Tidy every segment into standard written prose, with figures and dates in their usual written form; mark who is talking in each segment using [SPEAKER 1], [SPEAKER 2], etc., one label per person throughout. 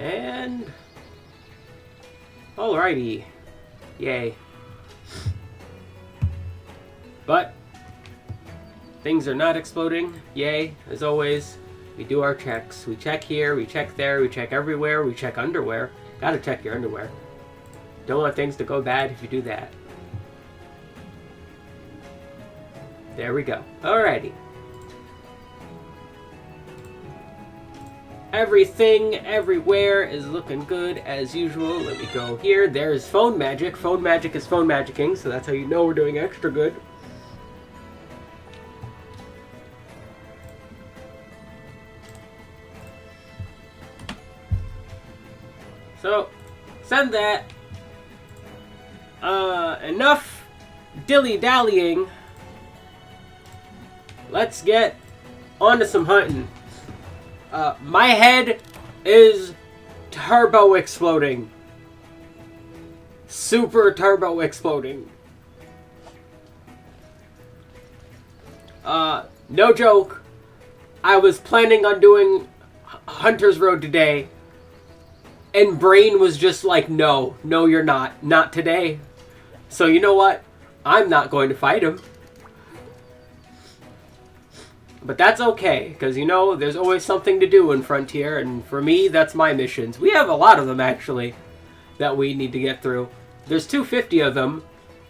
[SPEAKER 1] And... alrighty. Yay. But... things are not exploding. Yay. As always, we do our checks. We check here, we check there, we check everywhere, we check underwear. Gotta check your underwear. Don't want things to go bad if you do that. There we go. Alrighty. Everything, everywhere is looking good as usual. Let me go here. There's phone magic. Phone magic is phone magicking, so that's how you know we're doing extra good. So, send that. Enough dilly-dallying. Let's get on to some hunting. My head is turbo exploding. Super turbo exploding. No joke. I was planning on doing Hunter's Road today. And brain was just like, no, you're not. Not today. So you know what? I'm not going to fight him. But that's okay, because, you know, there's always something to do in Frontier, and for me, that's my missions. We have a lot of them, actually, that we need to get through. There's 250 of them.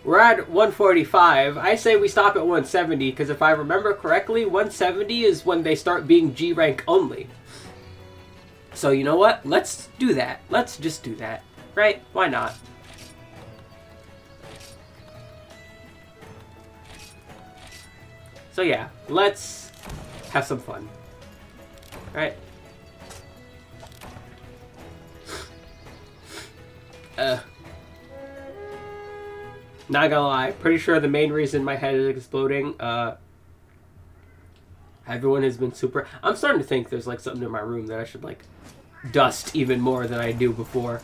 [SPEAKER 1] We're at 145. I say we stop at 170, because if I remember correctly, 170 is when they start being G rank only. So, you know what? Let's do that. Let's just do that. Right? Why not? So, yeah. Let's have some fun. Right? Not gonna lie. Pretty sure the main reason my head is exploding, everyone has been super... I'm starting to think there's, like, something in my room that I should, like, dust even more than I do before.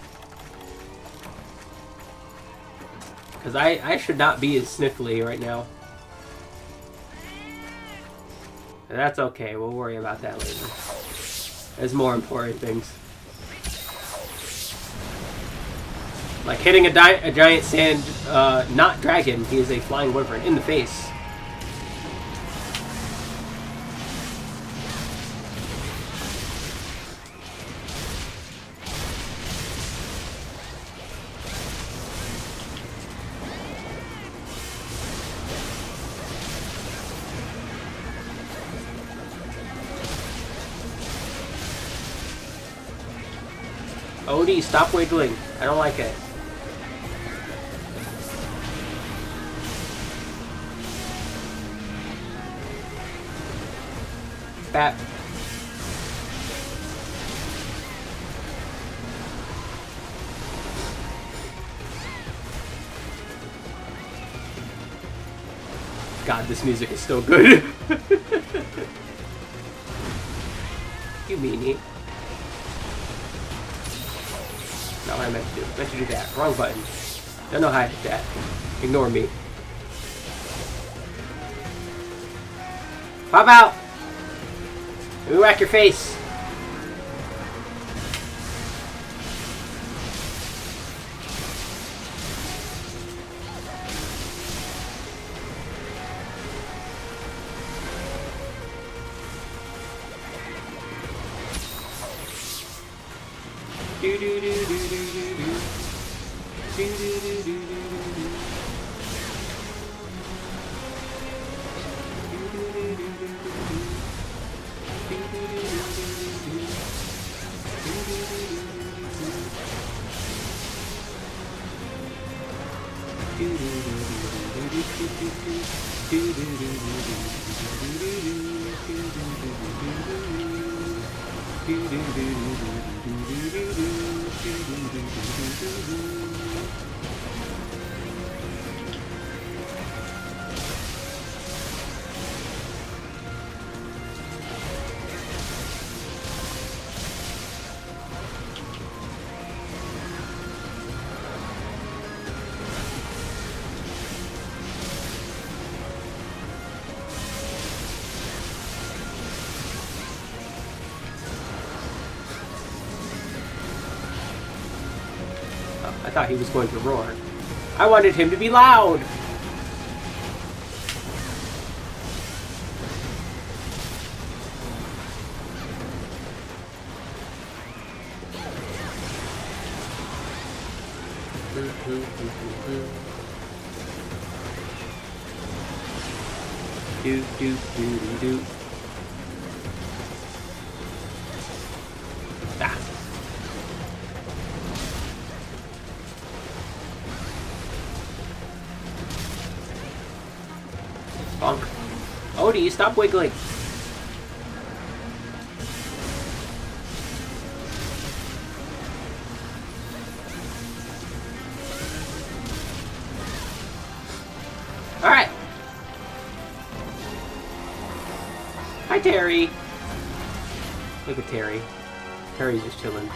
[SPEAKER 1] Because I should not be as sniffly right now. And that's okay. We'll worry about that later. There's more important things. Like hitting a giant sand, not dragon. He is a flying wyvern in the face. Odie, stop wiggling. I don't like it. Bat. God, this music is so good. You meanie. Not what I meant to do. I meant to do that. Wrong button. Don't know how I did that. Ignore me. Pop out! Let me whack your face. Do do do do do do do. Do do do do do do do. I thought he was going to roar. I wanted him to be loud! Do do do do. Ah. Bonk. Odie, stop wiggling. Alright. Hi, Terry. Look at Terry. Terry's just chilling.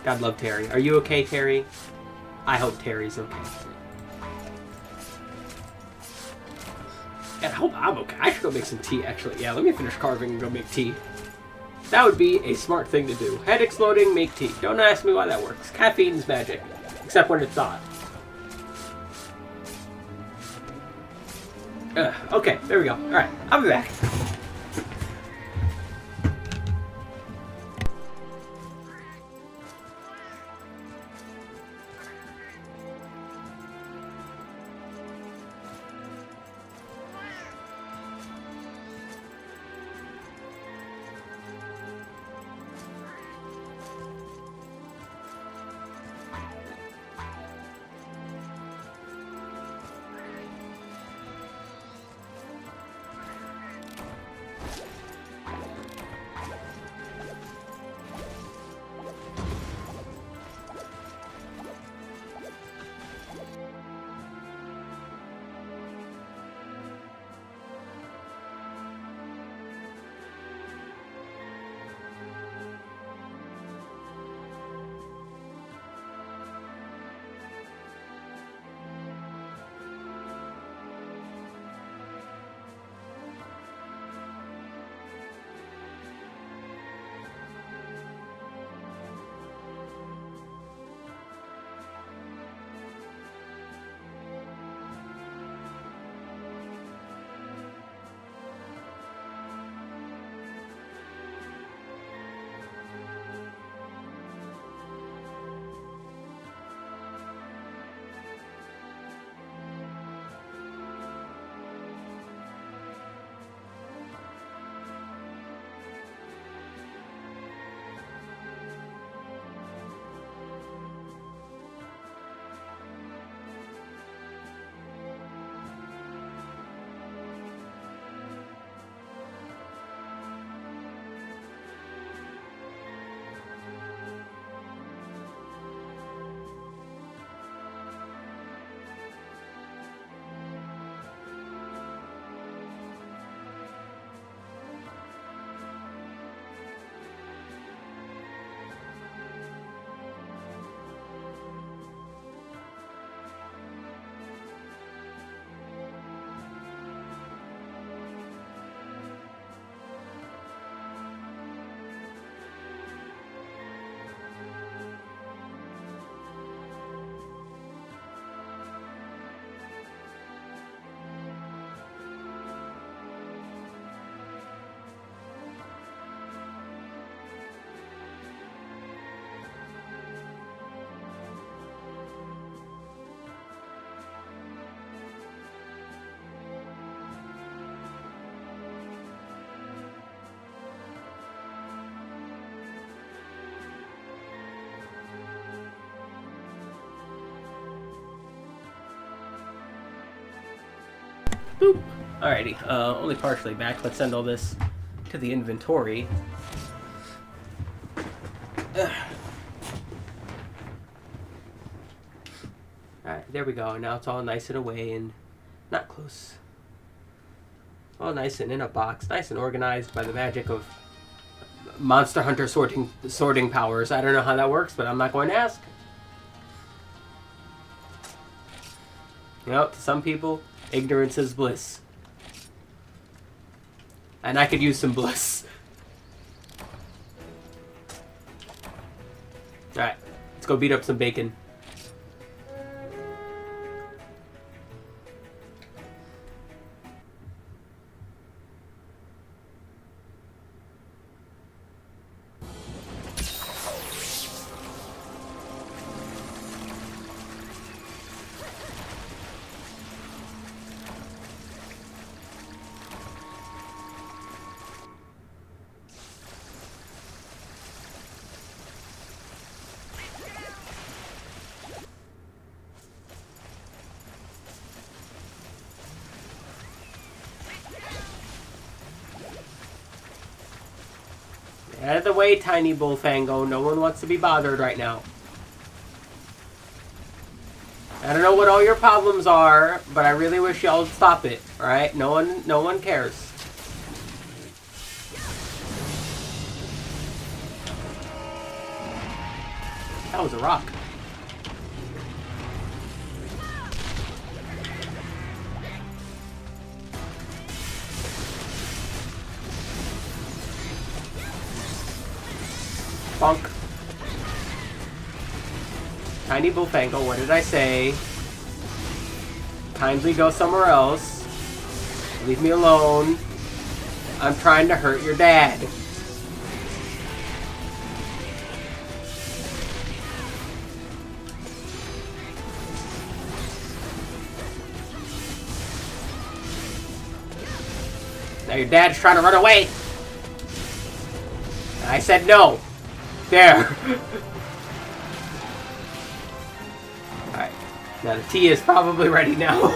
[SPEAKER 1] God love Terry. Are you okay, Terry? I hope Terry's okay. And I hope I'm okay. I should go make some tea, actually. Yeah, let me finish carving and go make tea. That would be a smart thing to do. Head exploding, make tea. Don't ask me why that works. Caffeine's magic. Except when it's not. Okay, there we go. Alright, I'll be back. Boop. Alrighty, only partially back. Let's send all this to the inventory. Alright, there we go. Now it's all nice and away and not close. All nice and in a box. Nice and organized by the magic of Monster Hunter sorting powers. I don't know how that works, but I'm not going to ask. You know, to some people, ignorance is bliss. And I could use some bliss. Alright, let's go beat up some bacon. Out of the way, tiny Bullfango. No one wants to be bothered right now. I don't know what all your problems are, but I really wish y'all would stop it. Alright? No one cares. That was a rock. Bonk. Tiny Bullfango, what did I say? Kindly go somewhere else. Leave me alone. I'm trying to hurt your dad. Now your dad's trying to run away. And I said no. There. Alright. Now the tea is probably ready now.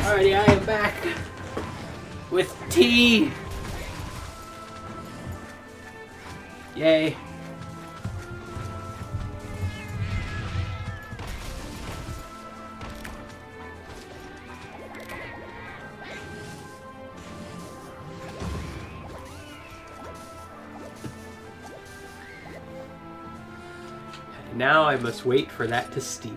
[SPEAKER 1] Alrighty, I am back with tea. Yay. And now I must wait for that to steep.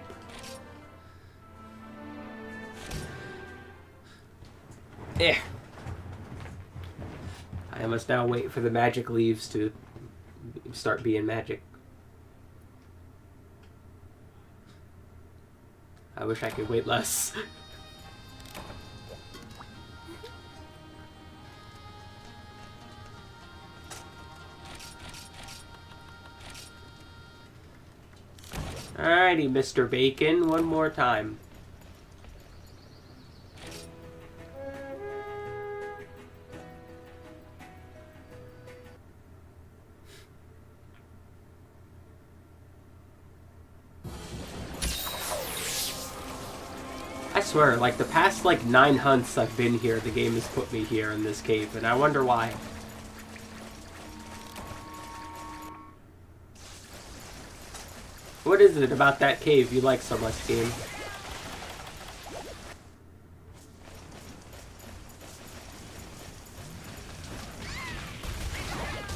[SPEAKER 1] I must now wait for the magic leaves to start being magic. I wish I could wait less. Alrighty, Mr. Bacon, one more time. I swear, like, the past, 9 hunts I've been here, the game has put me here in this cave, and I wonder why. What is it about that cave you like so much, game?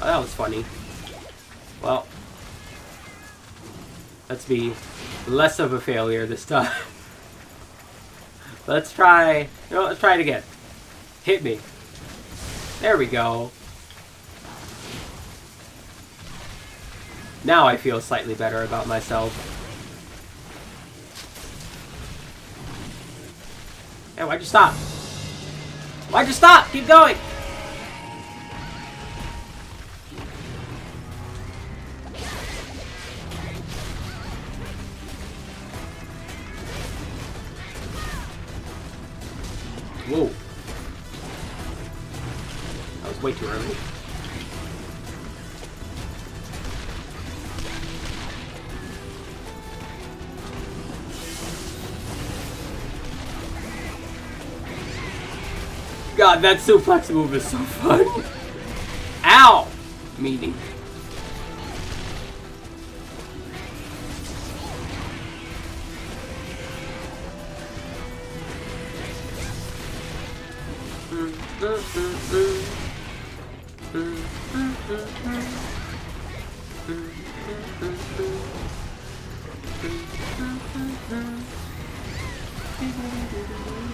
[SPEAKER 1] Oh, that was funny. Well, let's be less of a failure this time. Let's try... let's try it again. Hit me. There we go. Now I feel slightly better about myself. Hey, why'd you stop? Why'd you stop? Keep going! Whoa. That was way too early. god, that suplex move is so fun. Ow! Meaning.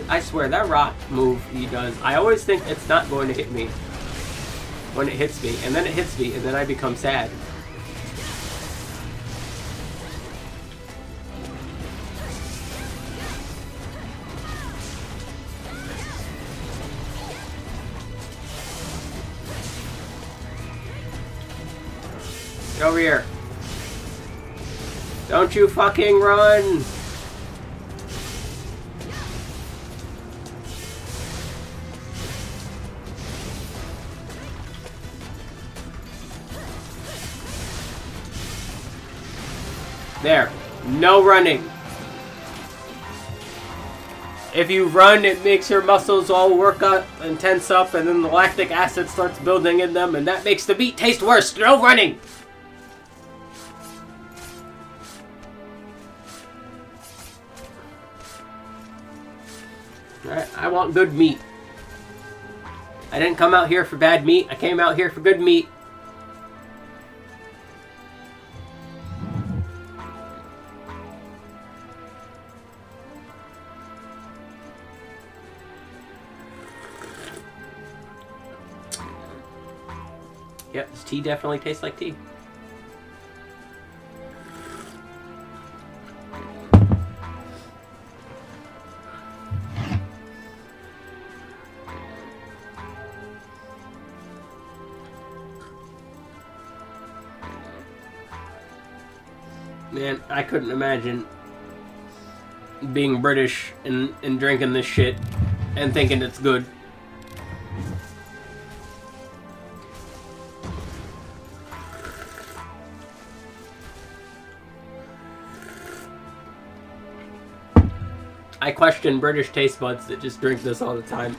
[SPEAKER 1] I swear, that rock move he does, I always think it's not going to hit me when it hits me, and then it hits me, and then I become sad. Get over here. Don't you fucking run! There. No running. If you run, it makes your muscles all work up and tense up, and then the lactic acid starts building in them, and that makes the meat taste worse. No running! Alright, I want good meat. I didn't come out here for bad meat. I came out here for good meat. Yep, this tea definitely tastes like tea. Man, I couldn't imagine being British and drinking this shit and thinking it's good. I question British taste buds that just drink this all the time.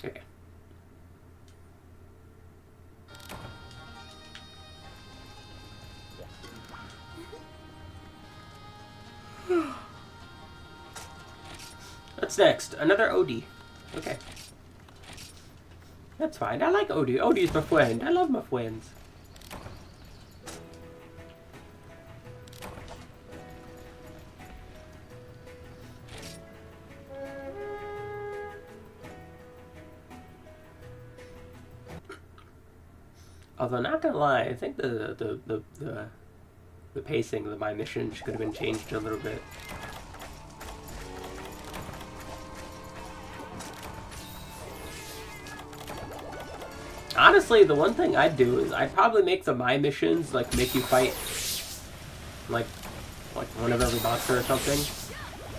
[SPEAKER 1] Okay. What's next? Another Odie. Okay. That's fine. I like Odie. Odie's my friend. I love my friends. Although, not gonna lie, I think the pacing of my mission could have been changed a little bit. Honestly, the one thing I'd do is I'd probably make my missions like make you fight like one of every monster or something.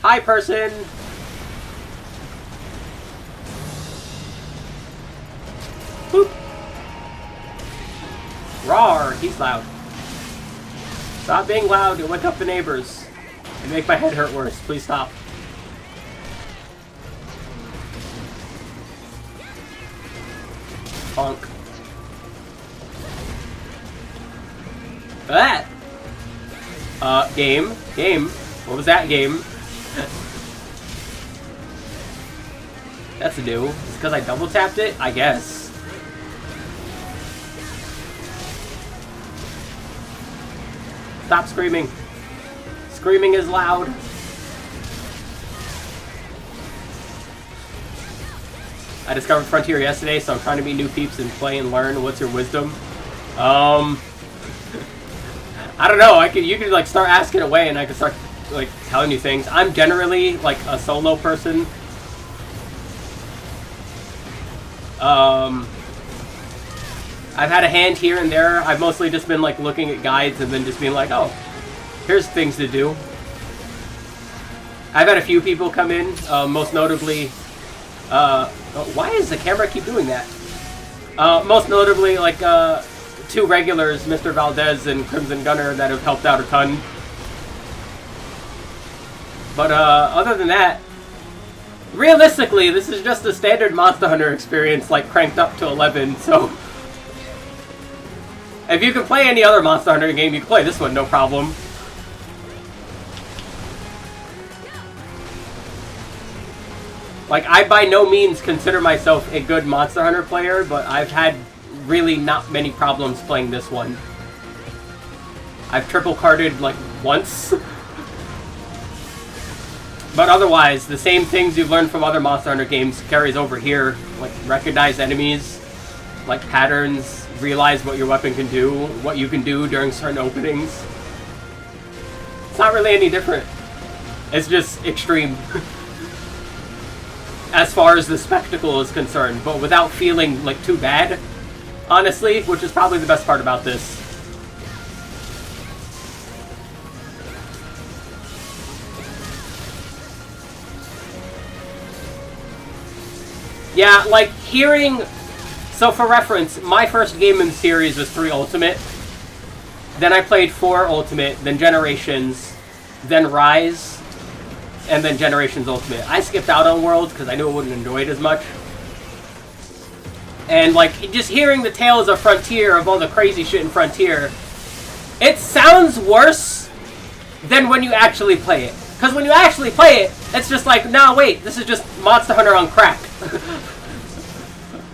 [SPEAKER 1] Hi, person. Boop. Rawr, he's loud. Stop being loud, you'll wake up the neighbors. And make my head hurt worse. Please stop. Bonk. That. Game. What was that game? That's new. It's because I double tapped it? I guess. Stop screaming. Screaming is loud. I discovered Frontier yesterday, so I'm trying to meet new peeps and play and learn. What's your wisdom? I don't know. You could like start asking away, and I could start like telling you things. I'm generally like a solo person. I've had a hand here and there. I've mostly just been like looking at guides and then just being like, oh, here's things to do. I've had a few people come in, most notably Why does the camera keep doing that? Most notably, like, two regulars, Mr. Valdez and Crimson Gunner, that have helped out a ton. But, other than that, realistically, this is just a standard Monster Hunter experience, like, cranked up to 11, so... If you can play any other Monster Hunter game, you can play this one, no problem. Like, I by no means consider myself a good Monster Hunter player, but I've had really not many problems playing this one. I've triple carded, like, once. But otherwise, the same things you've learned from other Monster Hunter games carries over here. Like, recognize enemies, like patterns, realize what your weapon can do, what you can do during certain openings. It's not really any different. It's just extreme. As far as the spectacle is concerned, but without feeling, like, too bad, honestly, which is probably the best part about this. Yeah, like, hearing... So, for reference, my first game in the series was 3 Ultimate. Then I played 4 Ultimate, then Generations, then Rise, and then Generations Ultimate. I skipped out on Worlds because I knew I wouldn't enjoy it as much. And, like, just hearing the tales of Frontier, of all the crazy shit in Frontier, it sounds worse than when you actually play it. Because when you actually play it, it's just like, nah, wait, this is just Monster Hunter on crack.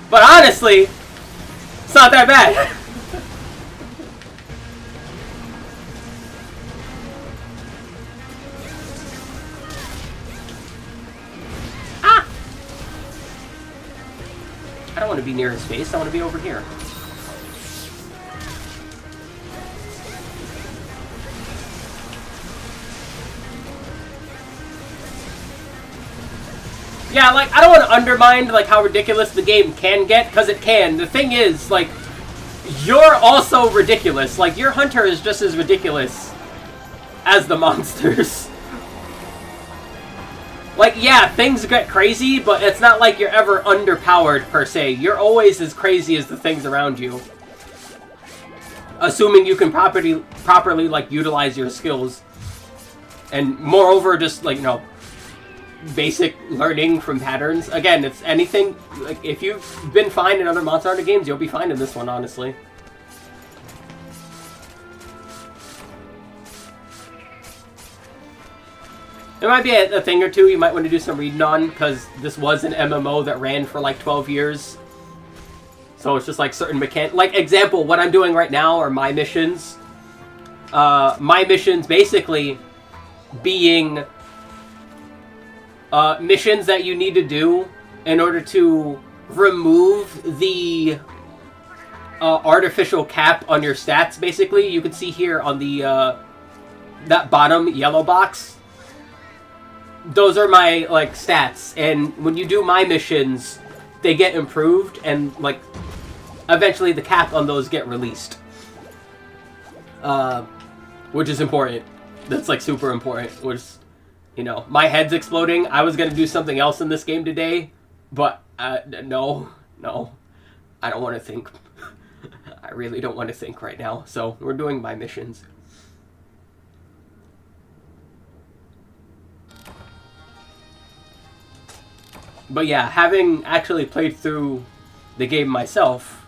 [SPEAKER 1] But honestly, it's not that bad. I don't want to be near his face, I want to be over here. Yeah, like, I don't want to undermine, like, how ridiculous the game can get, because it can. The thing is, like, you're also ridiculous. Like, your hunter is just as ridiculous as the monsters. Like, yeah, things get crazy, but it's not like you're ever underpowered, per se. You're always as crazy as the things around you. Assuming you can properly, like, utilize your skills. And moreover, just, like, you know, basic learning from patterns. Again, it's anything, like, if you've been fine in other Monster Hunter games, you'll be fine in this one, honestly. There might be a thing or two you might want to do some reading on, because this was an MMO that ran for like 12 years. So it's just like certain like, example, what I'm doing right now are my missions. My missions basically being missions that you need to do in order to remove the artificial cap on your stats, basically. You can see here on the that bottom yellow box. Those are my, like, stats, and when you do my missions, they get improved, and, like, eventually the cap on those get released. Which is important. That's, like, super important. Which, you know, my head's exploding. I was gonna do something else in this game today, but, no. I don't want to think. I really don't want to think right now, so we're doing my missions. But yeah, having actually played through the game myself,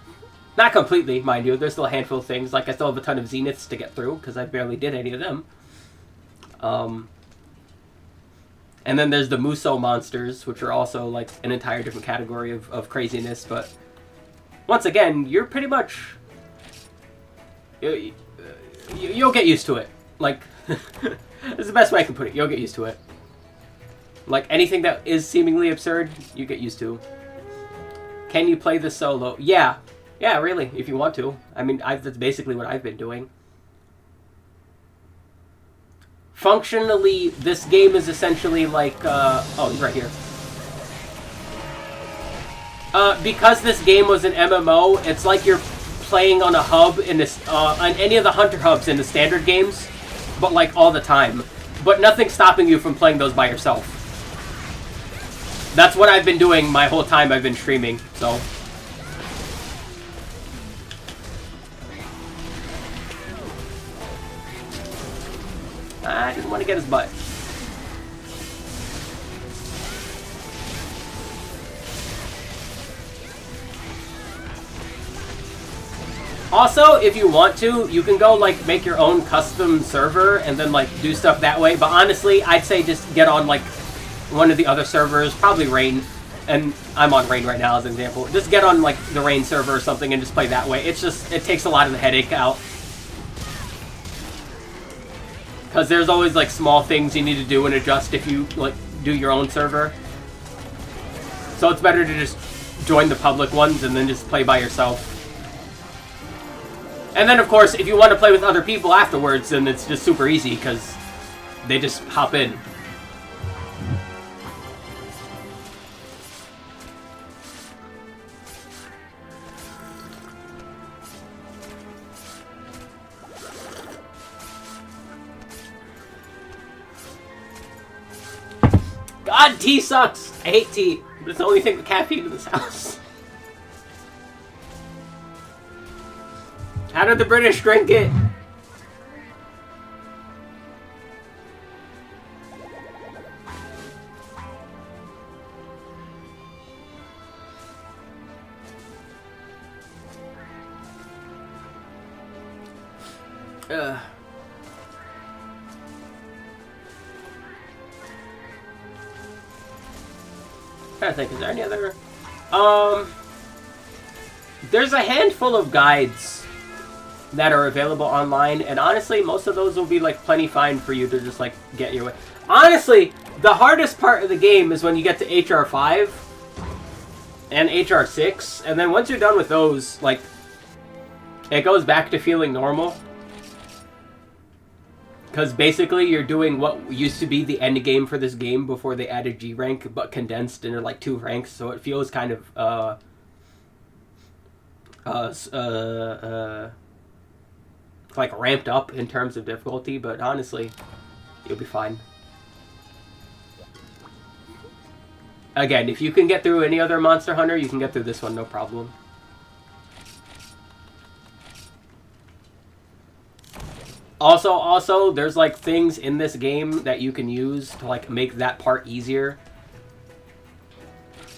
[SPEAKER 1] not completely, mind you, there's still a handful of things, like I still have a ton of Zeniths to get through, because I barely did any of them. And then there's the Muso monsters, which are also like an entire different category of craziness, but once again, you're pretty much... You'll get used to it. Like, this is the best way I can put it, you'll get used to it. Like, anything that is seemingly absurd, you get used to. Can you play this solo? Yeah. Yeah, really, if you want to. I mean, that's basically what I've been doing. Functionally, this game is essentially like, oh, he's right here. Because this game was an MMO, it's like you're playing on a hub in this, on any of the Hunter hubs in the standard games, but like all the time. But nothing's stopping you from playing those by yourself. That's what I've been doing my whole time I've been streaming, so. I didn't want to get his butt. Also, if you want to, you can go, like, make your own custom server and then, like, do stuff that way. But honestly, I'd say just get on, like, one of the other servers, probably Rain. And I'm on Rain right now as an example. Just get on, like, the Rain server or something and just play that way. It's just, it takes a lot of the headache out. Because there's always, like, small things you need to do and adjust if you, like, do your own server. So it's better to just join the public ones and then just play by yourself. And then, of course, if you want to play with other people afterwards, then it's just super easy, because they just hop in. God, tea sucks! I hate tea. It's the only thing with caffeine in this house. How did the British drink it? I think, is there any other? There's a handful of guides that are available online, and honestly, most of those will be, like, plenty fine for you to just, like, get your way. Honestly, the hardest part of the game is when you get to HR 5 and HR 6, and then once you're done with those, like, it goes back to feeling normal. Because basically you're doing what used to be the end game for this game before they added G rank, but condensed into, like, 2 ranks, so it feels kind of, like, ramped up in terms of difficulty, but honestly, you'll be fine. Again, if you can get through any other Monster Hunter, you can get through this one, no problem. Also, there's, like, things in this game that you can use to, like, make that part easier.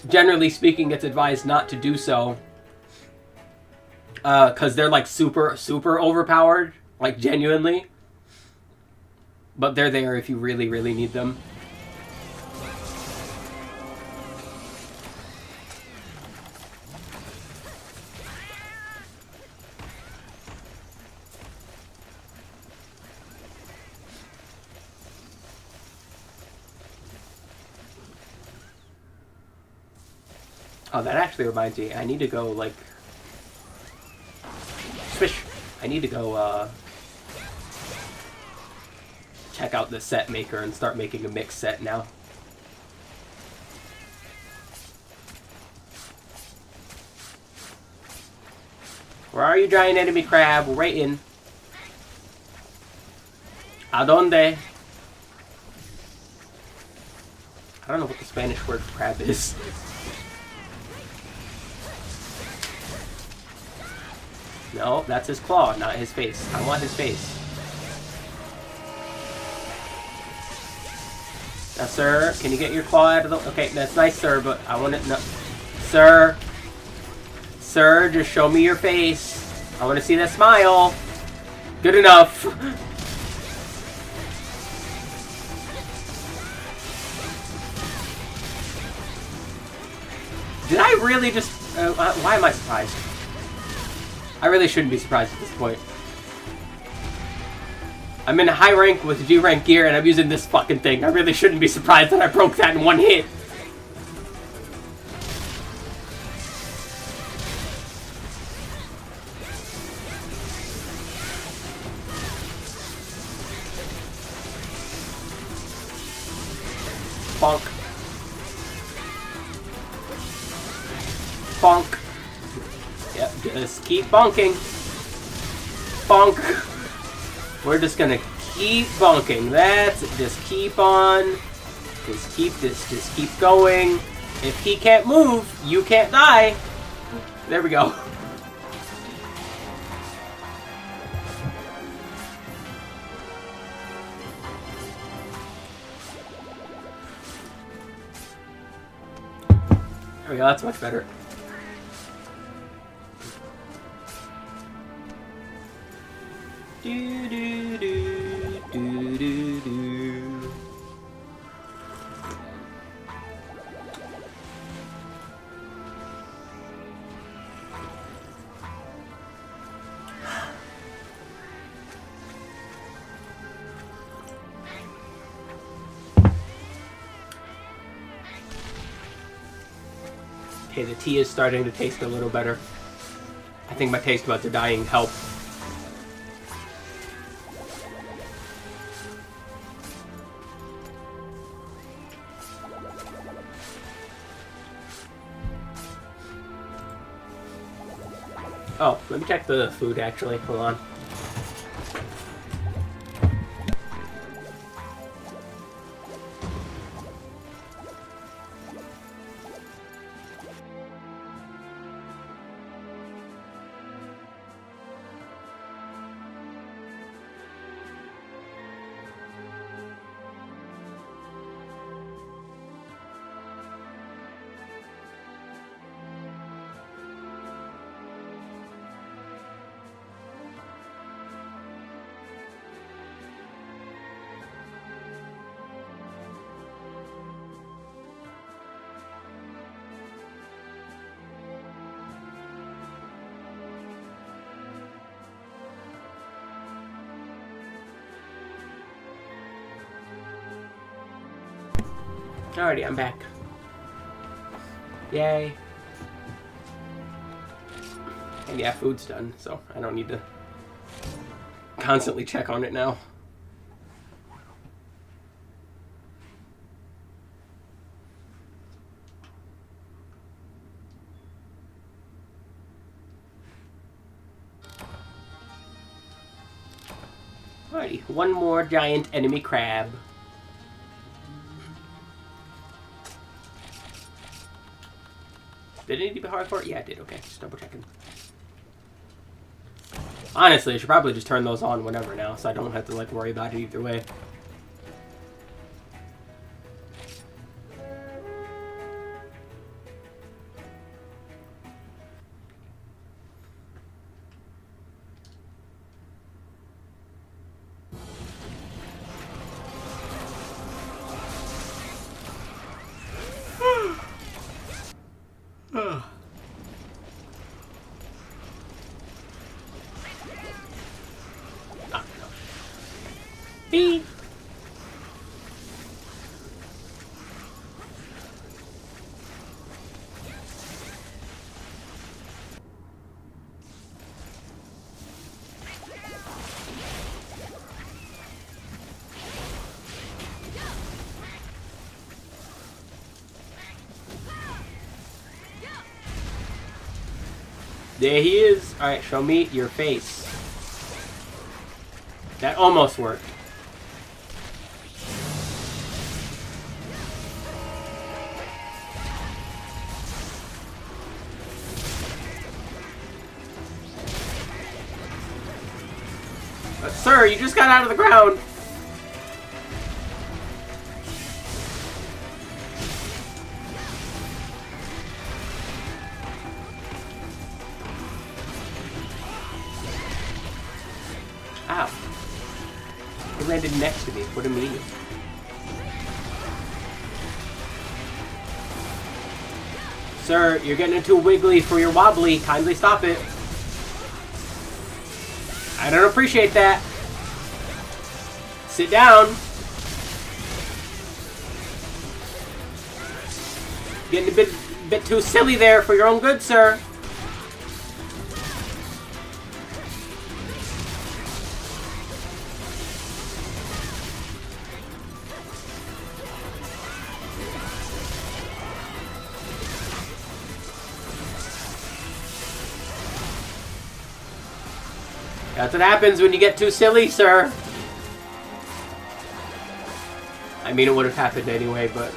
[SPEAKER 1] Generally speaking, it's advised not to do so. Because they're, like, super overpowered. Like, genuinely. But they're there if you really, really need them. Oh, that actually reminds me. I need to go, like... Swish! I need to go, check out the set maker and start making a mix set now. Where are you, giant enemy crab? We're right in. ¿A dónde? I don't know what the Spanish word for crab is. No, that's his claw, not his face. I want his face. Now, sir, can you get your claw out of the... Okay, that's nice, sir, but I want it... No. Sir. Sir, just show me your face. I want to see that smile. Good enough. Did I really just... why am I surprised? I really shouldn't be surprised at this point. I'm in a high rank with G rank gear and I'm using this fucking thing. I really shouldn't be surprised that I broke that in one hit. Bonk. Bonk. Yep, just keep bonking. Bonk. We're just gonna keep bonking. That's it. Just keep on. Just keep going. If he can't move, you can't die. There we go. There we go, that's much better. Do do do do do do. Okay, the tea is starting to taste a little better. I think my taste buds are dying help. Oh, let me check the food actually. Hold on. Alrighty, I'm back. Yay. And yeah, food's done, so I don't need to constantly check on it now. Alrighty, one more giant enemy crab. Did it need to be hardcore? Yeah, it did. Okay, just double checking. Honestly, I should probably just turn those on whenever now, so I don't have to like worry about it either way. Beep. There he is. Alright, show me your face. That almost worked. Sir, you just got out of the ground. Ow. It landed next to me. What do you mean? Sir, you're getting too wiggly for your wobbly. Kindly stop it. I don't appreciate that. Sit down. Getting a bit too silly there for your own good, sir. That's what happens when you get too silly, sir. I mean, it would have happened anyway, but...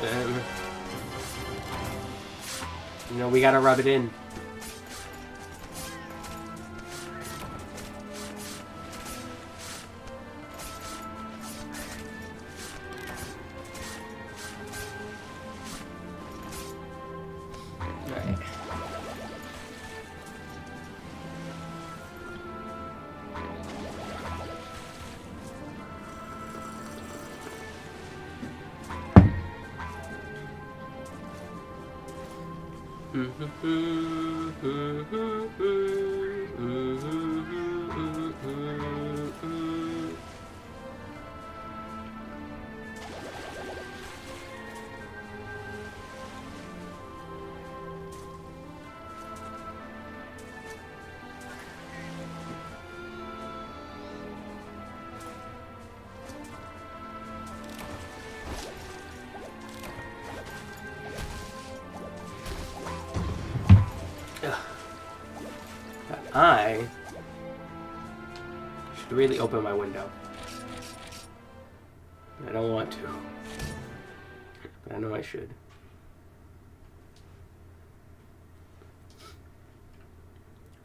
[SPEAKER 1] You know, we gotta rub it in. I should really open my window. I don't want to, but I know I should.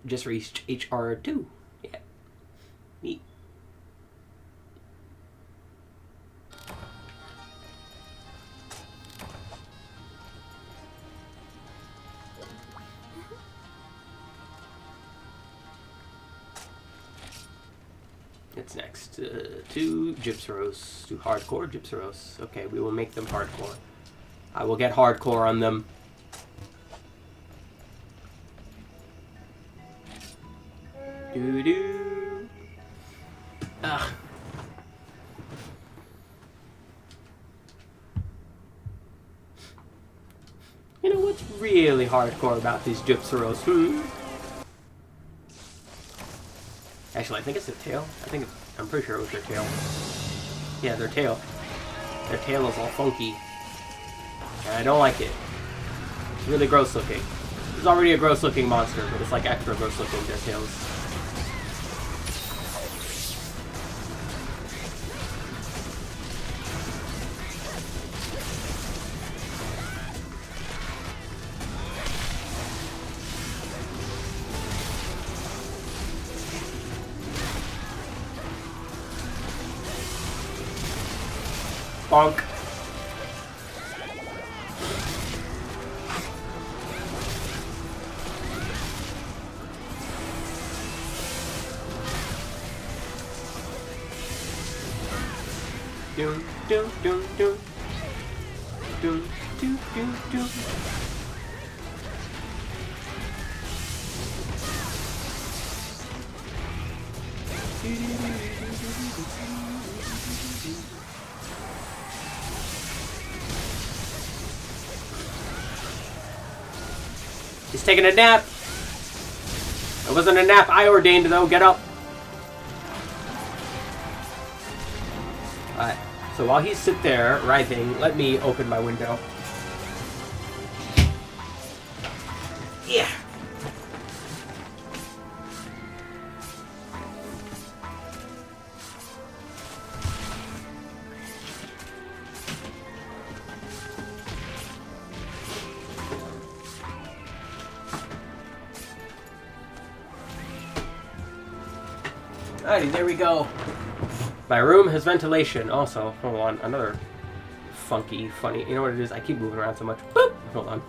[SPEAKER 1] Just reached HR2. Yeah. Neat. It's next to Gypsyros, to hardcore Gypsyros. Okay, we will make them hardcore. I will get hardcore on them. Doo-doo. Ugh. You know what's really hardcore about these Gypsyros? Actually, I think it's their tail. I'm pretty sure it was their tail. Yeah, their tail. Their tail is all funky. And I don't like it. It's really gross looking. It's already a gross looking monster, but it's like extra gross looking, their tails. Bonk. Doom, doom, doom, doom. Doom, doom, doom, doom. He's taking a nap. It wasn't a nap I ordained, though. Get up. Alright. So while he's sit there writhing, let me open my window. Yeah. Alrighty, there we go. My room has ventilation. Also, hold on, another funky, funny. You know what it is? I keep moving around so much. Boop! Hold on.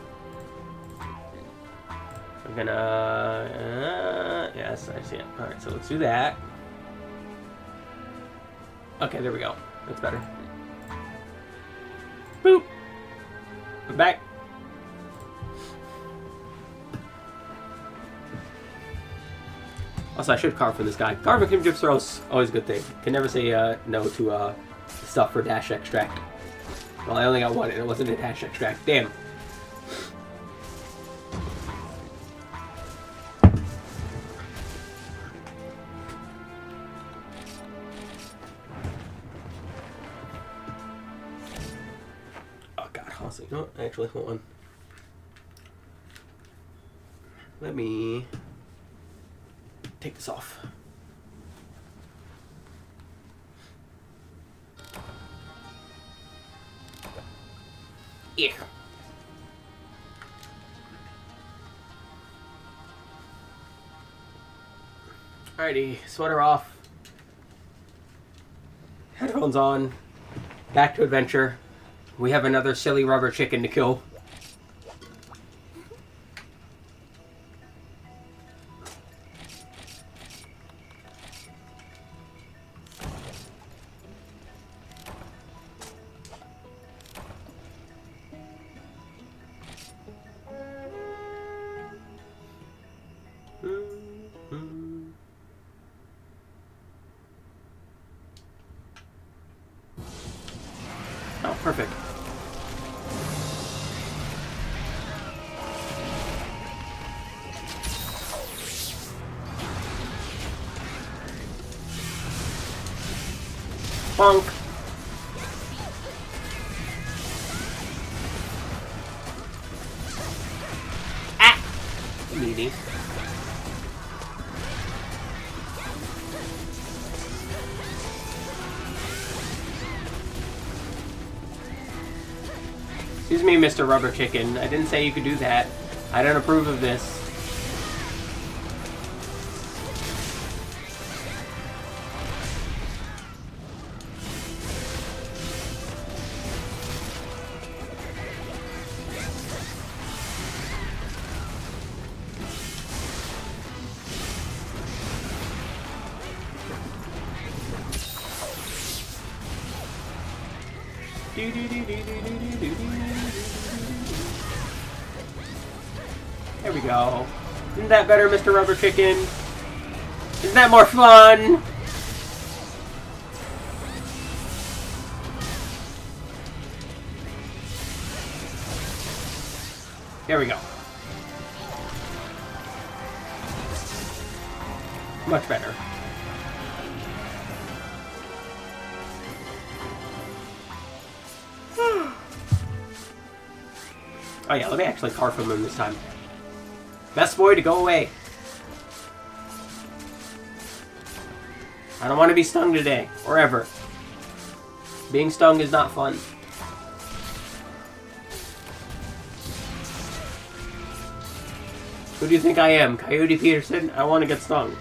[SPEAKER 1] I'm gonna. Yes, I see it. Alright, so let's do that. Okay, there we go. That's better. Boop! I'm back. Also, I should carve from this guy. Carving from Gypsyros, always a good thing. Can never say no to stuff for dash extract. Well, I only got one, and it wasn't a dash extract. Damn. Oh god, also, you know what? Actually, hold on. Let me take this off. Yeah. Alrighty, sweater off. Headphones on. Back to adventure. We have another silly rubber chicken to kill. Oh, perfect. Bonk. Ah! Meaty. Excuse me, Mr. Rubber Chicken. I didn't say you could do that. I don't approve of this. There we go. Isn't that better, Mr. Rubber Chicken? Isn't that more fun? There we go. Much better. Oh yeah, let me actually carve from him this time. Best boy to go away. I don't want to be stung today, or ever. Being stung is not fun. Who do you think I am? Coyote Peterson? I want to get stung.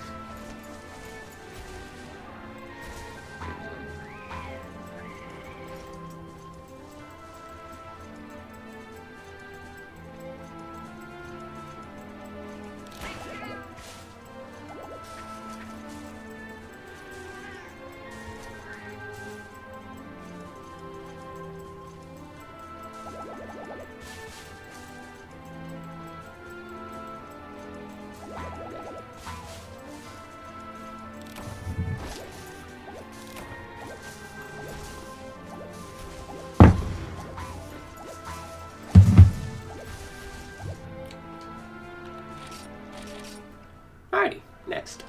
[SPEAKER 1] Alrighty, next.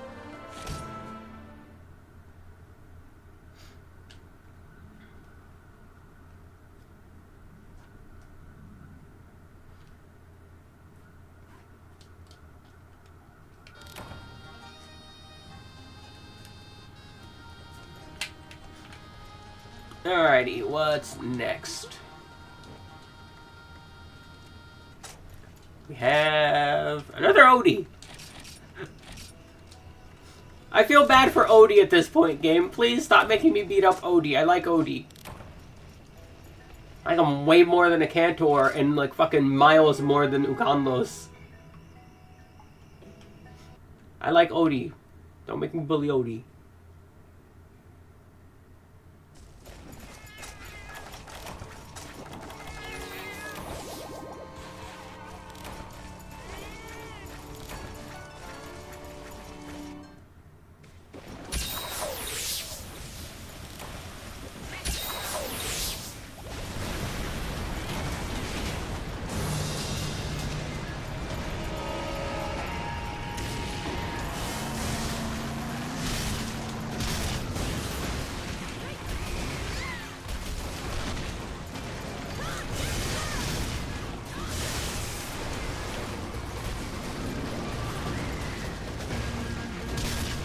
[SPEAKER 1] Alrighty, what's next? We have another Odie. I feel bad for Odie at this point, game. Please stop making me beat up Odie. I like Odie. I like him way more than a Cantor and like fucking miles more than Ukanlos. I like Odie. Don't make me bully Odie.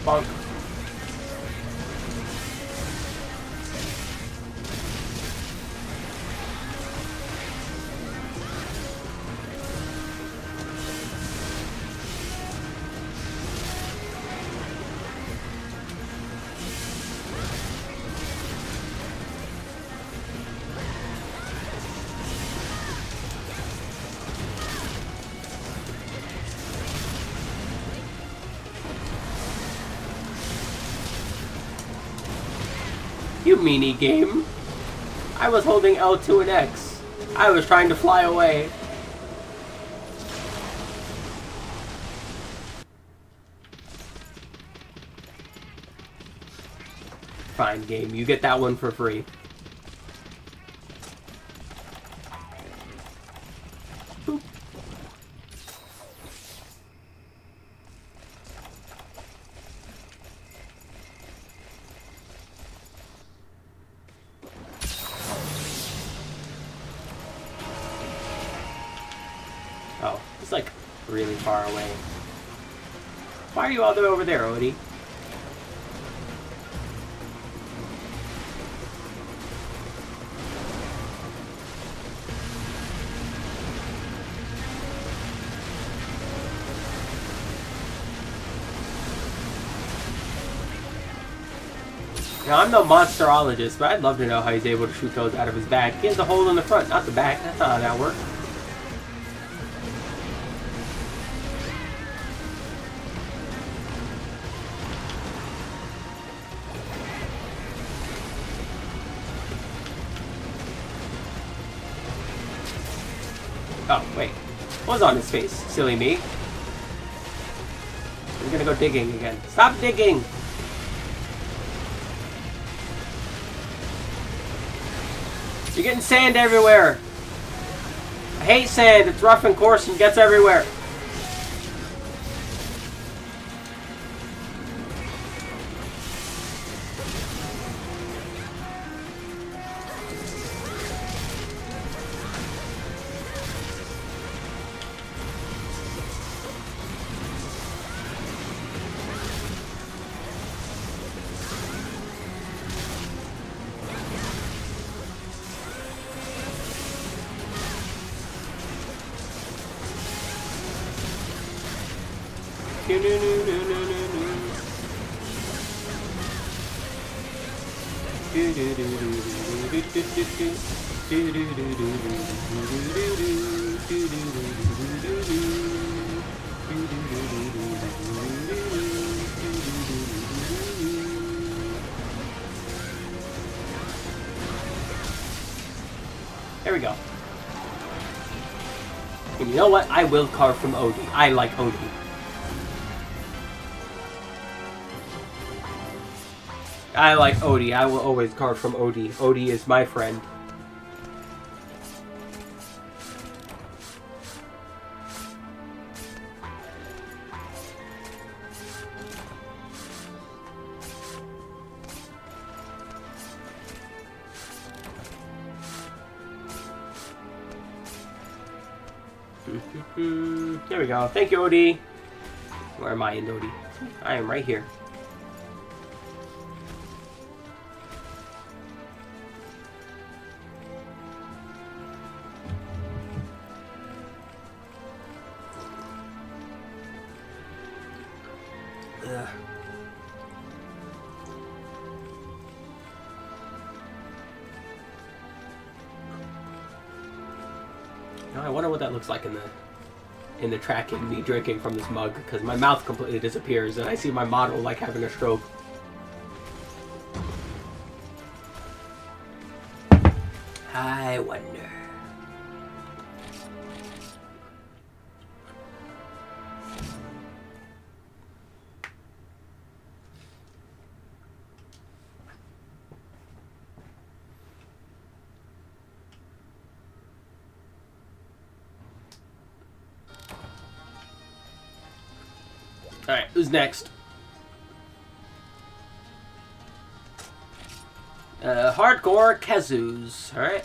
[SPEAKER 1] Bonk. You meanie game. I was holding L2 and X. I was trying to fly away. Fine, game. You get that one for free. Boop. Oh, it's like really far away. Why are you all the way over there, Odie? Now, I'm no monsterologist, but I'd love to know how he's able to shoot those out of his bag. He has a hole in the front, not the back. That's not how that works. Oh, wait. What was on his face? Silly me. I'm gonna go digging again. Stop digging! You're getting sand everywhere! I hate sand. It's rough and coarse and gets everywhere. There we go. And you know what? I will carve from Odie. I like Odie. I like Odie. I will always carve from Odie. Odie is my friend. There we go. Thank you, Odie. Where am I in Odie? I am right here. Ugh. Now I wonder what that looks like in the tracking, me drinking from this mug, because my mouth completely disappears and I see my model like having a stroke. I wonder. Alright, who's next? Hardcore Kazoos. Alright.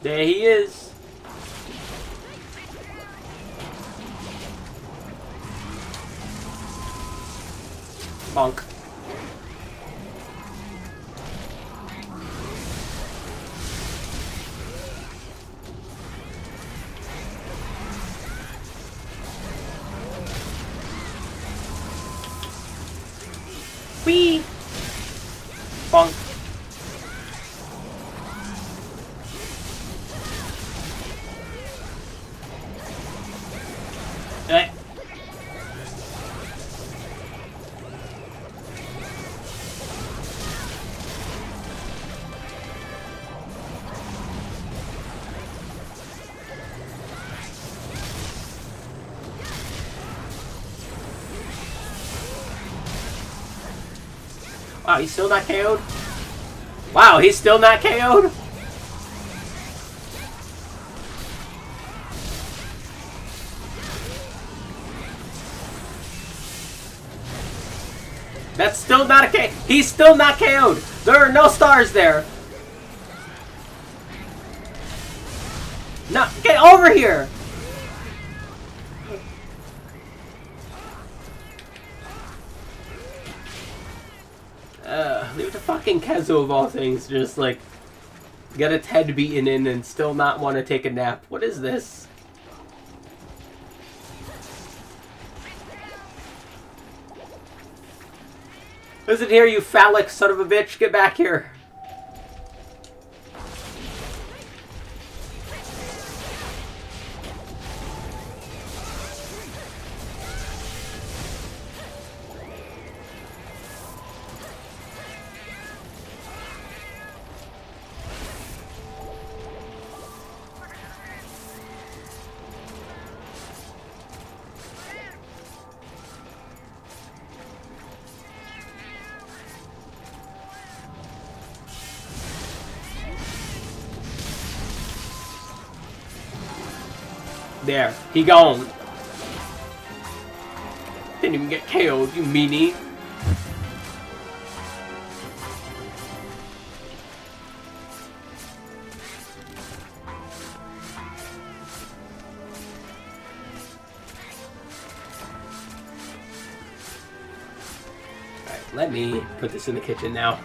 [SPEAKER 1] There he is. Bonk. Whee! Bonk. Eh. Wow, he's still not KO'd? Wow, he's still not KO'd? That's still not a K. He's still not KO'd. There are no stars there. No, get over here. Leave the fucking Kezo of all things. Just like get its head beaten in and still not want to take a nap. What is this? Listen here, you phallic son of a bitch. Get back here. There, he gone. Didn't even get KO'd, you meanie. Alright, let me put this in the kitchen now.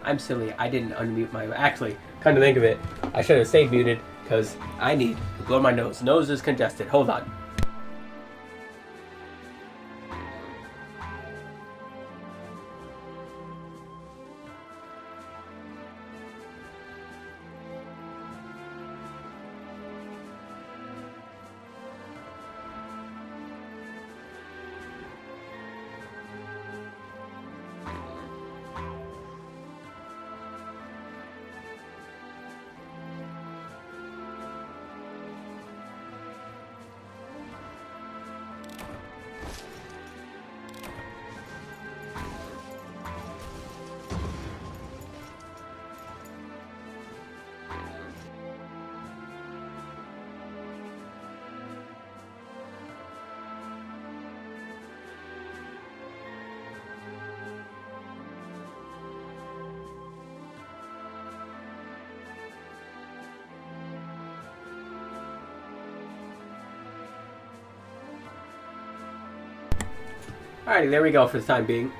[SPEAKER 1] I'm silly. I didn't unmute my... Actually, come to think of it, I should have stayed muted because I need to blow my nose. Nose is congested. Hold on. Alrighty, there we go for the time being.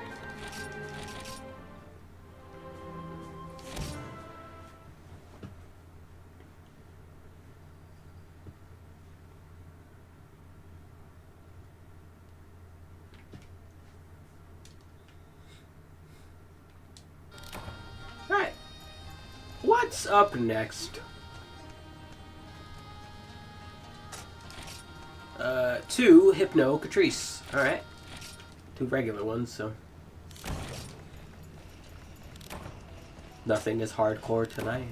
[SPEAKER 1] Alright. What's up next? Two Hypno Catrice. Alright. Two regular ones, so... Nothing is hardcore tonight.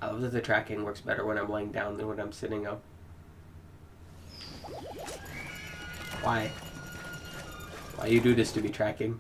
[SPEAKER 1] I love that the tracking works better when I'm laying down than when I'm sitting up. Why? Why you do this to me, tracking?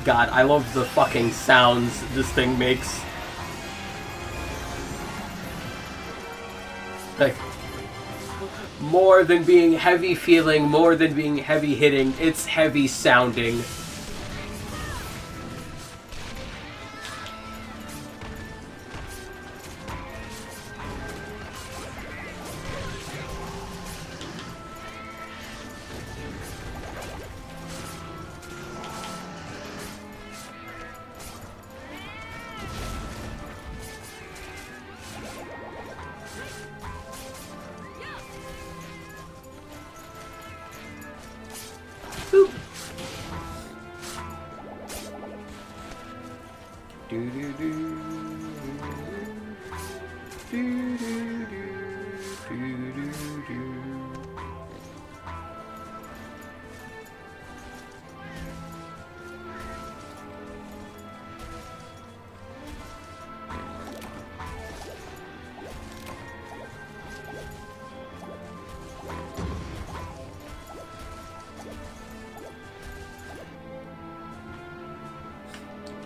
[SPEAKER 1] God, I love the fucking sounds this thing makes. Like, more than being heavy feeling, more than being heavy hitting, it's heavy sounding.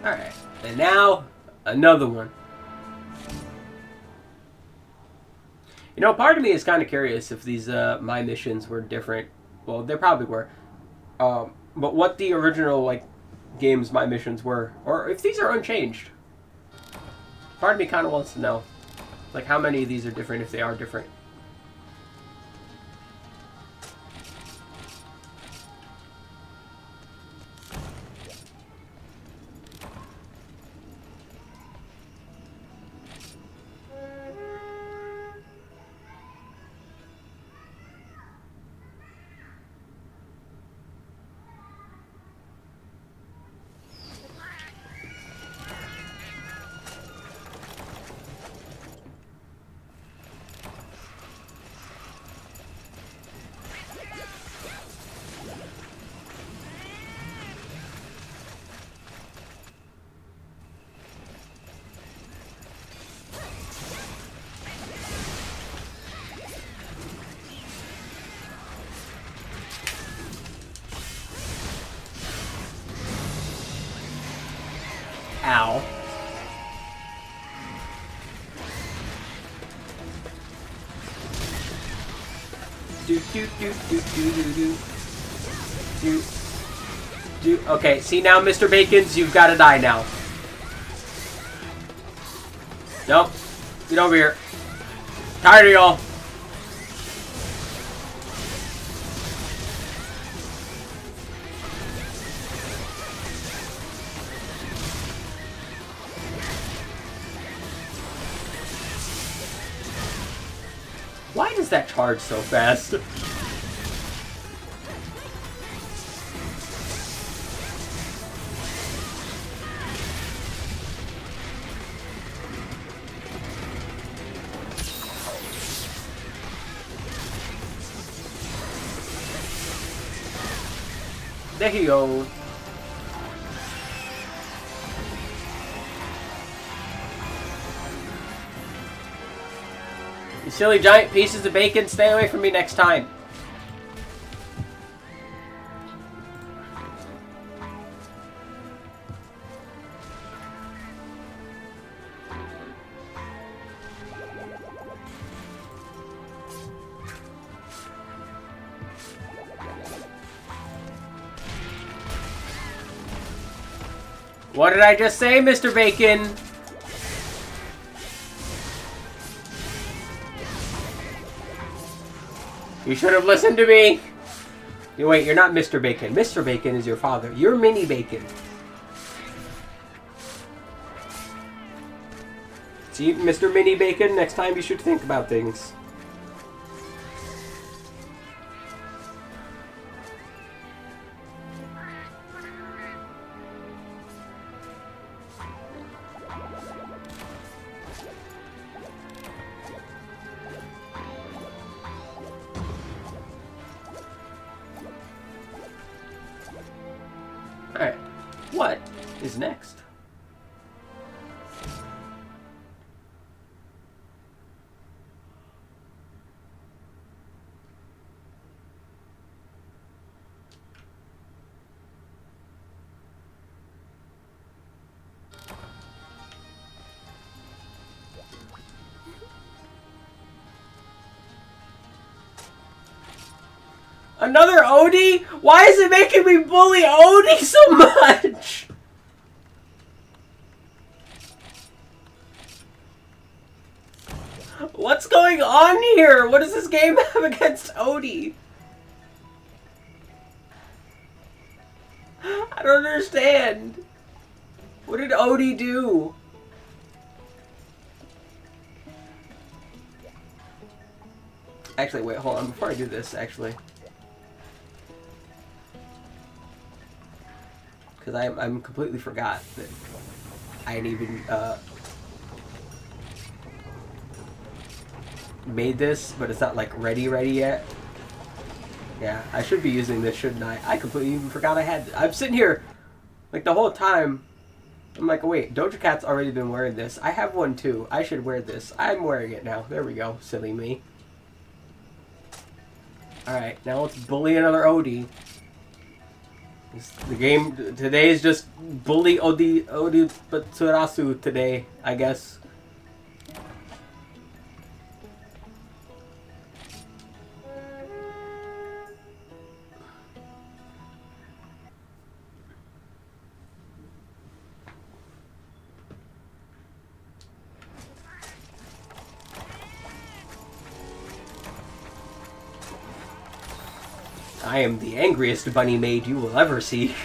[SPEAKER 1] Alright, and now, another one. You know, part of me is kind of curious if these, my missions were different. Well, they probably were. But what the original, like, games my missions were. Or if these are unchanged. Part of me kind of wants to know. Like, how many of these are different if they are different. Ow. Okay, see now, Mr. Bacons, you've got to die now. Nope. Get over here. Tired of y'all. Why does that charge so fast? There you go. You silly giant pieces of bacon, stay away from me next time. What did I just say, Mr. Bacon? You should have listened to me. Wait, you're not Mr. Bacon. Mr. Bacon is your father. You're Mini Bacon. See, Mr. Mini Bacon, next time you should think about things. Alright, what is next? Another Odie? Why is it making me bully Odie so much? What's going on here? What does this game have against Odie? I don't understand. What did Odie do? Actually, wait, hold on. Before I do this, actually. Because I'm completely forgot that I hadn't even made this, but it's not like ready yet. Yeah, I should be using this, shouldn't I? I completely even forgot I had. I'm sitting here like the whole time. I'm like, wait, Doja Cat's already been wearing this. I have one too. I should wear this. I'm wearing it now. There we go. Silly me. Alright, now let's bully another Odie. The game today is just bully Odie Batsurasu today, I guess. I am the angriest bunny maid you will ever see.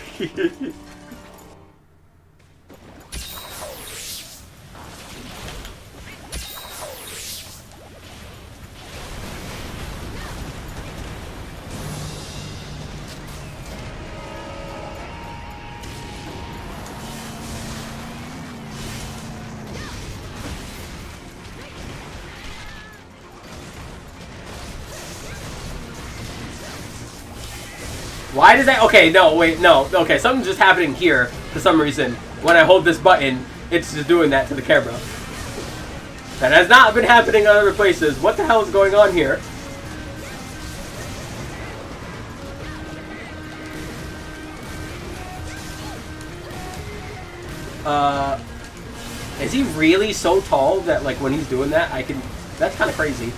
[SPEAKER 1] Why does that? Okay, no, wait, no. Okay, something's just happening here for some reason. When I hold this button, it's just doing that to the camera. That has not been happening in other places. What the hell is going on here? Uh, is he really so tall that, like, when he's doing that, I can... That's kind of crazy.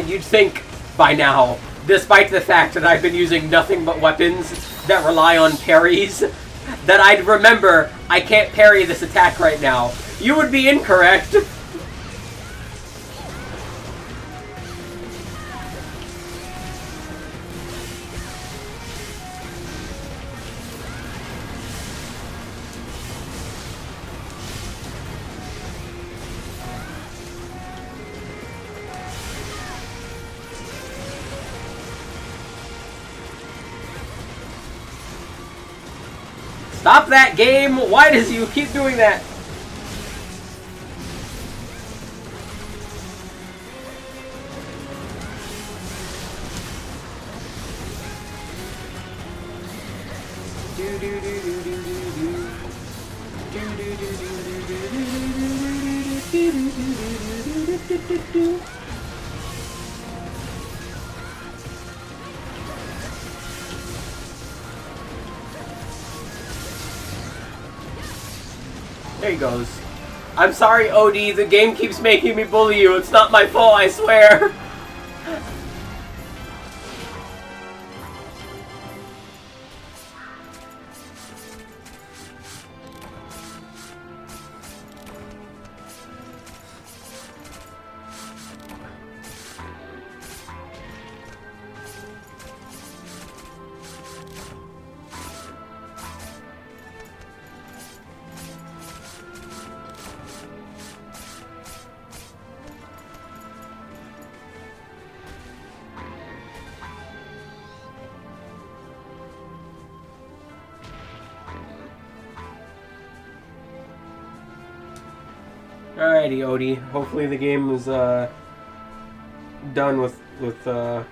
[SPEAKER 1] You'd think by now, despite the fact that I've been using nothing but weapons that rely on parries, that I'd remember I can't parry this attack right now. You would be incorrect. Stop that game! Why does you keep doing that? There he goes. I'm sorry, Odie. The game keeps making me bully you. It's not my fault, I swear. Alrighty, Odie. Hopefully the game is done with the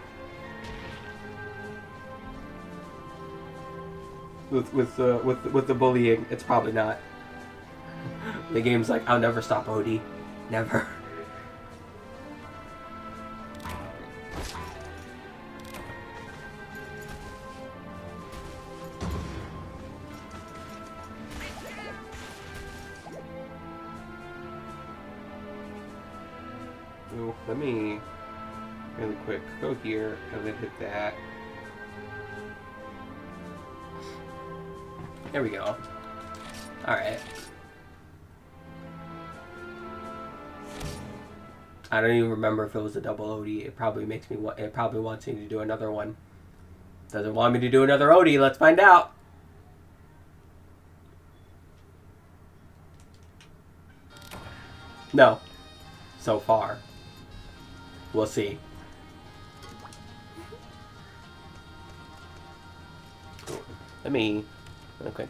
[SPEAKER 1] bullying. It's probably not. The game's like, I'll never stop Odie. Never. Ooh, let me really quick go here and then hit that. There we go. Alright. I don't even remember if it was a double OD. It probably makes me it probably wants me to do another one. Doesn't want me to do another OD. Let's find out. No. So far. We'll see. Let me real quick.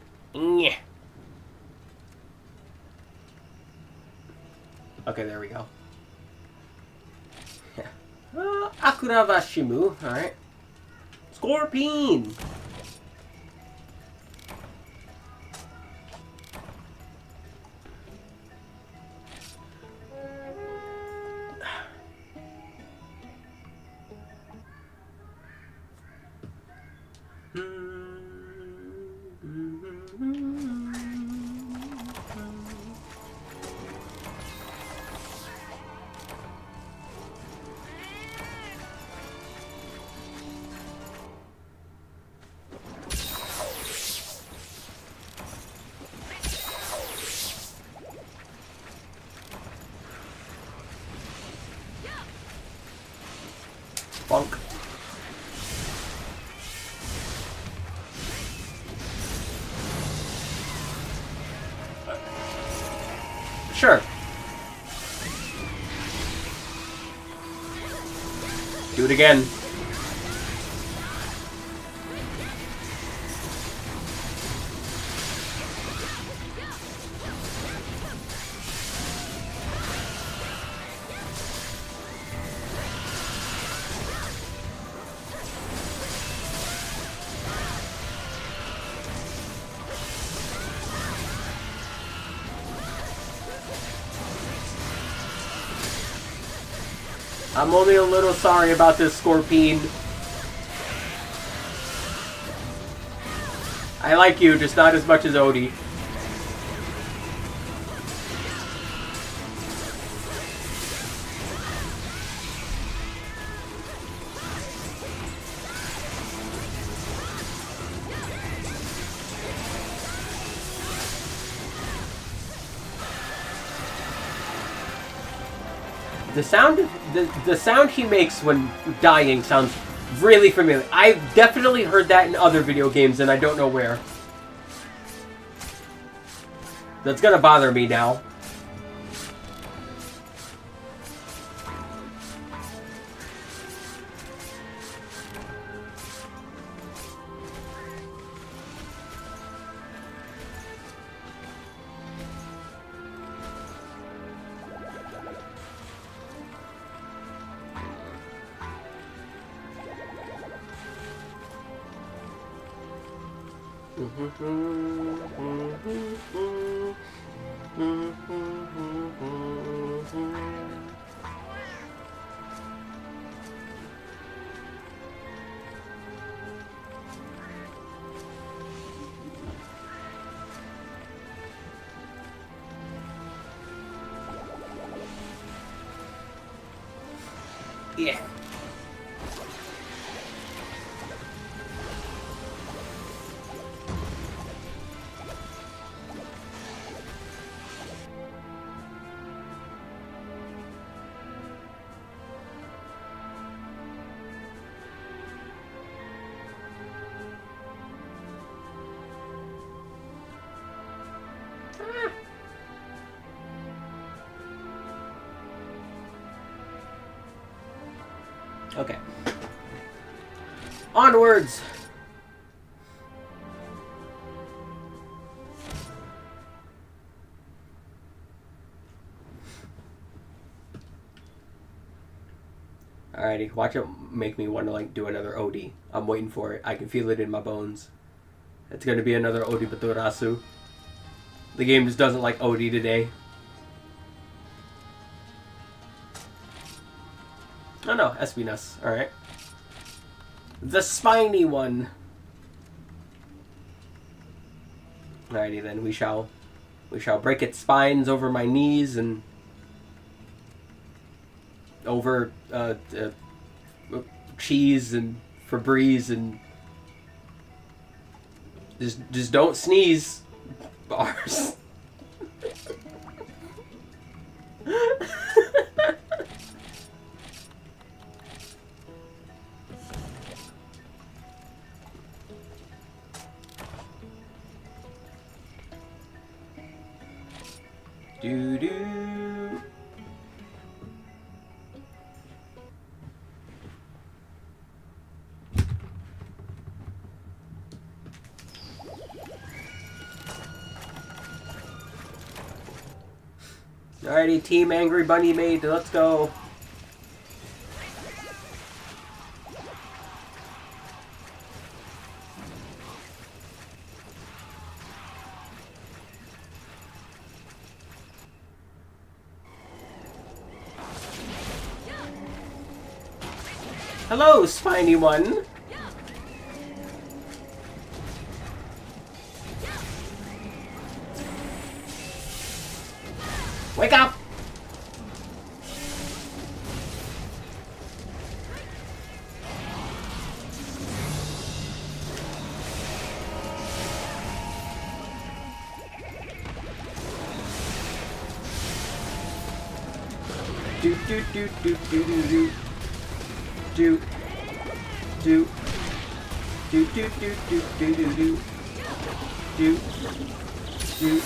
[SPEAKER 1] Okay, there we go. Akuravashimu, alright. Scorpion! Bonk. Sure. Do it again. I'm only a little sorry about this Scorpion. I like you, just not as much as Odie. The sound he makes when dying sounds really familiar. I've definitely heard that in other video games, and I don't know where. That's gonna bother me now. Yeah. Okay. Onwards! Alrighty, watch it make me want to like do another Odi. I'm waiting for it. I can feel it in my bones. It's gonna be another Odi Baturasu. The game just doesn't like Odi today. Oh no, Espinas. Alright. The spiny one. Alrighty then, we shall break its spines over my knees and over cheese and Febreze and just don't sneeze. Bars. Do do. Alrighty, Team Angry Bunny Maid, let's go. Hello, spiny one. Wake up! Do do do do do do do. Do do do do do do do do do do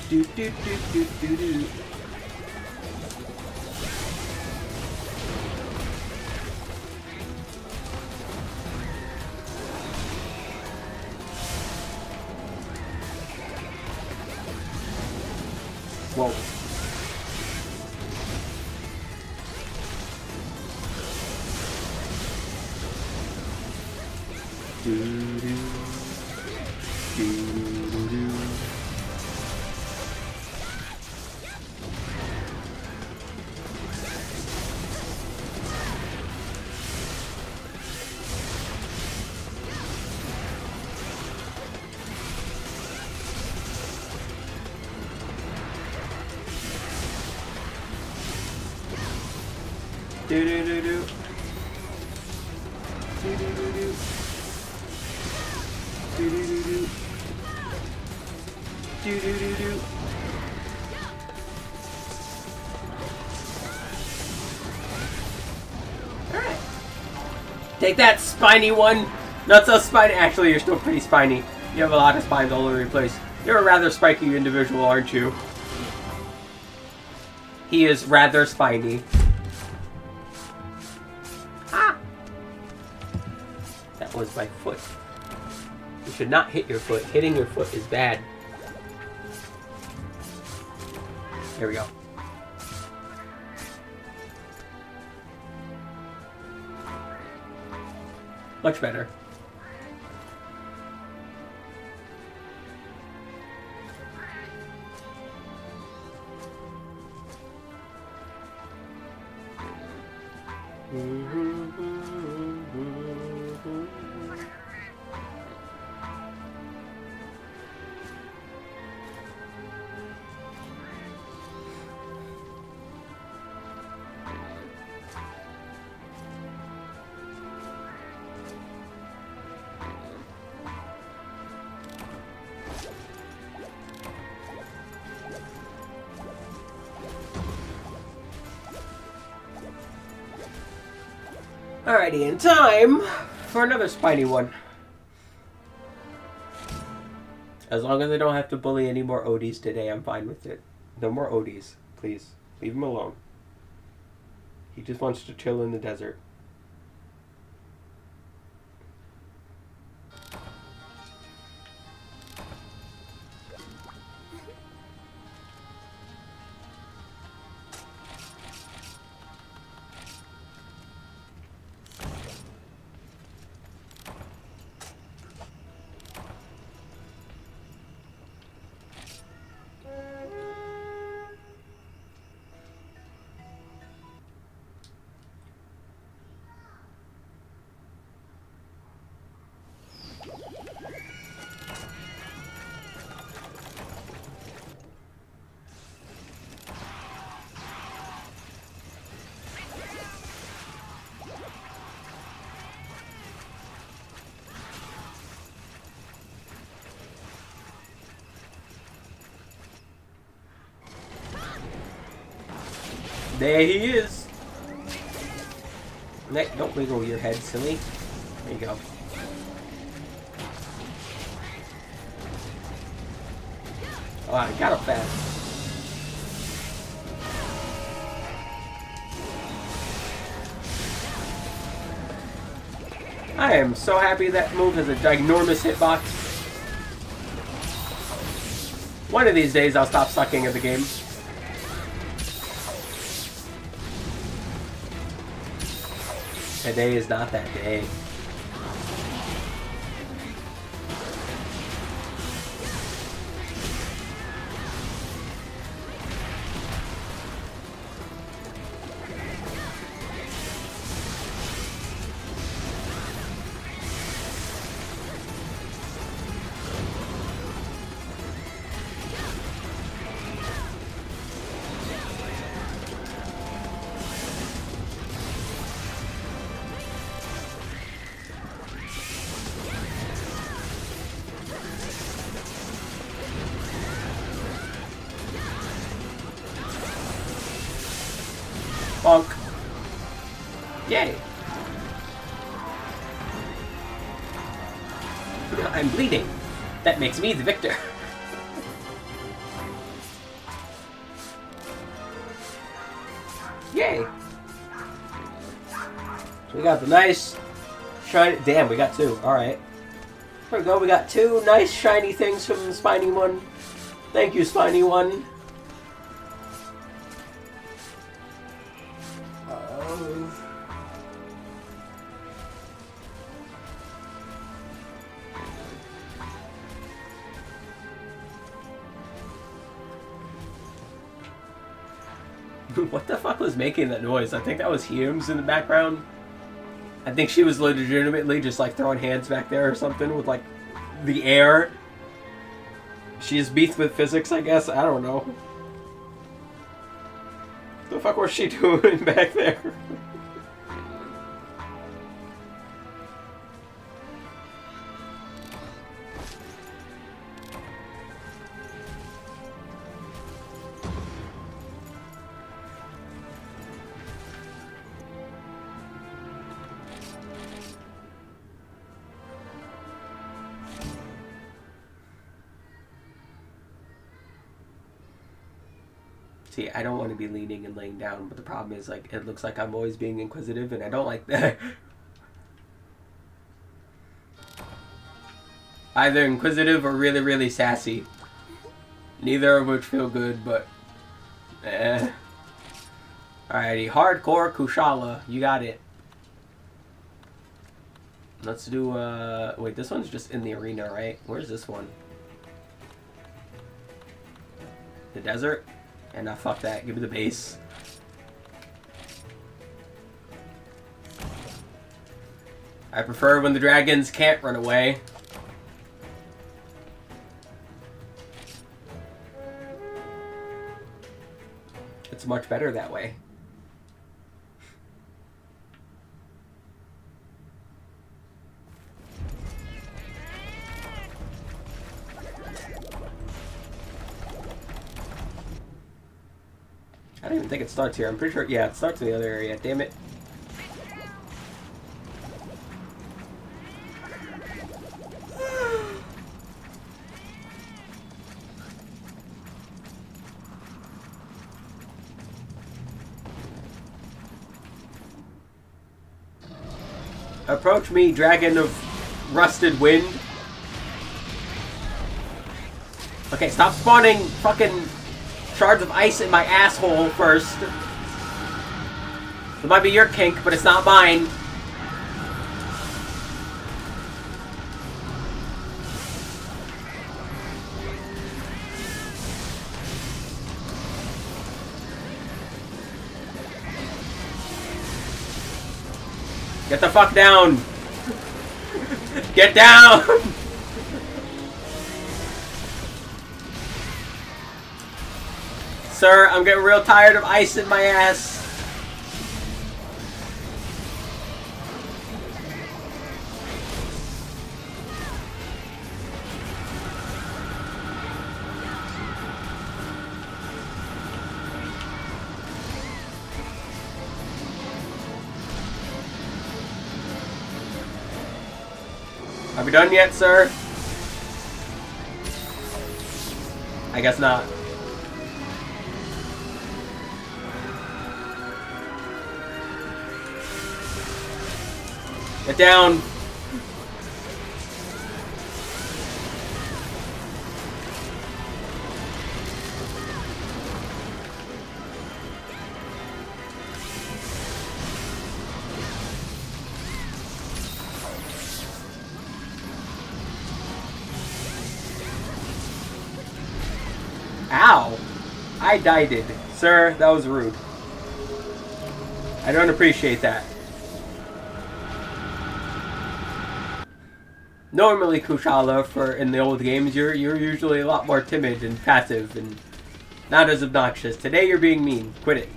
[SPEAKER 1] do do do do do do. Whoa. Do do do do. Do do do do. Do do do do. Do do do do. Alright. Take that, spiny one! Not so spiny. Actually, you're still pretty spiny. You have a lot of spines all over your place. You're a rather spiky individual, aren't you? He is rather spiny. Ah! That was my foot. You should not hit your foot. Hitting your foot is bad. There we go. Much better. Alrighty, in time for another spiny one. As long as I don't have to bully any more Odies today, I'm fine with it. No more Odies, please. Leave him alone. He just wants to chill in the desert. There he is. Don't wiggle your head, silly. There you go. Oh, I got him fast. I am so happy that move has a ginormous hitbox. One of these days I'll stop sucking at the game. Today is not that day. Bonk. Yay. I'm bleeding. That makes me the victor. Yay. So we got the nice shiny... Damn, we got two. Alright. There we go. We got two nice shiny things from the Spiny One. Thank you, Spiny One. What the fuck was making that noise? I think that was Humes in the background. I think she was legitimately just like throwing hands back there or something with like the air. She's beat with physics, I guess. I don't know. What the fuck was she doing back there? See, I don't want to be leaning and laying down, but the problem is, like, it looks like I'm always being inquisitive, and I don't like that. Either inquisitive or really, really sassy. Neither of which feel good, but... Alrighty, hardcore Kushala. You got it. Let's do, wait, this one's just in the arena, right? Where's this one? The desert? And nah, fuck that. Give me the base. I prefer when the dragons can't run away. It's much better that way. I don't even think it starts here. I'm pretty sure, yeah, it starts in the other area. Damn it. Approach me, dragon of rusted wind. Okay, stop spawning fucking shards of ice in my asshole first. It might be your kink, but it's not mine. Get the fuck down! Get down! Sir, I'm getting real tired of ice in my ass. Are we done yet, sir? I guess not. Get down. Ow! I died it. Sir, that was rude. I don't appreciate that. Normally, Kushala, for in the old games, you're usually a lot more timid and passive and not as obnoxious. Today you're being mean. Quit it.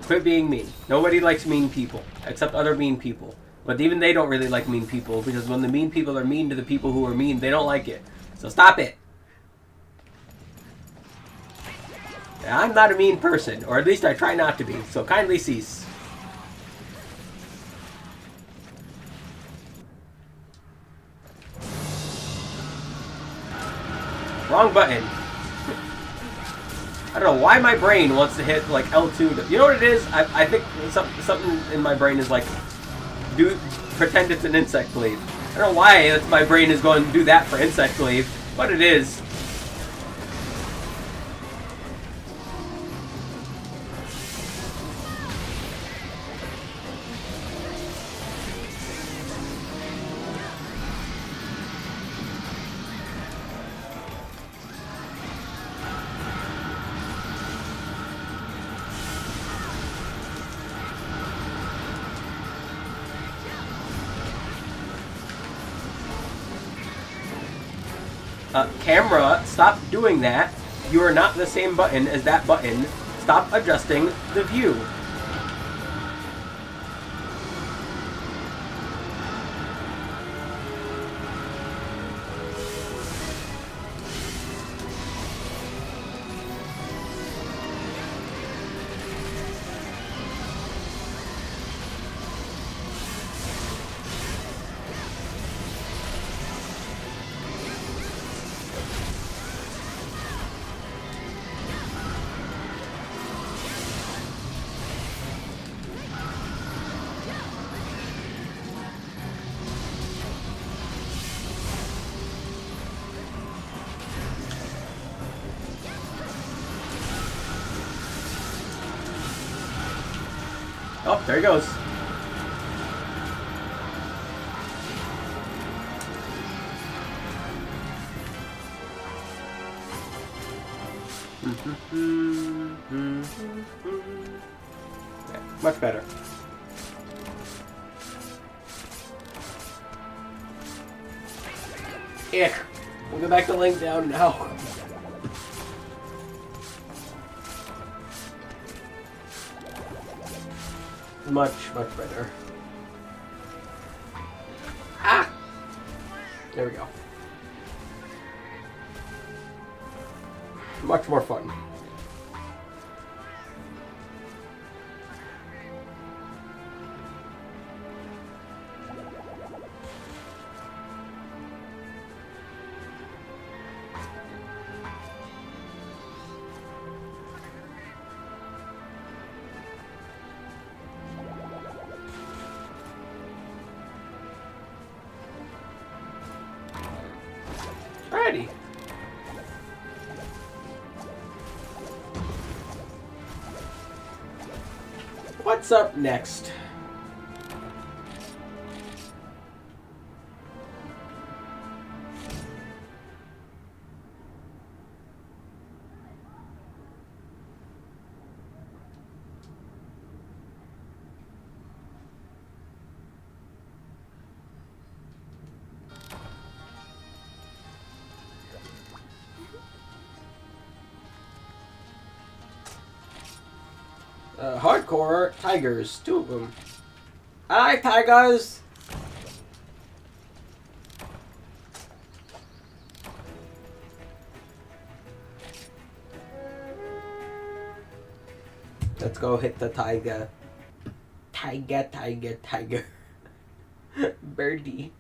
[SPEAKER 1] Quit being mean. Nobody likes mean people, except other mean people. But even they don't really like mean people, because when the mean people are mean to the people who are mean, they don't like it. So stop it. I'm not a mean person, or at least I try not to be, so kindly cease. Wrong button. I don't know why my brain wants to hit like L2. You know what it is? I think something in my brain is like, pretend it's an insect glaive. I don't know why my brain is going to do that for insect glaive, but it is. Camera, stop doing that. You are not the same button as that button. Stop adjusting the view. Oh, there he goes. Yeah, much better. Ick. We'll go back to laying down now. Much better. Ah! There we go. Much more fun. Alrighty. What's up next? Hardcore tigers, 2 of them. I like tigers. Let's go hit the tiger. Tiger. Birdie.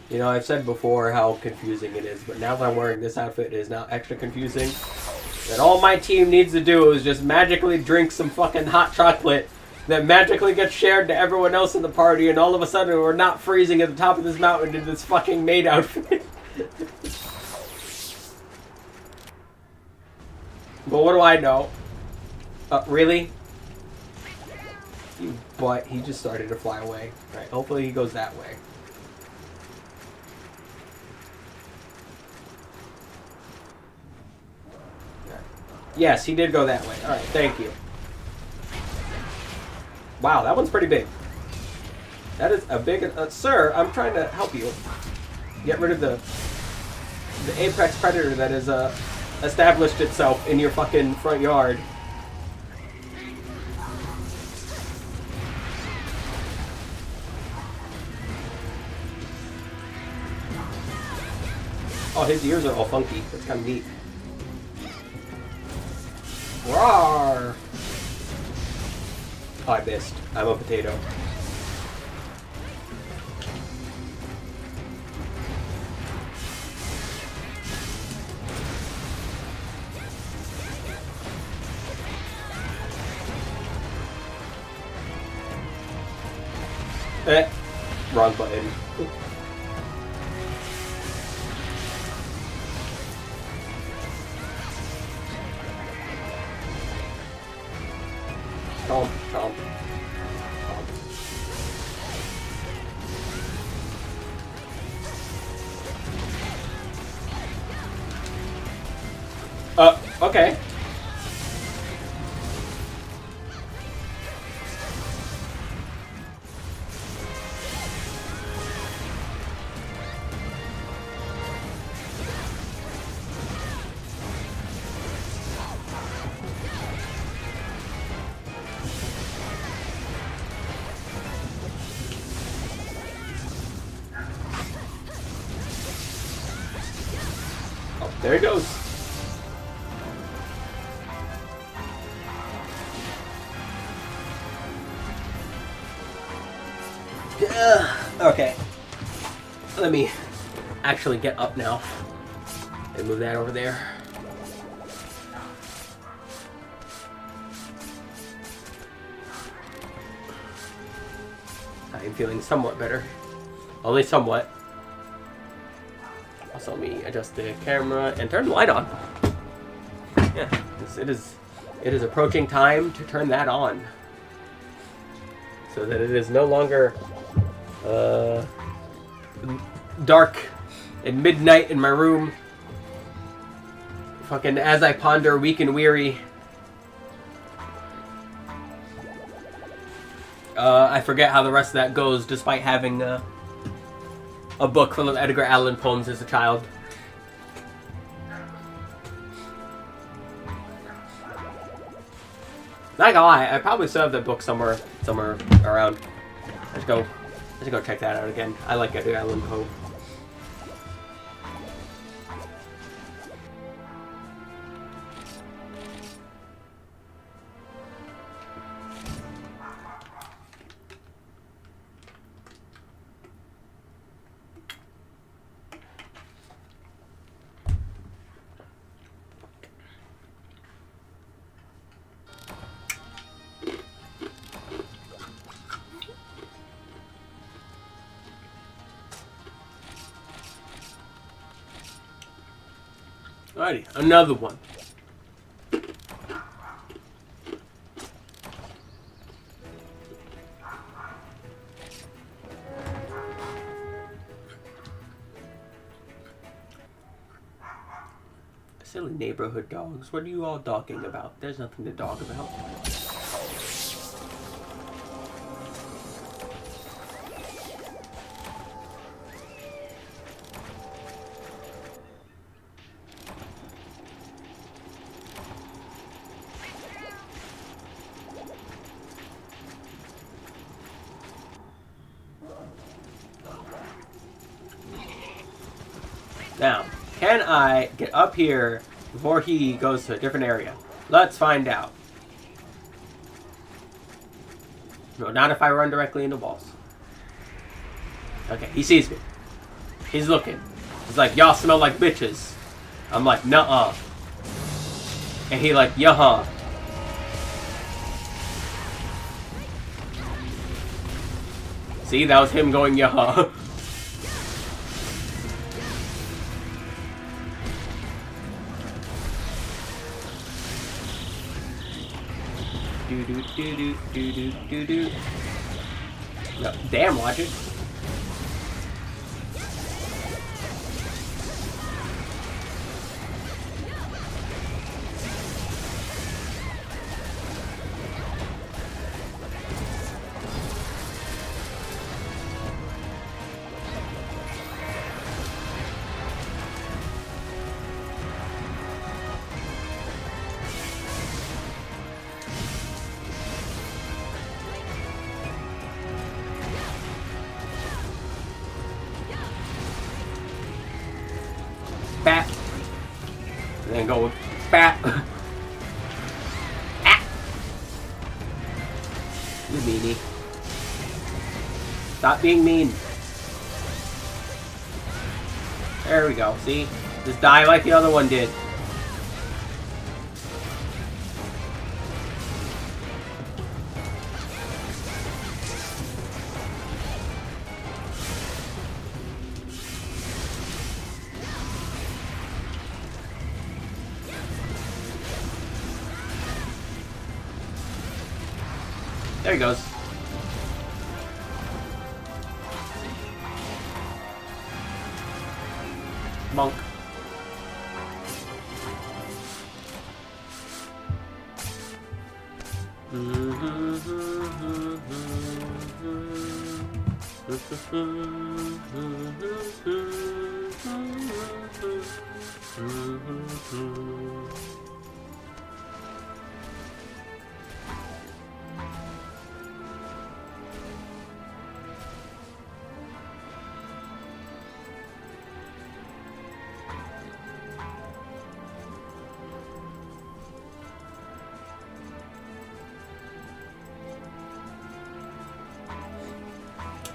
[SPEAKER 1] You know, I've said before how confusing it is, but now that I'm wearing this outfit, it is now extra confusing. That all my team needs to do is just magically drink some fucking hot chocolate that magically gets shared to everyone else in the party, and all of a sudden we're not freezing at the top of this mountain in this fucking maid outfit. But what do I know? Really? You butt. He just started to fly away. Alright, hopefully he goes that way. Yes, he did go that way. Alright, thank you. Wow, that one's pretty big. That is a big... sir, I'm trying to help you. Get rid of the apex predator that has established itself in your fucking front yard. Oh, his ears are all funky. That's kind of neat. Roar! Oh, I missed. I'm a potato. Wrong button. Chomp, chomp. Okay. There he goes. Okay. Let me actually get up now and move that over there. I am feeling somewhat better. Only somewhat. Also, let me adjust the camera and turn the light on. Yeah, it is approaching time to turn that on. So that it is no longer dark at midnight in my room. Fucking as I ponder, weak and weary. I forget how the rest of that goes, despite having a book full of Edgar Allan poems as a child. Not gonna lie, I probably still have that book somewhere around. Let's go check that out again. I like Edgar Allan Poe. Alrighty, another one. Silly neighborhood dogs. What are you all dogging about? There's nothing to dog about. Now, can I get up here before he goes to a different area? Let's find out. No, not if I run directly into walls. Okay, he sees me. He's looking. He's like, y'all smell like bitches. I'm like, nuh-uh. And he like, yuh-huh. See, that was him going, yuh-huh. Do. No, damn, Logic. Bat. And then go with bat. Ah. You meanie. Stop being mean. There we go. See? Just die like the other one did. There he goes. Monk.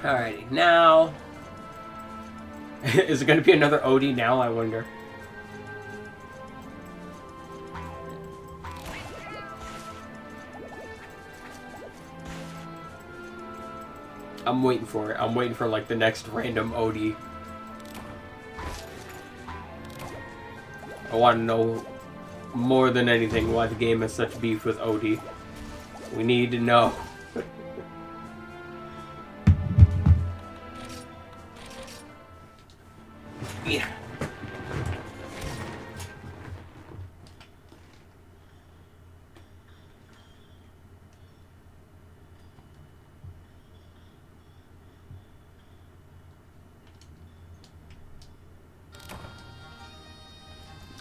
[SPEAKER 1] Alrighty, now... Is it going to be another Odie now, I wonder? I'm waiting for it. I'm waiting for, like, the next random Odie. I want to know more than anything why the game has such beef with Odie. We need to know. Yeah.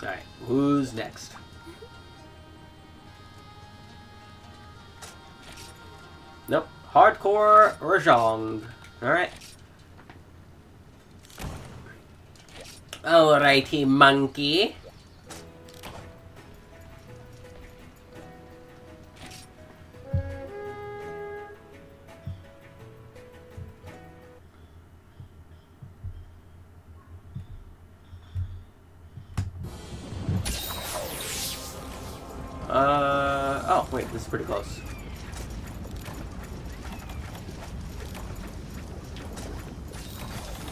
[SPEAKER 1] Alright, who's next? Nope. Hardcore Rajong. Alright. Alrighty, monkey. Oh, wait, this is pretty close.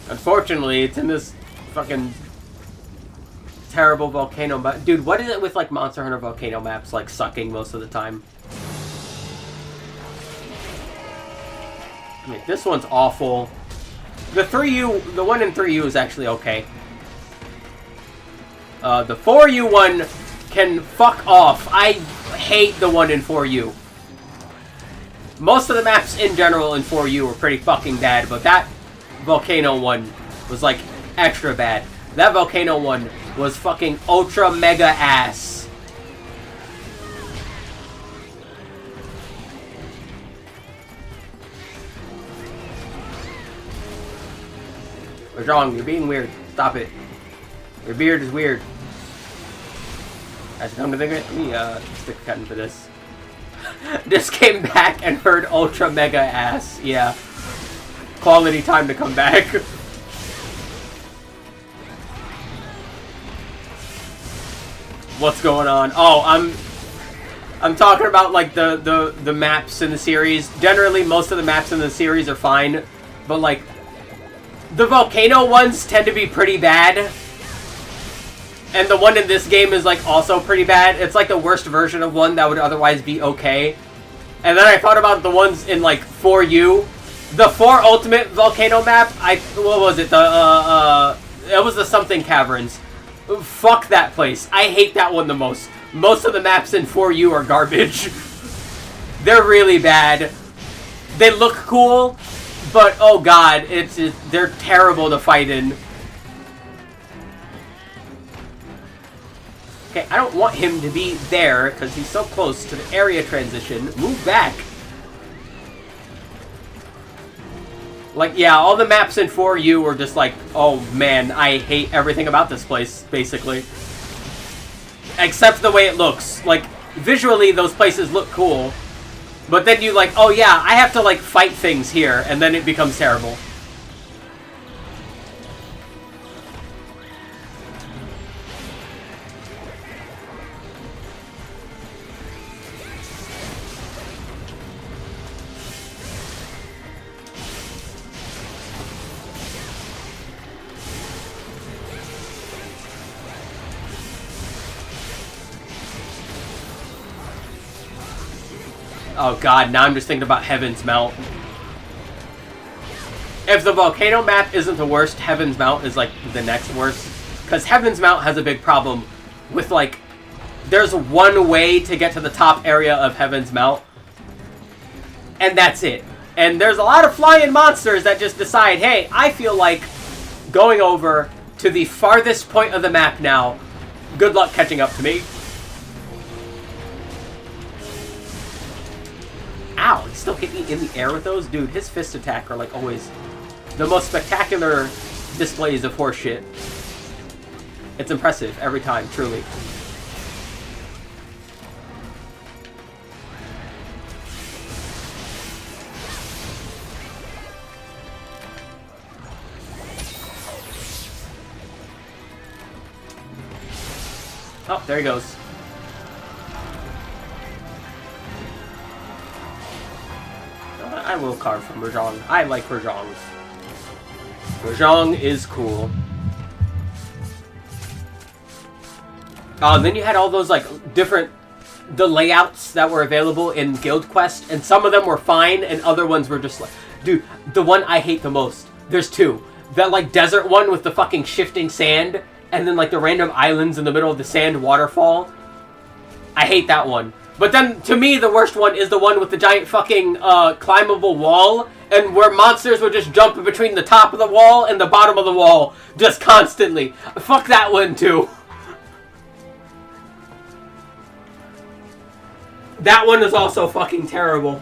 [SPEAKER 1] Unfortunately, it's in this fucking terrible volcano map. Dude, what is it with, like, Monster Hunter volcano maps, like, sucking most of the time? I mean, this one's awful. The 3U, the one in 3U is actually okay. The 4U one can fuck off. I hate the one in 4U. Most of the maps in general in 4U were pretty fucking bad, but that volcano one was, like, extra bad. That volcano one was fucking ultra mega ass. What's wrong? You're being weird. Stop it. Your beard is weird. As I come to think of it, let me stick a cutting for this. Just came back and heard ultra mega ass. Yeah. Quality time to come back. What's going on? Oh, I'm talking about, like, the maps in the series. Generally, most of the maps in the series are fine, but, like, the volcano ones tend to be pretty bad. And the one in this game is, like, also pretty bad. It's, like, the worst version of one that would otherwise be okay. And then I thought about the ones in, like, 4U. The 4 Ultimate Volcano map, what was it? It was the something caverns. Fuck that place. I hate that one the most. Most of the maps in 4U are garbage. They're really bad. They look cool, but oh god, they're terrible to fight in. Okay, I don't want him to be there because he's so close to the area transition. Move back. Like, yeah, all the maps in 4U are just like, oh man, I hate everything about this place, basically. Except the way it looks. Like, visually, those places look cool. But then you like, oh yeah, I have to, like, fight things here, and then it becomes terrible. Oh god, now I'm just thinking about Heaven's Mount. If the volcano map isn't the worst, Heaven's Mount is, like, the next worst. Because Heaven's Mount has a big problem with, like, there's one way to get to the top area of Heaven's Mount. And that's it. And there's a lot of flying monsters that just decide, hey, I feel like going over to the farthest point of the map now. Good luck catching up to me. Ow, he still hit me in the air with those? Dude, his fist attack are, like, always the most spectacular displays of horseshit. It's impressive every time, truly. Oh, there he goes. I will carve from Rajang. I like Rajangs. Rajang is cool. Then you had all those, like, different... the layouts that were available in Guild Quest, and some of them were fine, and other ones were just like... Dude, the one I hate the most. There's two. That, like, desert one with the fucking shifting sand, and then, like, the random islands in the middle of the sand waterfall. I hate that one. But then, to me, the worst one is the one with the giant fucking climbable wall, and where monsters would just jump between the top of the wall and the bottom of the wall, just constantly. Fuck that one, too. That one is also fucking terrible.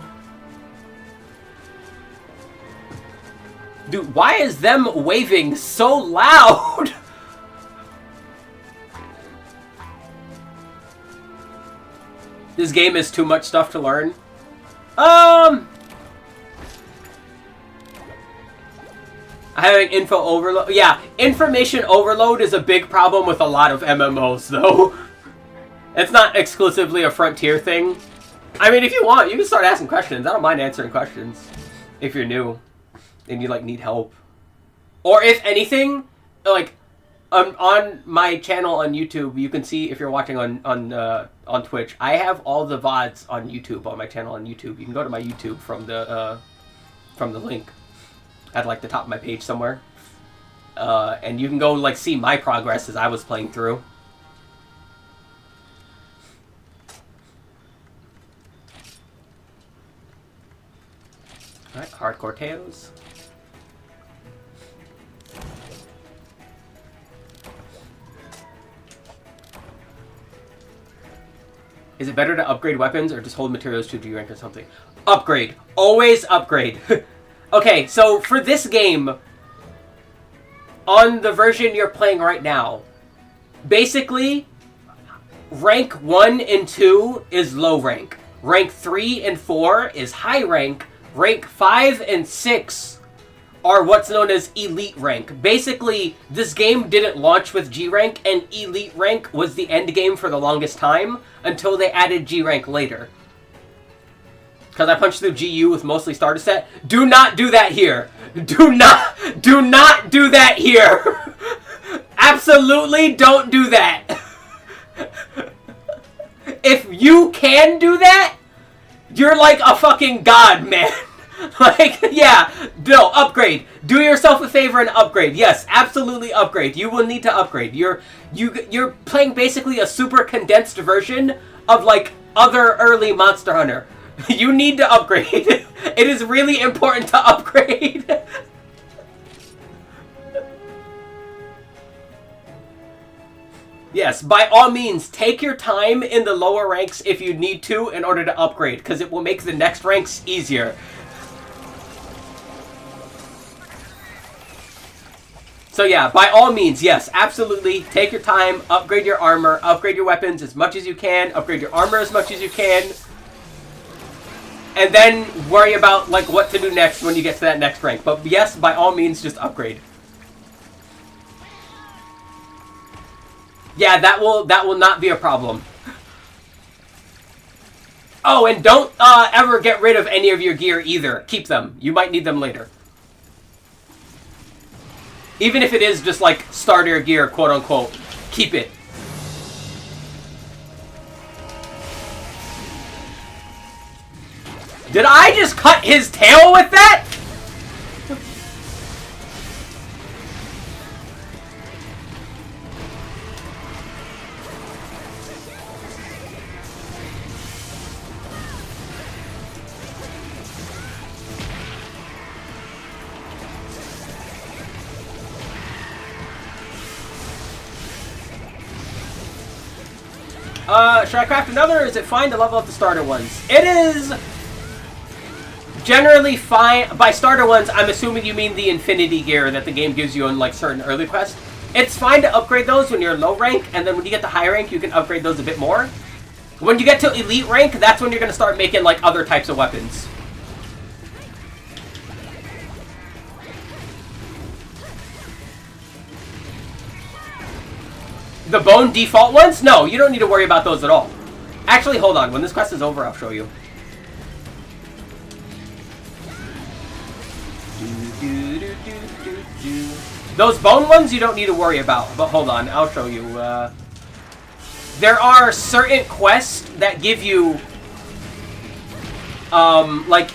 [SPEAKER 1] Dude, why is them waving so loud? This game is too much stuff to learn. Having info overload. Yeah, information overload is a big problem with a lot of MMOs, though. It's not exclusively a Frontier thing. I mean, if you want, you can start asking questions. I don't mind answering questions. If you're new and you, like, need help. Or if anything, like, on my channel on YouTube, you can see if you're watching on Twitch, I have all the VODs on YouTube, on my channel on YouTube. You can go to my YouTube from the link at, like, the top of my page somewhere. And you can go, like, see my progress as I was playing through. Alright, Hardcore Tails. Is it better to upgrade weapons or just hold materials to G rank or something? Upgrade. Always upgrade. Okay, so for this game, on the version you're playing right now, basically, rank 1 and 2 is low rank. Rank 3 and 4 is high rank. Rank 5 and 6 are what's known as elite rank. Basically, this game didn't launch with G rank, and elite rank was the end game for the longest time until they added G rank later. Because I punched through GU with mostly starter set. Do not do that here. Do not do that here. Absolutely don't do that. If you can do that, you're like a fucking god, man. Like, yeah, no, upgrade. Do yourself a favor and upgrade. Yes, absolutely upgrade. You will need to upgrade. You're playing basically a super condensed version of, like, other early Monster Hunter. You need to upgrade. It is really important to upgrade. Yes, by all means, take your time in the lower ranks if you need to in order to upgrade, because it will make the next ranks easier. So yeah, by all means, yes, absolutely, take your time, upgrade your armor, upgrade your weapons as much as you can, upgrade your armor as much as you can, and then worry about, like, what to do next when you get to that next rank. But yes, by all means, just upgrade. Yeah, that will not be a problem. Oh, and don't ever get rid of any of your gear either. Keep them. You might need them later. Even if it is just like starter gear, quote unquote, keep it. Did I just cut his tail with that? Should I craft another, or is it fine to level up the starter ones? It is generally fine. By starter ones, I'm assuming you mean the infinity gear that the game gives you on, like, certain early quests. It's fine to upgrade those when you're low rank, and then when you get to high rank, you can upgrade those a bit more. When you get to elite rank, that's when you're going to start making, like, other types of weapons. The bone default ones? No, you don't need to worry about those at all. Actually, hold on. When this quest is over, I'll show you. Those bone ones you don't need to worry about. But hold on, I'll show you. There are certain quests that give you, like,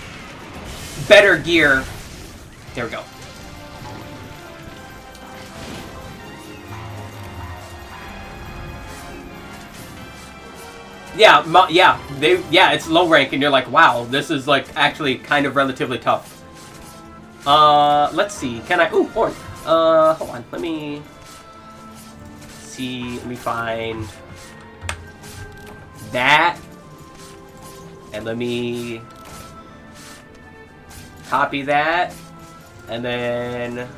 [SPEAKER 1] better gear. There we go. Yeah, it's low rank, and you're like, wow, this is like actually kind of relatively tough. Let's see. Can I? Ooh, horn. Hold on. Let me see. Let me find that, and let me copy that, and then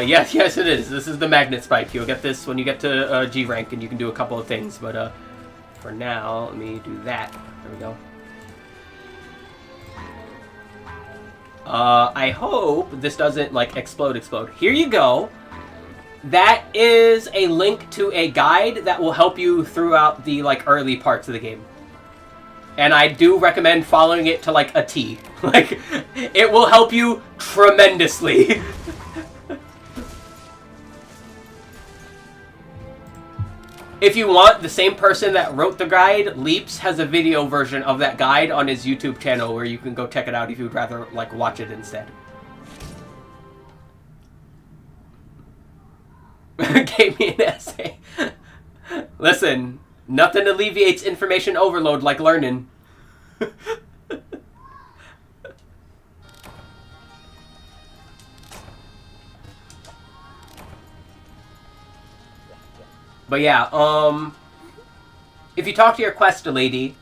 [SPEAKER 1] yes it is. This is the magnet spike. You'll get this when you get to G rank, and you can do a couple of things, but for now, let me do that. There we go. I hope this doesn't, like, explode. Here you go. That is a link to a guide that will help you throughout the, like, early parts of the game. And I do recommend following it to, like, a T. Like, it will help you tremendously. If you want, the same person that wrote the guide, Leaps, has a video version of that guide on his YouTube channel where you can go check it out if you'd rather, like, watch it instead. Gave me an essay. Listen, nothing alleviates information overload like learning. But yeah, if you talk to your quest lady,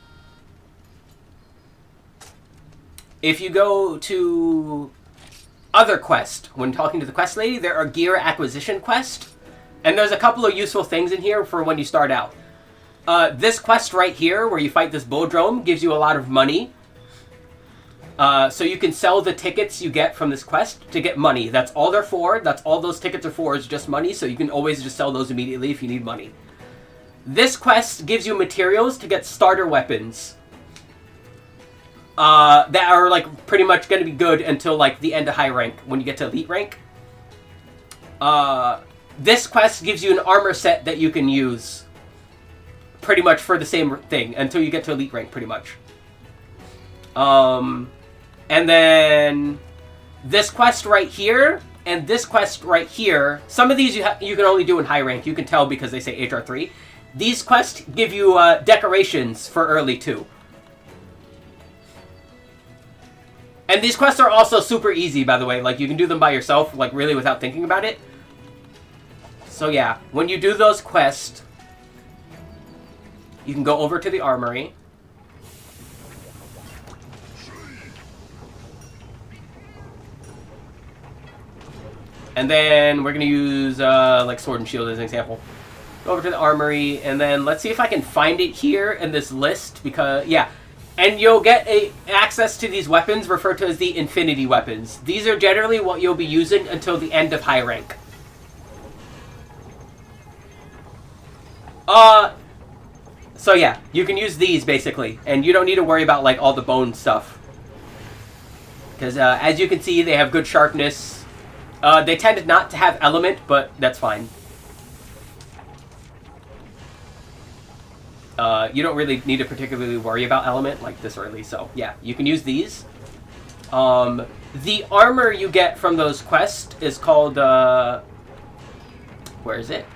[SPEAKER 1] if you go to other quest, when talking to the quest lady, there are gear acquisition quest, and there's a couple of useful things in here for when you start out. This quest right here, where you fight this bulldrome, gives you a lot of money. So you can sell the tickets you get from this quest to get money. That's all they're for. That's all those tickets are for, is just money. So you can always just sell those immediately if you need money. This quest gives you materials to get starter weapons. That are, like, pretty much going to be good until, like, the end of high rank, when you get to elite rank. This quest gives you an armor set that you can use pretty much for the same thing until you get to elite rank, pretty much. And then this quest right here and this quest right here, some of these you can only do in high rank. You can tell because they say HR3. These quests give you decorations for early too. And these quests are also super easy, by the way. Like, you can do them by yourself, like, really without thinking about it. So yeah, when you do those quests, you can go over to the armory. And then we're going to use, like, sword and shield as an example. Go over to the armory, and then let's see if I can find it here in this list, because, yeah. And you'll get access to these weapons referred to as the infinity weapons. These are generally what you'll be using until the end of high rank. So yeah, you can use these, basically. And you don't need to worry about, like, all the bone stuff. Because, as you can see, they have good sharpness. They tend not to have element, but that's fine. You don't really need to particularly worry about element like this early, so yeah, you can use these. The armor you get from those quests is called, where is it?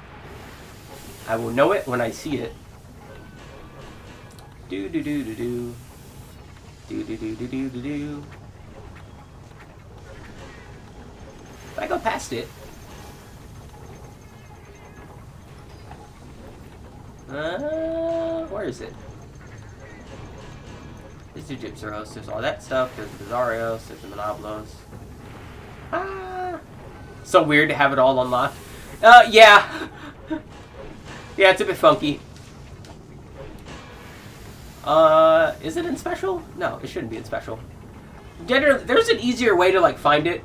[SPEAKER 1] I will know it when I see it. Do-do-do-do-do. Do-do-do-do-do-do. If I go past it... where is it? There's the Gypsaros, there's all that stuff, there's the Bizarrios, there's the Monoblos. So weird to have it all unlocked. Yeah. Yeah, it's a bit funky. Is it in special? No, it shouldn't be in special. There's an easier way to, like, find it.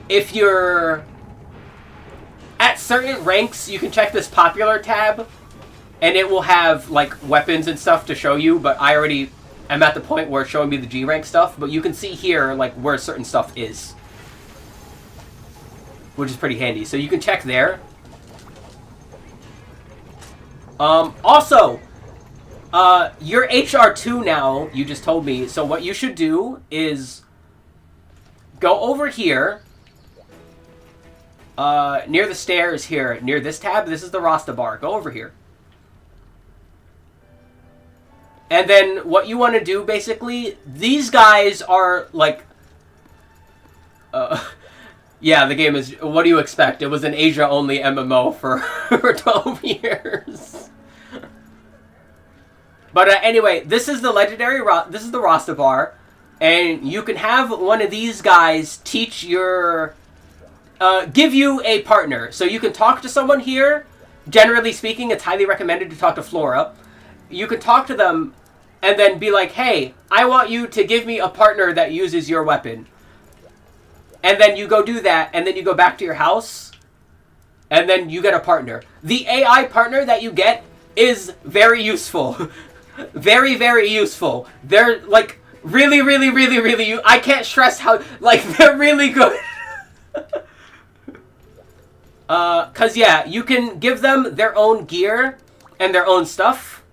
[SPEAKER 1] If you're at certain ranks, you can check this popular tab, and it will have, like, weapons and stuff to show you, but I already am at the point where it's showing me the G rank stuff, but you can see here, like, where certain stuff is, which is pretty handy. So you can check there. Also, you're HR2 now, you just told me, so what you should do is go over here, near the stairs here, near this tab. This is the Rasta bar. Go over here. And then what you want to do, basically, these guys are, like, yeah, the game is, what do you expect? It was an Asia-only MMO for, for 12 years. But anyway, this is the legendary, this is the Rasta bar, and you can have one of these guys teach your, give you a partner. So you can talk to someone here. Generally speaking, it's highly recommended to talk to Flora. You can talk to them and then be like, hey, I want you to give me a partner that uses your weapon. And then you go do that, and then you go back to your house, and then you get a partner. The AI partner that you get is very useful. Very, very useful. They're, like, really, really, really, really... I can't stress how... Like, they're really good. Because, yeah, you can give them their own gear and their own stuff,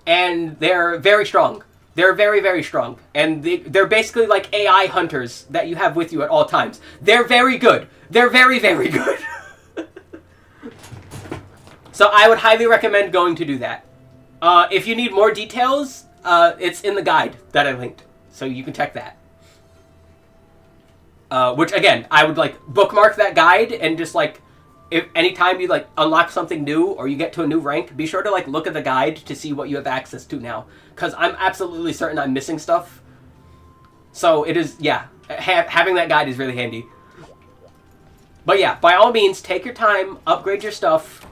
[SPEAKER 1] and they're very strong. They're very, very strong. And they're basically like AI hunters that you have with you at all times. They're very good. They're very, very good. So I would highly recommend going to do that. If you need more details, it's in the guide that I linked. So you can check that. Which, again, I would, like, bookmark that guide and just, like, if anytime you, like, unlock something new or you get to a new rank, be sure to, like, look at the guide to see what you have access to now. Because I'm absolutely certain I'm missing stuff. So it is, yeah, having that guide is really handy. But yeah, by all means, take your time, upgrade your stuff,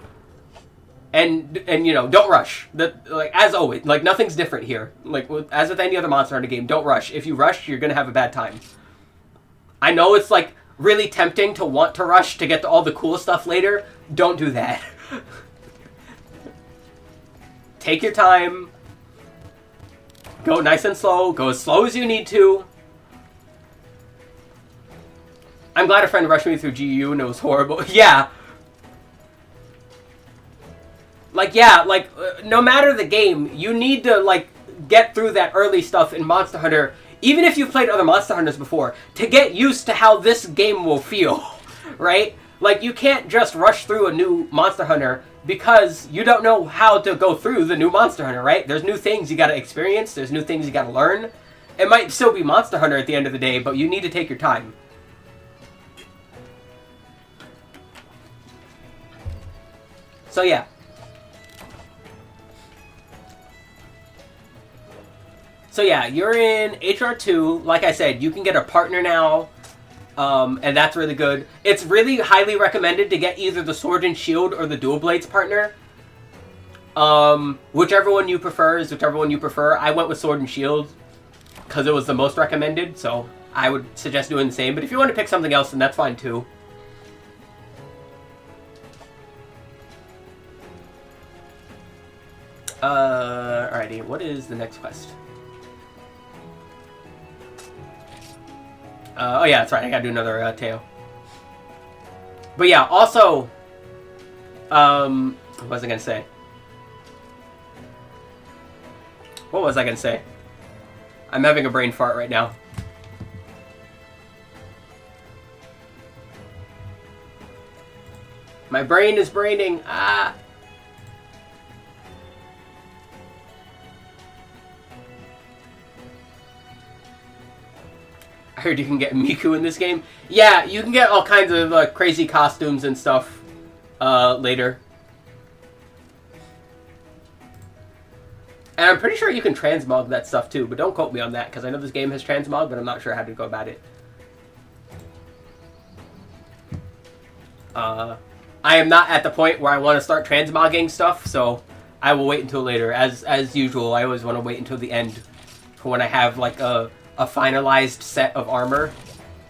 [SPEAKER 1] and you know, don't rush. Like, as always, like, nothing's different here. Like, as with any other Monster Hunter game, don't rush. If you rush, you're gonna have a bad time. I know it's, like, really tempting to want to rush to get to all the cool stuff later. Don't do that. Take your time. Go nice and slow. Go as slow as you need to. I'm glad a friend rushed me through GU and it was horrible. Yeah. Like, yeah, like, no matter the game, you need to, like, get through that early stuff in Monster Hunter, even if you've played other Monster Hunters before, to get used to how this game will feel, right? Like, you can't just rush through a new Monster Hunter because you don't know how to go through the new Monster Hunter, right? There's new things you gotta experience, there's new things you gotta learn. It might still be Monster Hunter at the end of the day, but you need to take your time. So yeah. So yeah, you're in HR2. Like I said, you can get a partner now, and that's really good. It's really highly recommended to get either the Sword and Shield or the Dual Blades partner. Whichever one you prefer is whichever one you prefer. I went with Sword and Shield because it was the most recommended, so I would suggest doing the same. But if you want to pick something else, then that's fine too. Alrighty, what is the next quest? Oh yeah, that's right, I gotta do another Teo. But yeah, also, what was I gonna say? What was I gonna say? I'm having a brain fart right now. My brain is braining. Ah! I heard you can get Miku in this game. Yeah, you can get all kinds of crazy costumes and stuff later. And I'm pretty sure you can transmog that stuff too, but don't quote me on that, because I know this game has transmog, but I'm not sure how to go about it. I am not at the point where I want to start transmogging stuff, so I will wait until later. As usual, I always want to wait until the end for when I have like a finalized set of armor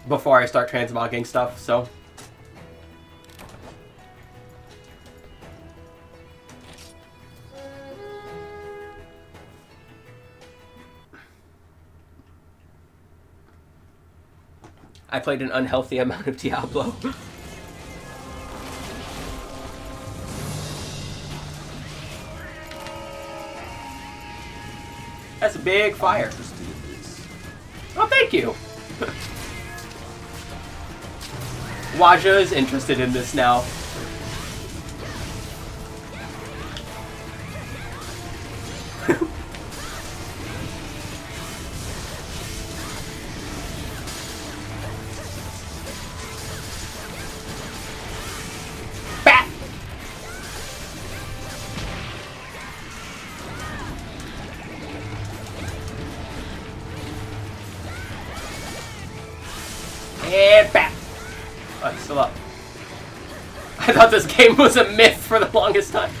[SPEAKER 1] before I start transmogging stuff. So. I played an unhealthy amount of Diablo. That's a big fire. Oh, thank you. Waja is interested in this now. And back. Oh, he's still up. I thought this game was a myth for the longest time.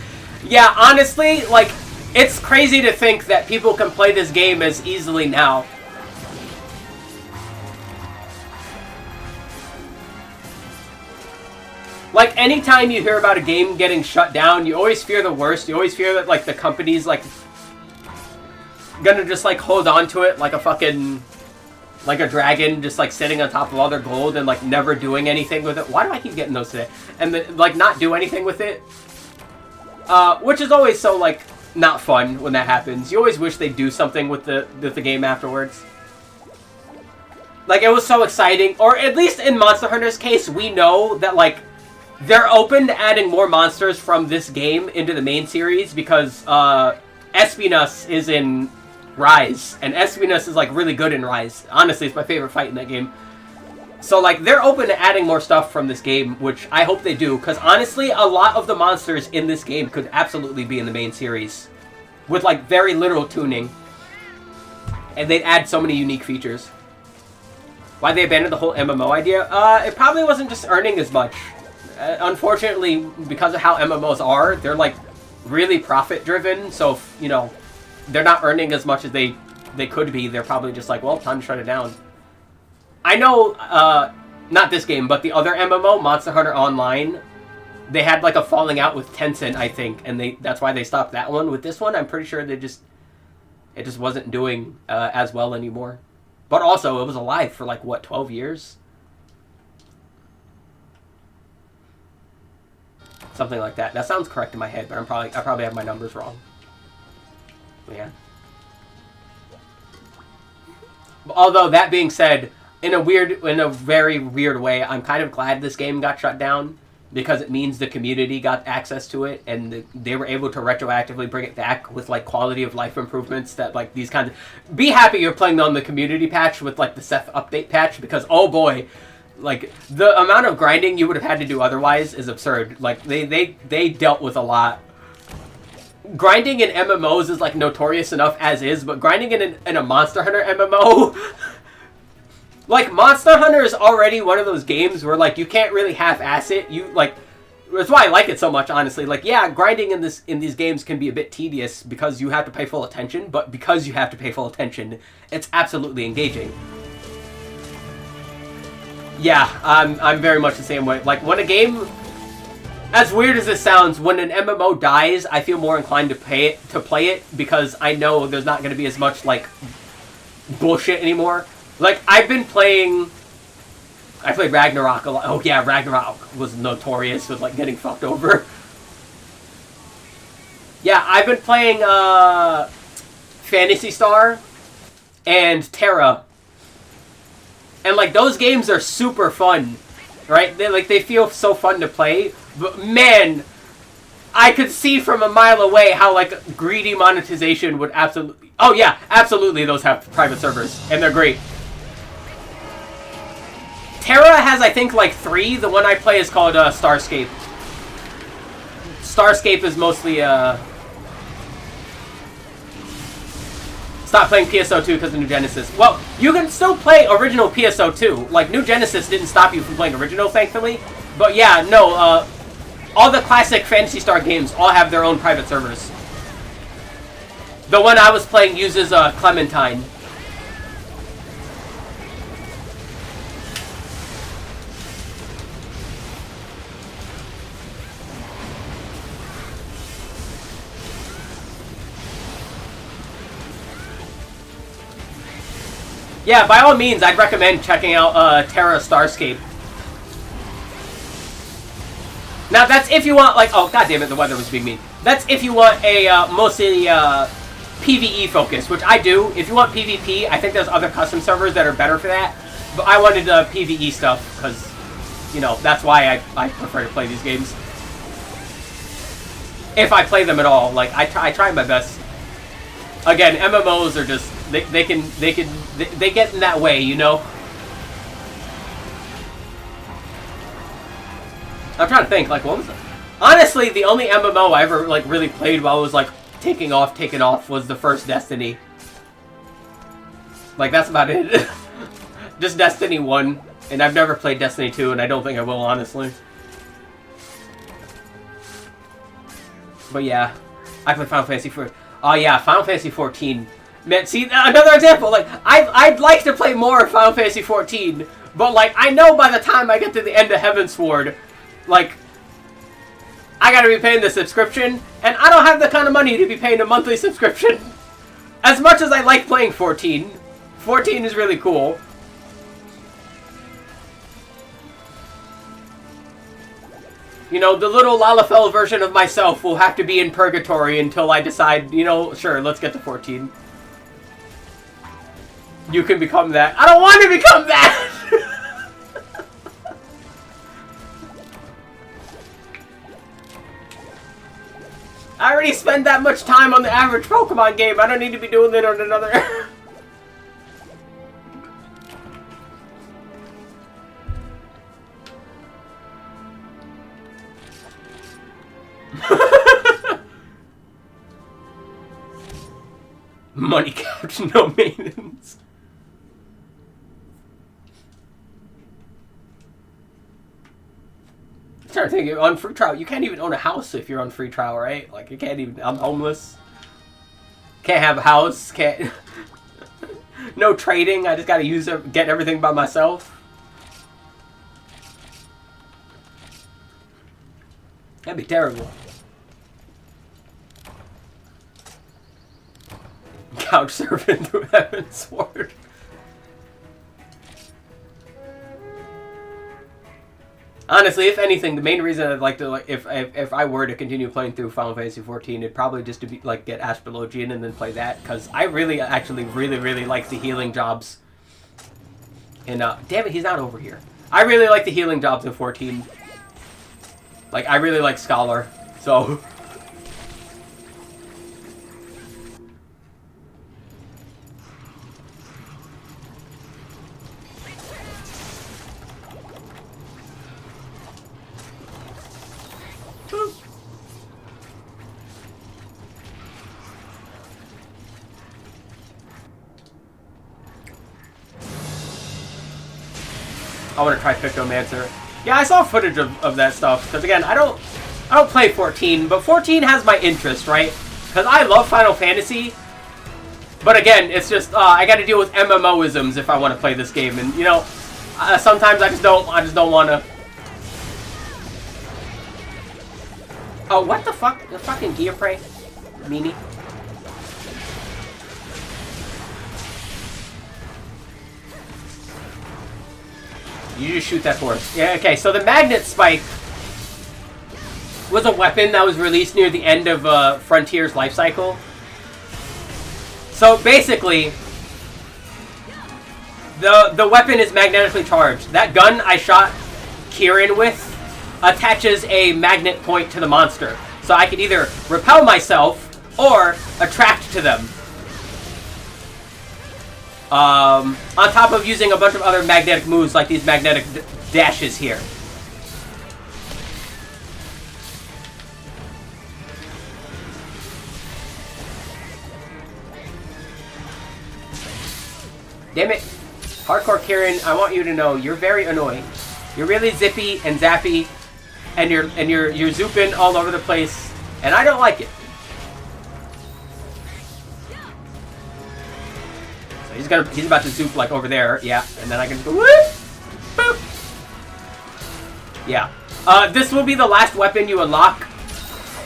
[SPEAKER 1] Yeah, honestly, like, it's crazy to think that people can play this game as easily now. Like, anytime you hear about a game getting shut down, you always fear the worst. You always fear that, like, the company's, like, gonna just, like, hold on to it like a fucking... like a dragon, just like sitting on top of all their gold and like never doing anything with it. Why do I keep getting those today? And then, like not do anything with it. Which is always so like not fun when that happens. You always wish they'd do something with the game afterwards. Like it was so exciting, or at least in Monster Hunter's case, we know that like they're open to adding more monsters from this game into the main series because Espinas is in Rise, and Espinas is like really good in Rise. Honestly, it's my favorite fight in that game. So like they're open to adding more stuff from this game, which I hope they do, because honestly a lot of the monsters in this game could absolutely be in the main series with like very little tuning, and they'd add so many unique features. Why they abandoned the whole MMO idea? It probably wasn't just earning as much. Unfortunately, because of how MMOs are, they're like really profit driven, so you know they're not earning as much as they could be. They're probably just like, well, time to shut it down. I know, not this game, but the other MMO, Monster Hunter Online, they had like a falling out with Tencent, I think, and that's why they stopped that one. With this one, I'm pretty sure it just wasn't doing as well anymore. But also, it was alive for like, what, 12 years? Something like that. That sounds correct in my head, but I probably have my numbers wrong. Yeah. Although that being said, in a very weird way, I'm kind of glad this game got shut down because it means the community got access to it and they were able to retroactively bring it back with like quality of life improvements that like these kinds of. Be happy you're playing on the community patch with like the Seth update patch because oh boy, like the amount of grinding you would have had to do otherwise is absurd. Like they dealt with a lot. Grinding in MMOs is like notorious enough as is, but grinding in a Monster Hunter MMO, like Monster Hunter is already one of those games where like you can't really half-ass it. You like that's why I like it so much, honestly. Like yeah, grinding in these games can be a bit tedious because you have to pay full attention, but because you have to pay full attention, it's absolutely engaging. Yeah, I'm very much the same way. Like when a game, as weird as this sounds, when an MMO dies, I feel more inclined to play it because I know there's not going to be as much like bullshit anymore. Like I played Ragnarok a lot. Oh yeah, Ragnarok was notorious with like getting fucked over. Yeah, I've been playing Phantasy Star and Terra. And like those games are super fun, right? They feel so fun to play. But man, I could see from a mile away how like greedy monetization would absolutely. Oh yeah, absolutely. Those have private servers and they're great. Terra has I think like 3. The one I play is called Starscape. Starscape is mostly Stop playing PSO2 because of New Genesis. Well, you can still play original PSO2. Like, New Genesis didn't stop you from playing original, thankfully. But yeah, no, all the classic Phantasy Star games all have their own private servers. The one I was playing uses Clementine. Yeah, by all means, I'd recommend checking out Terra Starscape. Now, that's if you want, like... Oh, goddammit, the weather was being mean. That's if you want a mostly PvE focus, which I do. If you want PvP, I think there's other custom servers that are better for that. But I wanted PvE stuff, because, you know, that's why I prefer to play these games. If I play them at all. Like, I try my best. Again, MMOs are just... They get in that way, you know? I'm trying to think, like, what was it? Honestly, the only MMO I ever, like, really played while it was, like, taking off was the first Destiny. Like, that's about it. Just Destiny 1. And I've never played Destiny 2, and I don't think I will, honestly. But yeah, I play Final Fantasy 4. Oh yeah, Final Fantasy 14. Man, see, another example, like, I'd like to play more Final Fantasy 14, but, like, I know by the time I get to the end of Heavensward, like, I gotta be paying the subscription, and I don't have the kind of money to be paying a monthly subscription. As much as I like playing 14, 14 is really cool. You know, the little Lalafell version of myself will have to be in purgatory until I decide, you know, sure, let's get to 14. You can become that. I don't want to become that! I already spend that much time on the average Pokemon game. I don't need to be doing it on another. Money capped, no maintenance. I'm trying to think, on free trial, you can't even own a house if you're on free trial, right? Like, you can't even, I'm homeless. Can't have a house, can't, no trading, I just gotta get everything by myself. That'd be terrible. Couch surfing through Heavensward. Honestly, if anything, the main reason I'd like to, like, if I were to continue playing through Final Fantasy 14, it'd probably just to be, like, get Asperlogian and then play that, because I really, actually, really like the healing jobs. And, damn it, he's not over here. I really like the healing jobs in 14. Like, I really like Scholar, so... I want to try Pictomancer. Yeah, I saw footage of that stuff. Because again, I don't play 14, but 14 has my interest, right? Because I love Final Fantasy. But again, it's just I got to deal with MMOisms if I want to play this game, and you know, sometimes I just don't want to. Oh, what the fuck? The fucking Gear Prey, meanie. You just shoot that horse. Yeah, okay, so the Magnet Spike was a weapon that was released near the end of Frontier's life cycle. So basically, the weapon is magnetically charged. That gun I shot Kieran with attaches a magnet point to the monster. So I can either repel myself or attract to them. On top of using a bunch of other magnetic moves like these magnetic dashes here. Damn it. Hardcore Kieran, I want you to know you're very annoying. You're really zippy and zappy, and you're zooping all over the place, and I don't like it. he's about to zoop like over there. Yeah, and then I can go whoop, boop. Yeah. This will be the last weapon you unlock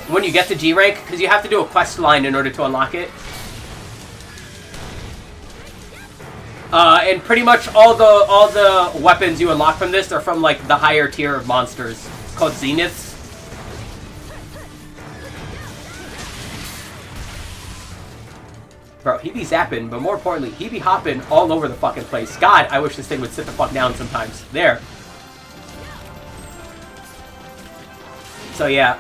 [SPEAKER 1] when you get to G rank, because you have to do a quest line in order to unlock it. And pretty much all the weapons you unlock from this are from like the higher tier of monsters called Zeniths. Bro, he be zapping, but more importantly, he be hopping all over the fucking place. God, I wish this thing would sit the fuck down sometimes. There. So yeah.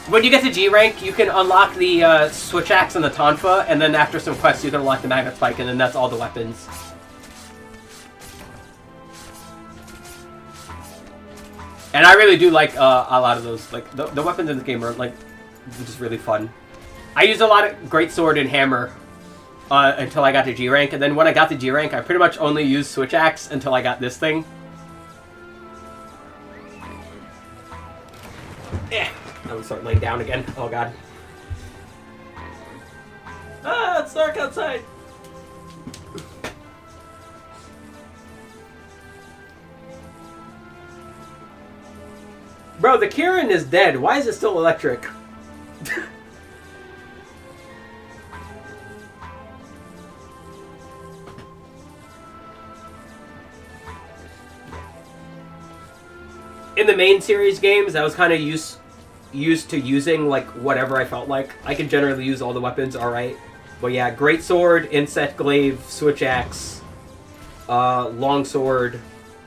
[SPEAKER 1] When you get to G rank, you can unlock the Switch Axe and the Tonfa, and then after some quests you can unlock the Magnet Spike, and then that's all the weapons. And I really do like a lot of those. Like, the weapons in the game are, like, just really fun. I used a lot of Greatsword and Hammer until I got to G rank, and then when I got to G rank, I pretty much only used Switch Axe until I got this thing. Yeah. I'm gonna start laying down again. Oh god. Ah, it's dark outside. Bro, the Kirin is dead. Why is it still electric? In the main series games, I was kind of used to using like whatever I felt like. I can generally use all the weapons, alright. But yeah, Greatsword, Insect Glaive, Switch Axe, Longsword,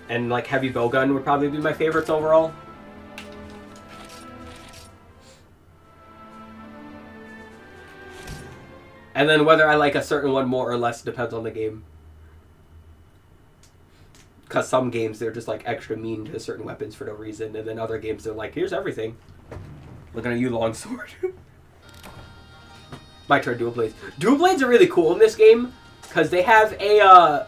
[SPEAKER 1] and like Heavy Bowgun would probably be my favorites overall. And then whether I like a certain one more or less depends on the game. Because some games, they're just like extra mean to certain weapons for no reason. And then other games, they're like, here's everything. Looking at you, Longsword. My turn, Dual Blades. Dual Blades are really cool in this game. Because they have a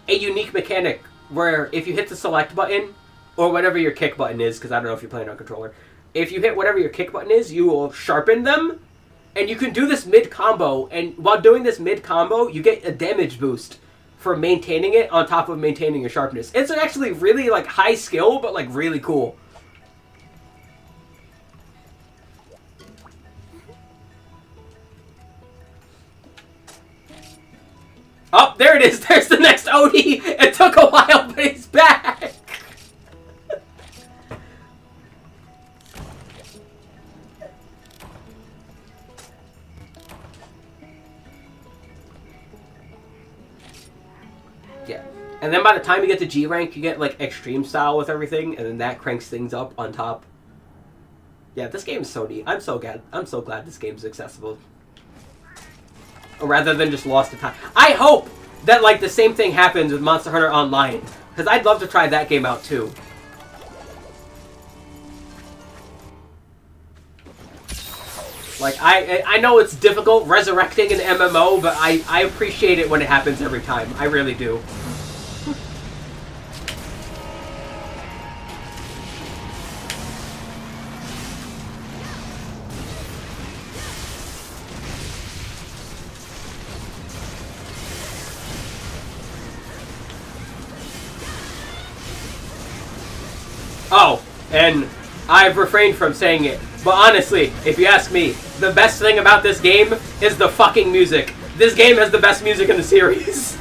[SPEAKER 1] unique mechanic where if you hit the select button, or whatever your kick button is, because I don't know if you're playing on controller. If you hit whatever your kick button is, you will sharpen them. And you can do this mid-combo, and while doing this mid-combo, you get a damage boost for maintaining it on top of maintaining your sharpness. It's actually really, like, high skill, but, like, really cool. Oh, there it is! There's the next Odie! It took a while, but he's back! Yeah. And then by the time you get to G rank, you get like extreme style with everything, and then that cranks things up on top. Yeah, this game is so neat. I'm so glad this game's accessible. Rather than just lost to time. I hope that like the same thing happens with Monster Hunter Online, because I'd love to try that game out too. Like, I know it's difficult resurrecting an MMO, but I appreciate it when it happens every time. I really do. Oh, and I've refrained from saying it, but honestly, if you ask me, the best thing about this game is the fucking music. This game has the best music in the series.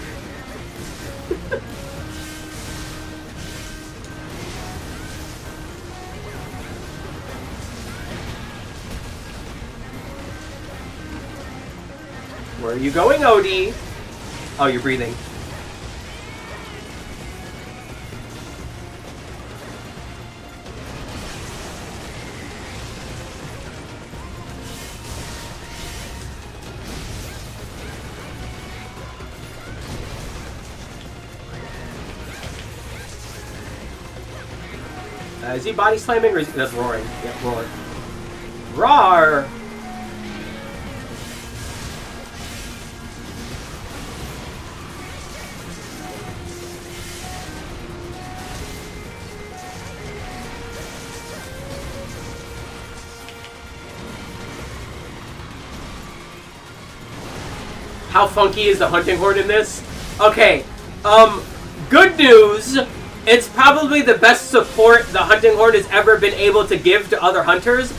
[SPEAKER 1] Where are you going, Odie? Oh, you're breathing. Is he body slamming or is he... That's roaring. Yeah, roar. Roar! How funky is the hunting horn in this? Okay, good news. It's probably the best support the hunting horn has ever been able to give to other hunters.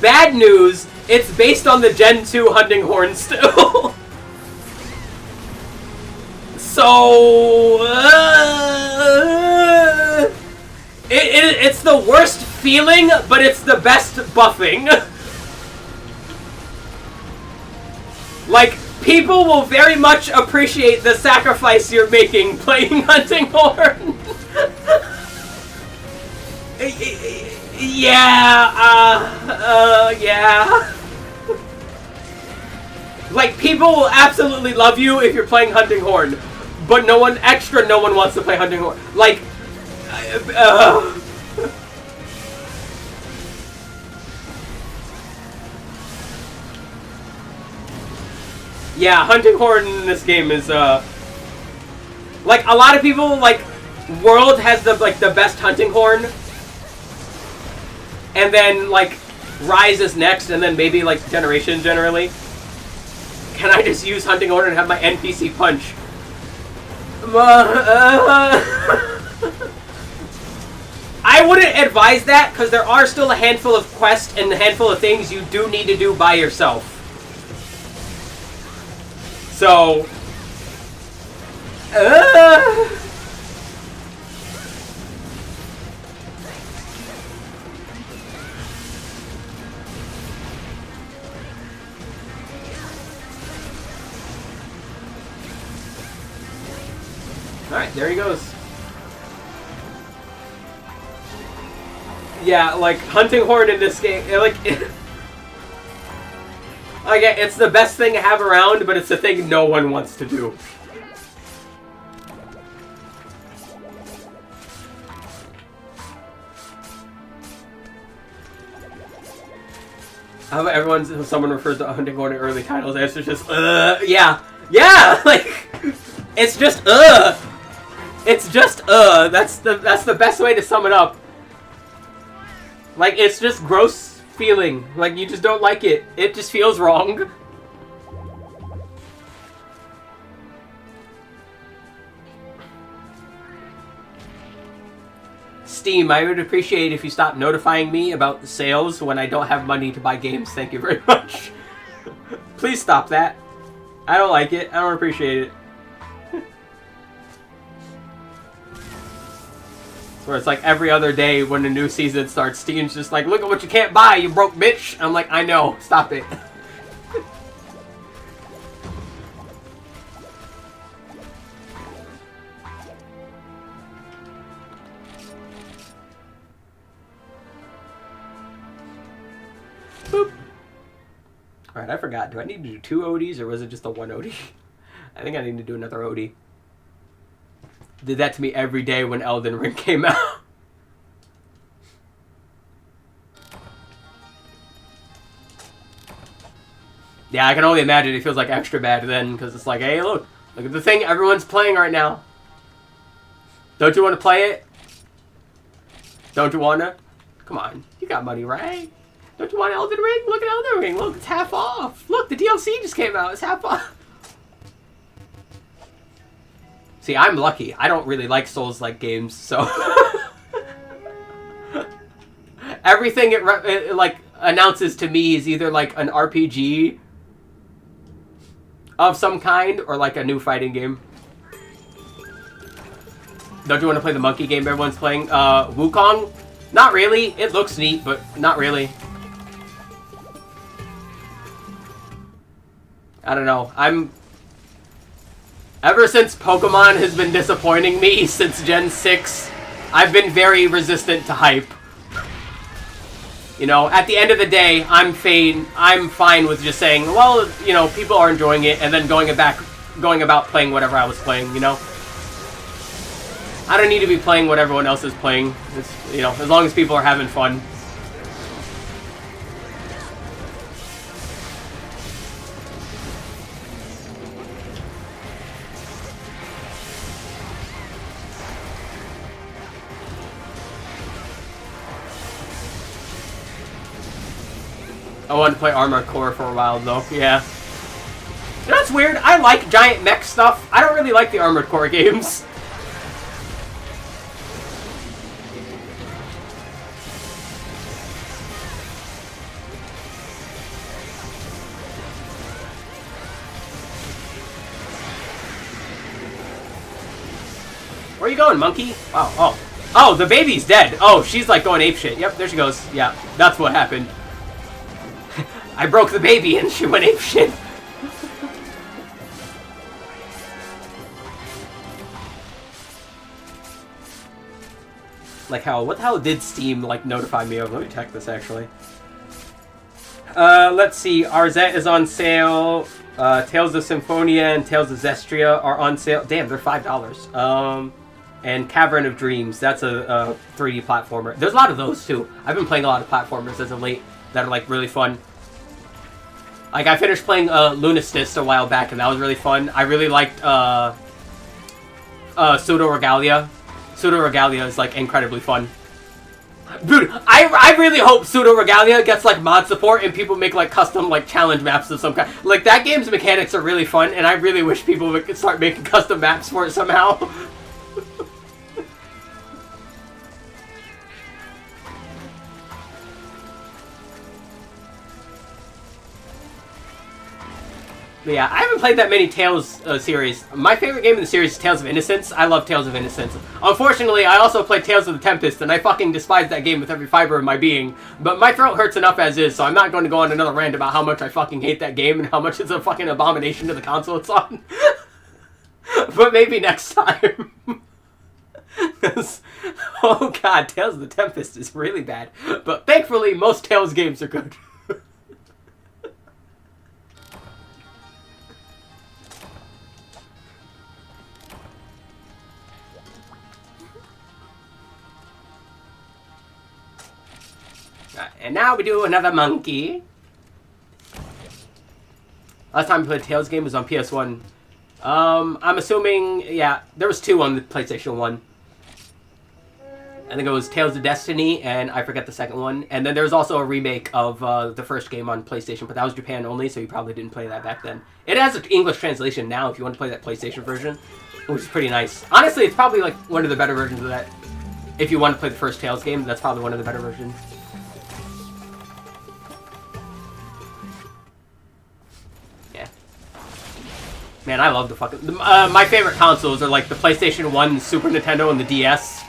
[SPEAKER 1] Bad news, it's based on the Gen 2 hunting horn still. So, it's the worst feeling, but it's the best buffing. Like, people will very much appreciate the sacrifice you're making playing hunting horn. Yeah. Like, people will absolutely love you if you're playing hunting horn, but no one wants to play hunting horn. Like, yeah, hunting horn in this game is, like, a lot of people, like, World has the best hunting horn, and then, like, Rise is next, and then maybe, like, Generation generally. Can I just use hunting horn and have my NPC punch? I wouldn't advise that, because there are still a handful of quests and a handful of things you do need to do by yourself. So... Alright, there he goes. Yeah, like, hunting horn in this game, like, it's the best thing to have around, but it's the thing no one wants to do. How about someone refers to hunting horn in early titles, and it's just, yeah, like, it's just, It's just, that's the best way to sum it up. Like, it's just gross feeling. Like, you just don't like it. It just feels wrong. Steam, I would appreciate if you stopped notifying me about sales when I don't have money to buy games. Thank you very much. Please stop that. I don't like it. I don't appreciate it. Where it's like every other day when a new season starts, Steam's just like, look at what you can't buy, you broke bitch. I'm like, I know, stop it. Boop. Alright, I forgot. Do I need to do 2 ODs or was it just the 1 OD? I think I need to do another OD. Did that to me every day when Elden Ring came out. Yeah, I can only imagine it feels like extra bad then, because it's like, hey, look at the thing everyone's playing right now. Don't you want to play it? Don't you want to? Come on, you got money, right? Don't you want Elden Ring? Look at Elden Ring. Look, it's half off. Look, the DLC just came out. It's half off. See, I'm lucky. I don't really like Souls-like games, so... Everything it like, announces to me is either, like, an RPG of some kind, or, like, a new fighting game. Don't you want to play the monkey game everyone's playing? Wukong? Not really. It looks neat, but not really. I don't know. Ever since Pokemon has been disappointing me since Gen 6, I've been very resistant to hype. You know, at the end of the day, I'm fine with just saying, well, you know, people are enjoying it, and then going about playing whatever I was playing, you know? I don't need to be playing what everyone else is playing. It's, you know, as long as people are having fun. I wanted to play Armored Core for a while, though. Yeah. That's what's weird? I like giant mech stuff. I don't really like the Armored Core games. Where are you going, monkey? Wow, oh. Oh, the baby's dead. Oh, she's like going apeshit. Yep, there she goes. Yeah, that's what happened. I broke the baby and she went apeshit. Like how, what the hell did Steam like notify me of? Let me check this actually. Let's see. Arzette is on sale. Tales of Symphonia and Tales of Zestria are on sale. Damn, they're $5. And Cavern of Dreams, that's a 3D platformer. There's a lot of those too. I've been playing a lot of platformers as of late that are like really fun. Like I finished playing Lunistis a while back and that was really fun. I really liked Pseudo Regalia. Pseudo Regalia is like incredibly fun. Dude, I really hope Pseudo Regalia gets like mod support and people make like custom like challenge maps of some kind. Like that game's mechanics are really fun and I really wish people would start making custom maps for it somehow. But yeah, I haven't played that many Tales series. My favorite game in the series is Tales of Innocence. I love Tales of Innocence. Unfortunately, I also played Tales of the Tempest, and I fucking despise that game with every fiber of my being. But my throat hurts enough as is, so I'm not going to go on another rant about how much I fucking hate that game and how much it's a fucking abomination to the console it's on. But maybe next time. Oh god, Tales of the Tempest is really bad. But thankfully, most Tales games are good. And now we do another monkey. Last time I played a Tales game was on PS1. I'm assuming, yeah, there was 2 on the PlayStation 1. I think it was Tales of Destiny, and I forget the second one. And then there was also a remake of the first game on PlayStation, but that was Japan only, so you probably didn't play that back then. It has an English translation now if you want to play that PlayStation version, which is pretty nice. Honestly, it's probably like one of the better versions of that. If you want to play the first Tales game, that's probably one of the better versions. Man, I love the fucking... my favorite consoles are like the PlayStation 1, Super Nintendo, and the DS.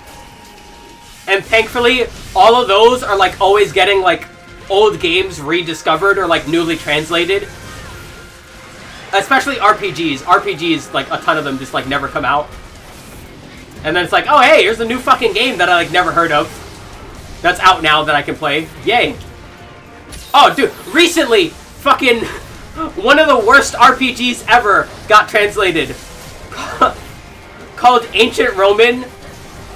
[SPEAKER 1] And thankfully, all of those are like always getting like old games rediscovered or like newly translated. Especially RPGs. RPGs, like a ton of them just like never come out. And then it's like, oh hey, here's a new fucking game that I like never heard of. That's out now that I can play. Yay. Oh dude, recently, fucking... one of the worst RPGs ever got translated. Called Ancient Roman,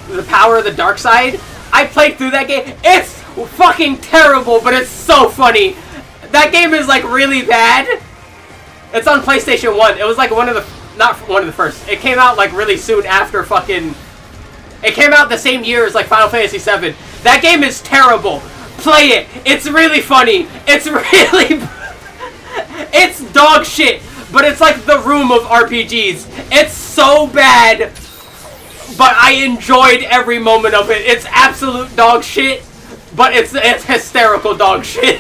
[SPEAKER 1] The Power of the Dark Side. I played through that game. It's fucking terrible, but it's so funny. That game is like really bad. It's on PlayStation 1. It was like one of the... not one of the first. It came out like really soon after fucking... It came out the same year as like Final Fantasy VII. That game is terrible. Play it. It's really funny. It's really... It's dog shit, but it's like the Room of RPGs. It's so bad, but I enjoyed every moment of it. It's absolute dog shit, but it's hysterical dog shit.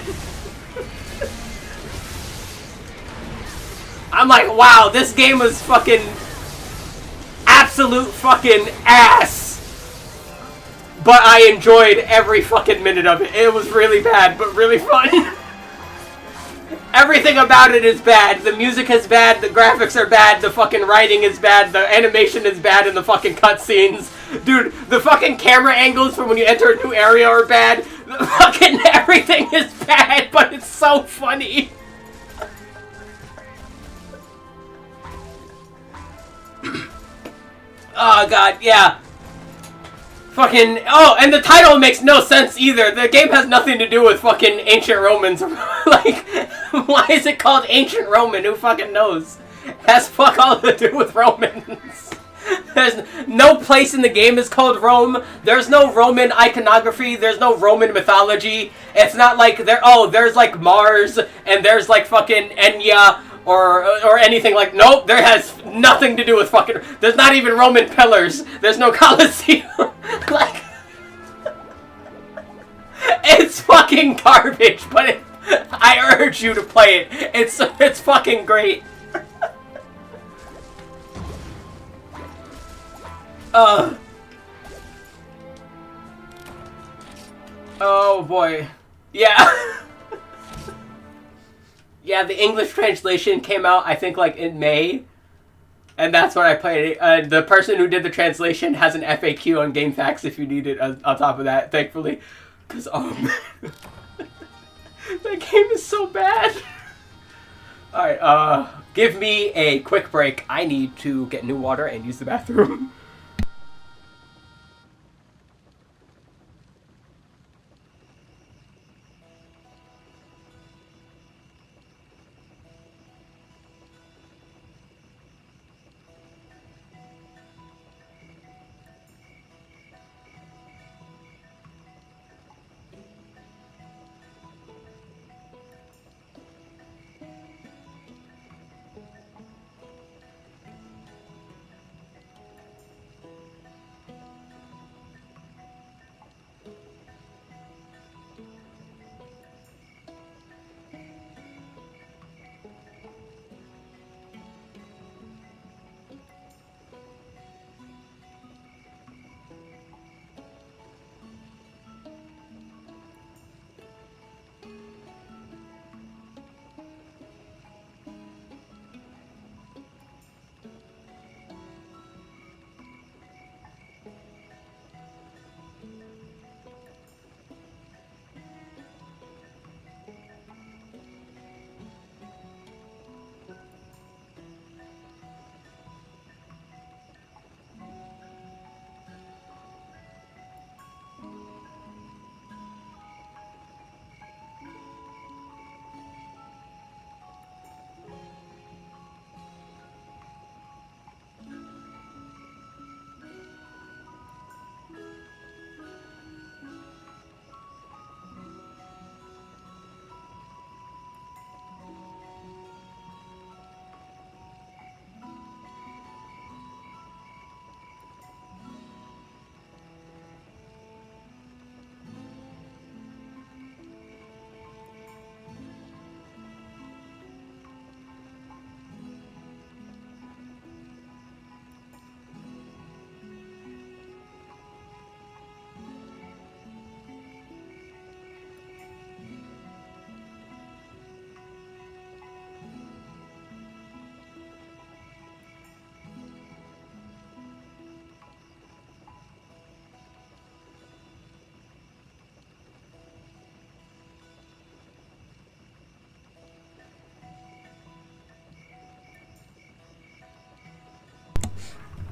[SPEAKER 1] I'm like, wow, this game was fucking absolute fucking ass. But I enjoyed every fucking minute of it. It was really bad, but really fun. Everything about it is bad. The music is bad, the graphics are bad, the fucking writing is bad, the animation is bad, and the fucking cutscenes. Dude, the fucking camera angles for when you enter a new area are bad. The fucking everything is bad, but it's so funny. Oh god, yeah. Fucking... oh, and the title makes no sense either. The game has nothing to do with fucking ancient Romans. Like, why is it called Ancient Roman? Who fucking knows? It has fuck all to do with Romans. There's no place in the game is called Rome. There's no Roman iconography. There's no Roman mythology. It's not like there's like Mars and there's like fucking Enya, or anything like. Nope, there has nothing to do with fucking. There's not even Roman pillars. There's no Colosseum. Like, it's fucking garbage. But I urge you to play it. It's fucking great. Oh boy. Yeah. Yeah, the English translation came out, I think, like, in May. And that's when I played it. The person who did the translation has an FAQ on GameFAQs if you need it on top of that, thankfully. Because, oh man. That game is so bad. Alright, give me a quick break. I need to get new water and use the bathroom.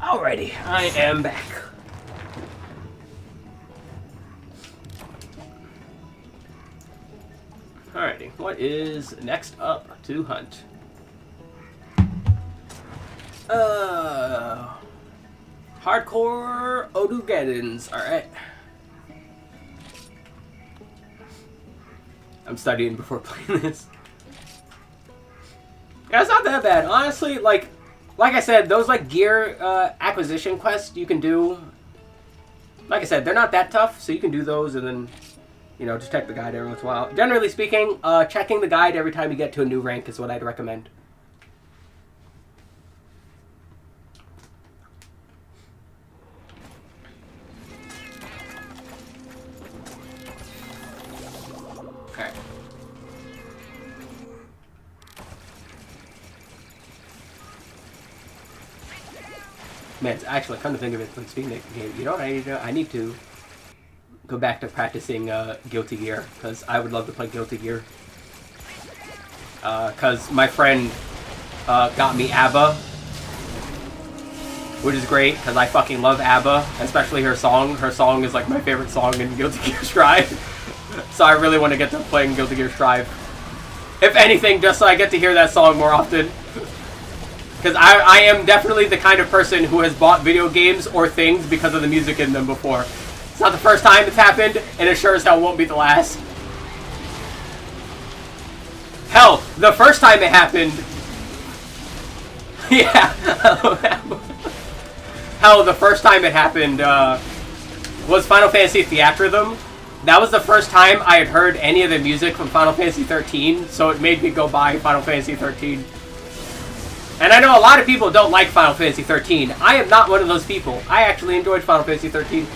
[SPEAKER 1] Alrighty, I am back. Alrighty, what is next up to hunt? Hardcore Odugeddons, alright. I'm studying before playing this. Yeah, it's not that bad. Honestly, like I said, those like gear acquisition quests you can do. Like I said, they're not that tough, so you can do those and then, you know, just check the guide every once in a while. Generally speaking, checking the guide every time you get to a new rank is what I'd recommend. Okay. Man, it's actually, come to think of it, like Steam game, you know what I need to do? I need to go back to practicing Guilty Gear, because I would love to play Guilty Gear. Because my friend got me ABBA, which is great, because I fucking love ABBA, especially her song. Her song is like my favorite song in Guilty Gear Strive. So I really want to get to playing Guilty Gear Strive. If anything, just so I get to hear that song more often. Because I am definitely the kind of person who has bought video games or things because of the music in them before. It's not the first time it's happened, and it sure as hell won't be the last. Hell, the first time it happened, Yeah. Hell, the first time it happened was Final Fantasy Theatrhythm. That was the first time I had heard any of the music from Final Fantasy 13, so it made me go buy Final Fantasy 13. And I know a lot of people don't like Final Fantasy 13. I am not one of those people. I actually enjoyed Final Fantasy 13.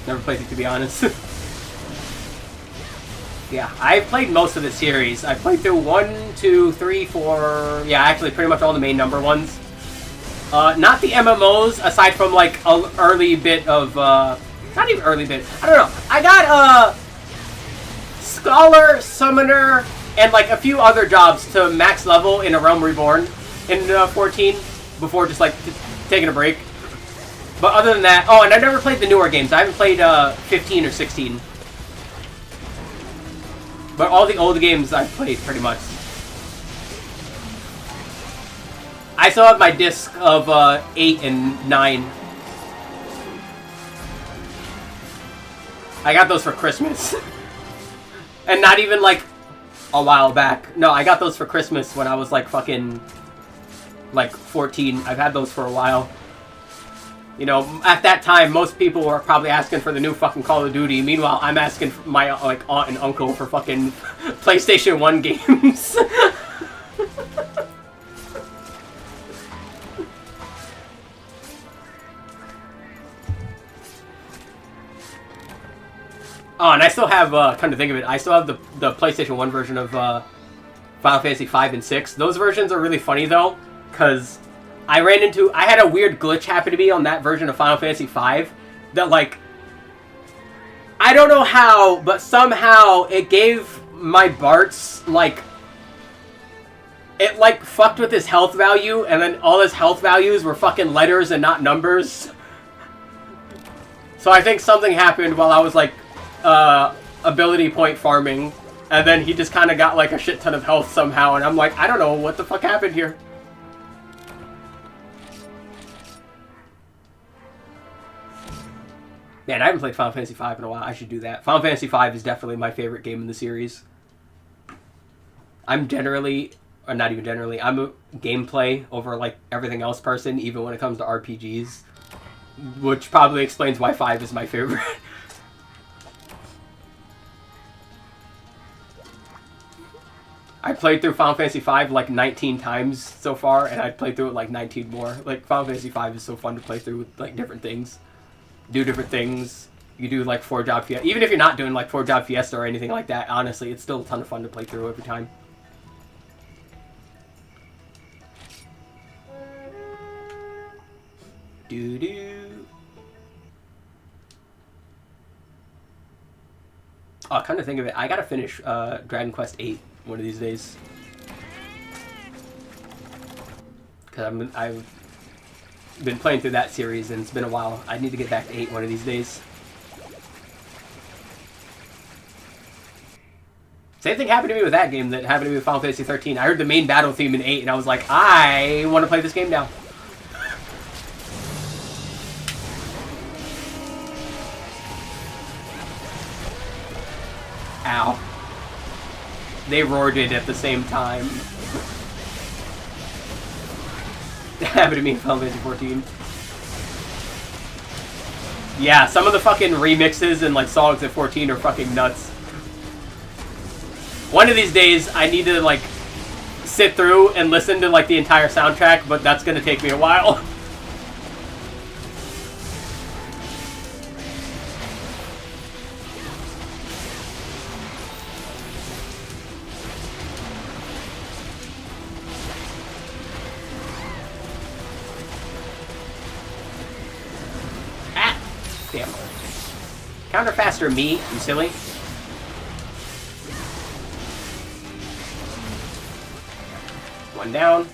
[SPEAKER 1] Never played it, to be honest. Yeah, I've played most of the series. I played through 1, 2, 3, 4... Yeah, actually pretty much all the main number ones. Not the MMOs, aside from, like, an early bit of, not even early bit. I don't know. I got, Scholar, Summoner, and, like, a few other jobs to max level in A Realm Reborn in 14, before just, like, taking a break. But other than that... Oh, and I've never played the newer games. I haven't played, 15 or 16. But all the old games I've played, pretty much. I still have my disc of 8 and 9. I got those for Christmas. And not even, like, a while back. No, I got those for Christmas when I was, like, fucking, like, 14. I've had those for a while. You know, at that time, most people were probably asking for the new fucking Call of Duty. Meanwhile, I'm asking for my, like, aunt and uncle for fucking PlayStation 1 games. Oh, and I still have, come to think of it, I still have the PlayStation 1 version of Final Fantasy 5 and 6. Those versions are really funny, though, because I had a weird glitch happen to me on that version of Final Fantasy 5 that, like, I don't know how, but somehow it gave my Bart's, like, it, like, fucked with his health value, and then all his health values were fucking letters and not numbers. So I think something happened while I was, like, ability point farming, and then he just kind of got, like, a shit ton of health somehow, and I'm like, I don't know what the fuck happened here. Man, I haven't played Final Fantasy V in a while. I should do that. Final Fantasy V is definitely my favorite game in the series. I'm generally, or not even generally, I'm a gameplay over, like, everything else person, even when it comes to RPGs. Which probably explains why 5 is my favorite. I played through Final Fantasy V like 19 times so far, and I played through it like 19 more. Like, Final Fantasy V is so fun to play through with, like, different things. Do different things. You do, like, 4-job Fiesta. Even if you're not doing, like, 4-job Fiesta or anything like that, honestly, it's still a ton of fun to play through every time. Doo-doo. Oh, come to think of it, I gotta finish Dragon Quest VIII one of these days. Because I've been playing through that series and it's been a while. I need to get back to 8 one of these days. Same thing happened to me with that game that happened to me with Final Fantasy 13. I heard the main battle theme in 8 and I was like, I want to play this game now. Ow. They roared it at the same time. That happened to me in Final Fantasy 14. Yeah, some of the fucking remixes and, like, songs at 14 are fucking nuts. One of these days, I need to, like, sit through and listen to, like, the entire soundtrack, but that's gonna take me a while. Damn. Counter faster, me, you silly. One down.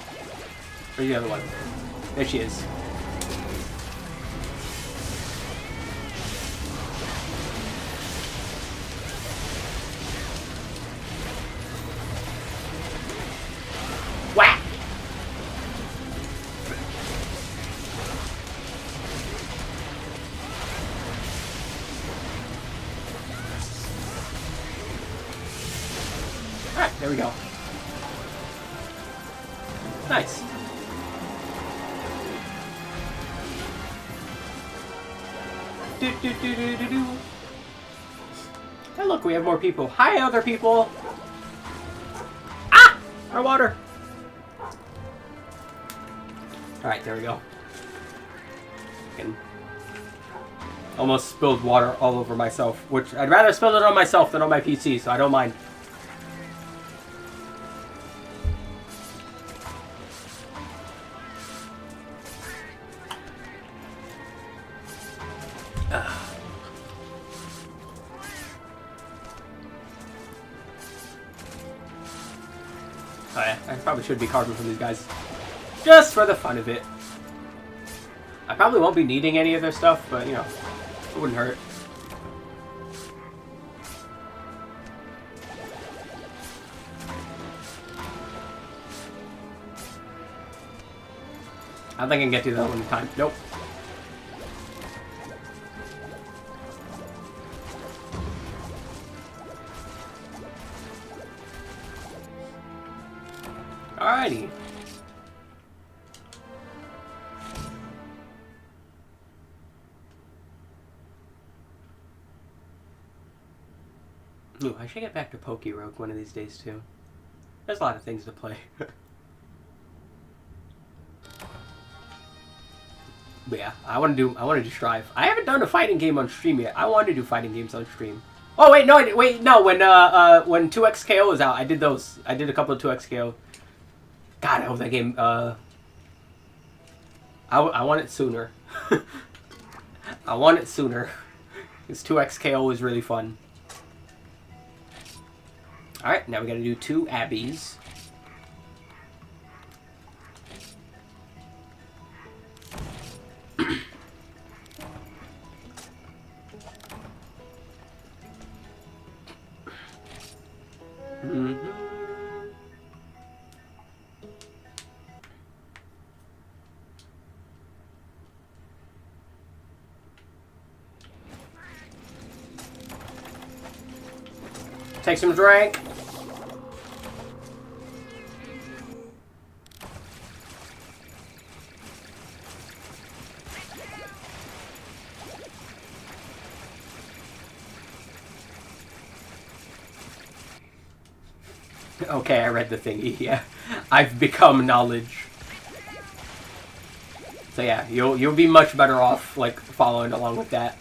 [SPEAKER 1] Where's the other one? There she is. Whack! There we go. Nice. Do, do, do, do, do, do. Hey, look, we have more people. Hi, other people. Ah! Our water. Alright, there we go. Almost spilled water all over myself, which I'd rather spill it on myself than on my PC, so I don't mind. Oh yeah, I probably should be carving from these guys. Just for the fun of it. I probably won't be needing any of their stuff, but, you know, it wouldn't hurt. I don't think I can get to that one in time. Nope. Alrighty. Ooh, I should get back to Poke Rogue one of these days too. There's a lot of things to play. But yeah, I want to do Strive. I haven't done a fighting game on stream yet. I want to do fighting games on stream. Oh wait, no, no. When 2XKO was out, I did those. I did a couple of 2XKO. God, I hope that game. I want it sooner. I want it sooner. This 2XKO was really fun. All right, now we got to do 2 Abbeys. Take some drink. Okay, I read the thingy, yeah. I've become knowledge. So yeah, you'll be much better off, like, following along with that.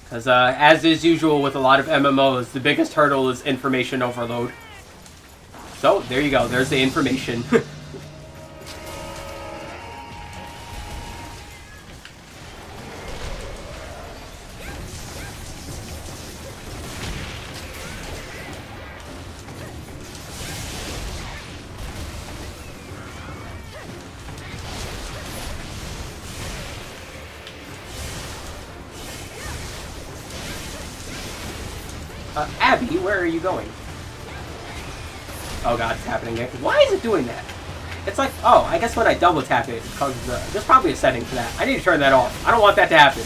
[SPEAKER 1] Because, as is usual with a lot of MMOs, the biggest hurdle is information overload. So, there you go, there's the information. Abby, where are you going? Oh god, it's happening again. Why is it doing that? It's like, oh, I guess when I double tap it, it causes there's probably a setting for that. I need to turn that off. I don't want that to happen.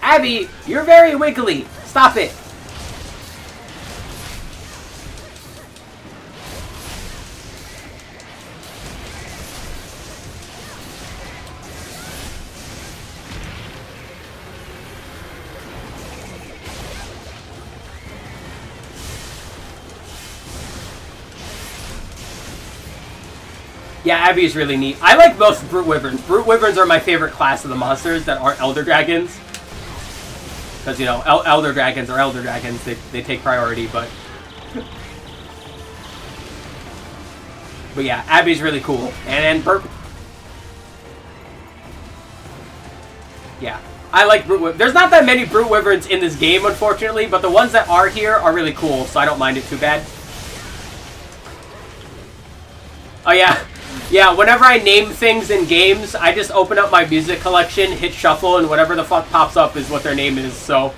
[SPEAKER 1] Abby, you're very wiggly. Stop it. Yeah, Abby is really neat. I like most Brute Wyverns. Brute Wyverns are my favorite class of the monsters that aren't Elder Dragons. Because, you know, Elder Dragons are Elder Dragons. They take priority, but... But yeah, Abby's really cool. And yeah, I like Brute Wyverns. There's not that many Brute Wyverns in this game, unfortunately, but the ones that are here are really cool, so I don't mind it too bad. Oh yeah. Yeah, whenever I name things in games, I just open up my music collection, hit shuffle, and whatever the fuck pops up is what their name is, so...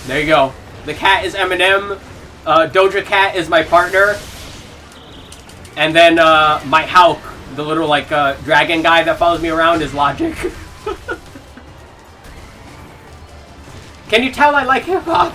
[SPEAKER 1] There you go. The cat is Eminem, Doja Cat is my partner, and then my Hulk, The little, like, dragon guy that follows me around is Logic. Can you tell I like hip-hop?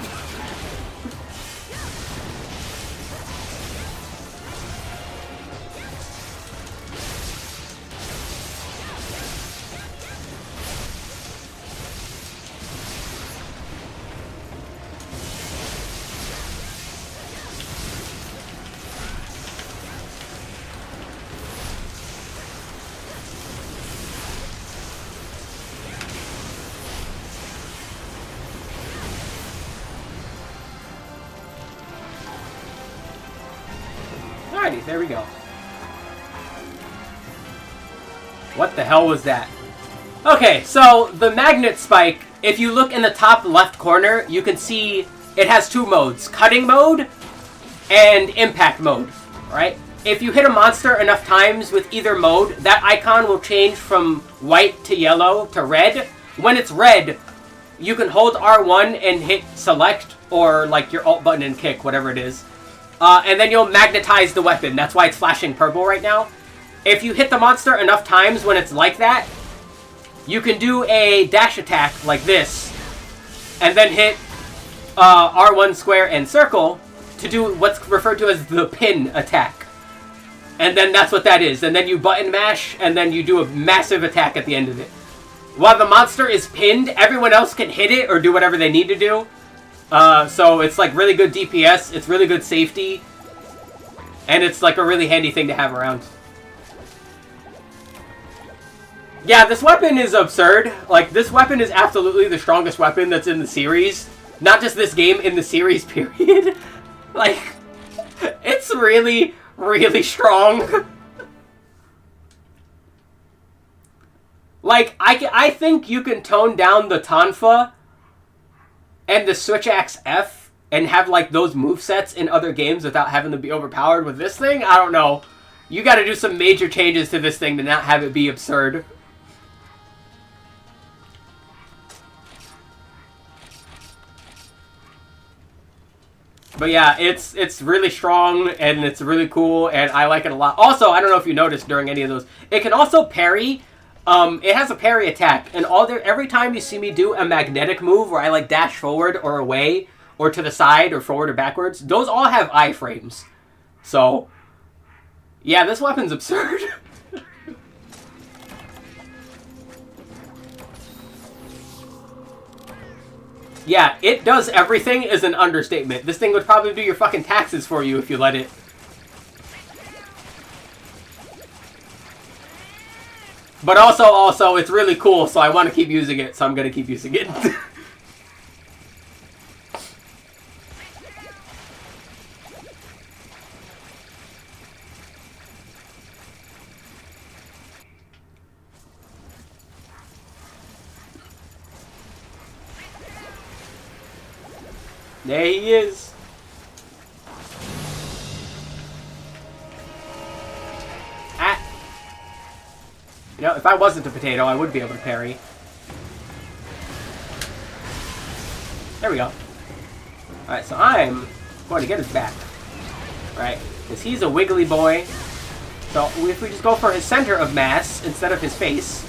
[SPEAKER 1] Alrighty, there we go. What the hell was that? Okay, so the magnet spike, if you look in the top left corner, you can see it has two modes. Cutting mode and impact mode, right? If you hit a monster enough times with either mode, that icon will change from white to yellow to red. When it's red, you can hold R1 and hit select, or like your alt button and kick, whatever it is. And then you'll magnetize the weapon. That's why it's flashing purple right now. If you hit the monster enough times when it's like that, you can do a dash attack like this, and then hit R1 square and circle to do what's referred to as the pin attack. And then that's what that is. And then you button mash, and then you do a massive attack at the end of it. While the monster is pinned, everyone else can hit it or do whatever they need to do. So it's like really good DPS, it's really good safety, and it's like a really handy thing to have around. Yeah, this weapon is absurd. Like, this weapon is absolutely the strongest weapon that's in the series. Not just this game, in the series, period. Like, it's really, really strong. Like, I think you can tone down the Tonfa and the Switch Axe F and have, like, those movesets in other games without having to be overpowered. With this thing, I don't know. You gotta do some major changes to this thing to not have it be absurd. But yeah, it's really strong, and it's really cool, and I like it a lot. Also, I don't know if you noticed during any of those, it can also parry. It has a parry attack, and every time you see me do a magnetic move where I like dash forward or away, or to the side, or forward or backwards, those all have iframes. So, yeah, this weapon's absurd. Yeah, it does everything is an understatement. This thing would probably do your fucking taxes for you if you let it. But also, it's really cool, so I want to keep using it, so I'm going to keep using it. There he is. Ah. You know, if I wasn't a potato, I would be able to parry. There we go. Alright, so I'm going to get his back. Right? Because he's a wiggly boy. So if we just go for his center of mass instead of his face,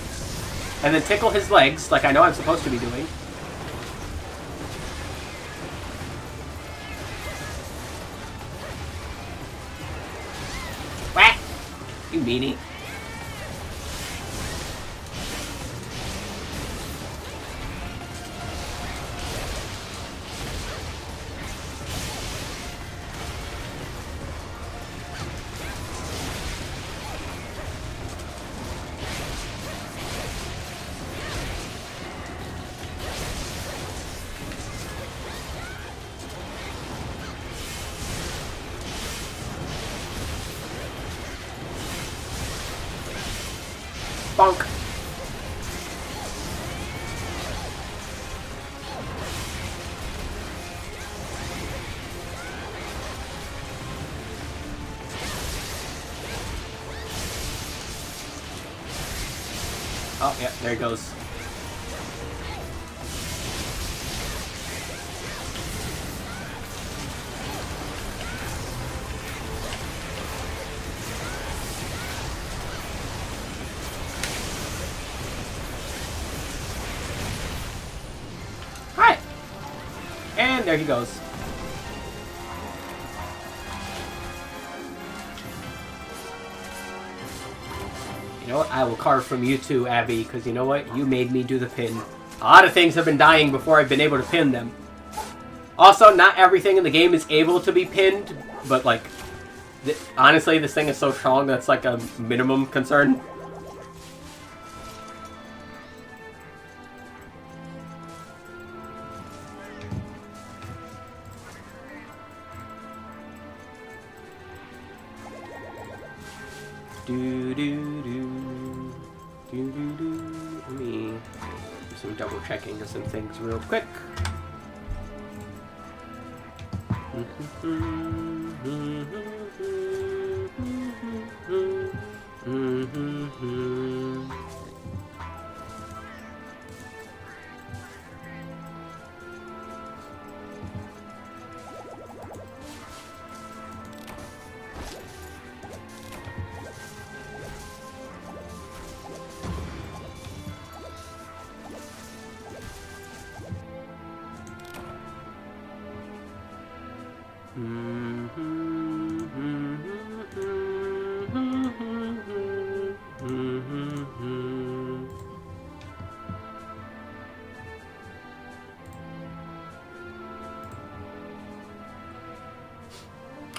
[SPEAKER 1] and then tickle his legs, like I know I'm supposed to be doing. Whack! You meanie. Bonk. Oh, yeah, there he goes. And there he goes. You know what? I will carve from you too, Abby, because you know what? You made me do the pin. A lot of things have been dying before I've been able to pin them. Also, not everything in the game is able to be pinned, but like, honestly, this thing is so strong that's like a minimum concern. Let me do some double checking of some things real quick.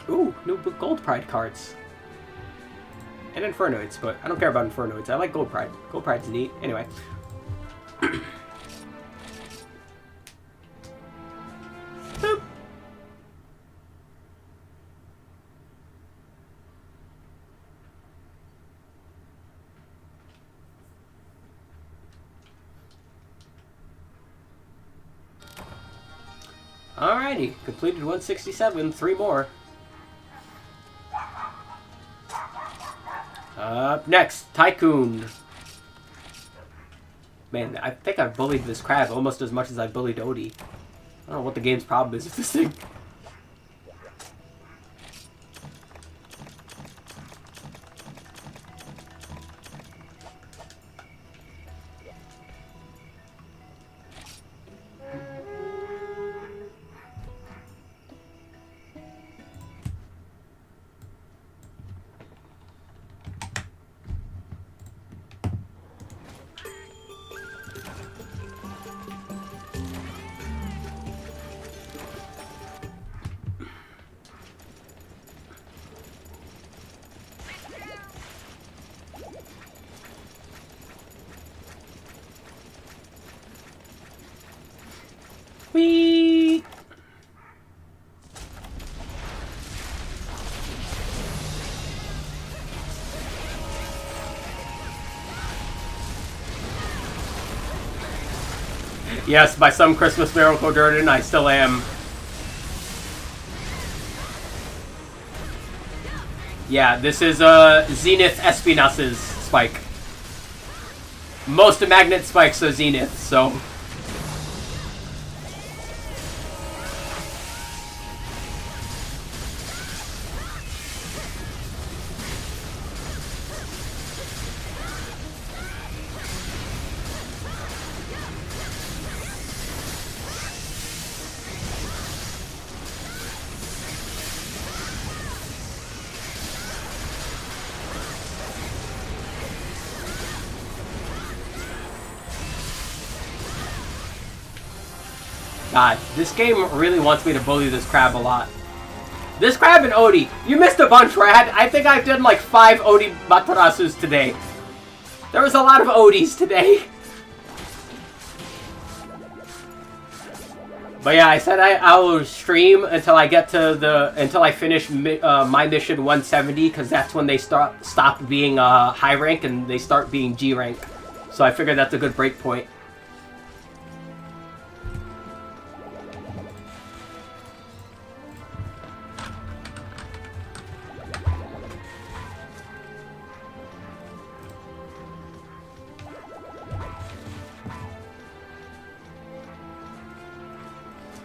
[SPEAKER 1] Ooh, new Gold Pride cards. And Infernoids, but I don't care about Infernoids. I like Gold Pride. Gold Pride's neat. Anyway. Boop. Alrighty, completed 167, 3 more. Up next, Tycoon. Man, I think I've bullied this crab almost as much as I bullied Odie. I don't know what the game's problem is with this thing. Whee! Yes, by some Christmas miracle, Durden, I still am. Yeah, this is Zenith Espinas's spike. Most of Magnet spikes are Zenith, so... God, this game really wants me to bully this crab a lot. This crab and Odie, you missed a bunch, Rad. I think I've done like 5 Odie Matarasus today. There was a lot of Odies today. But yeah, I said I will stream until I get to until I finish my mission 170, because that's when they stop being high rank and they start being G rank. So I figured that's a good break point.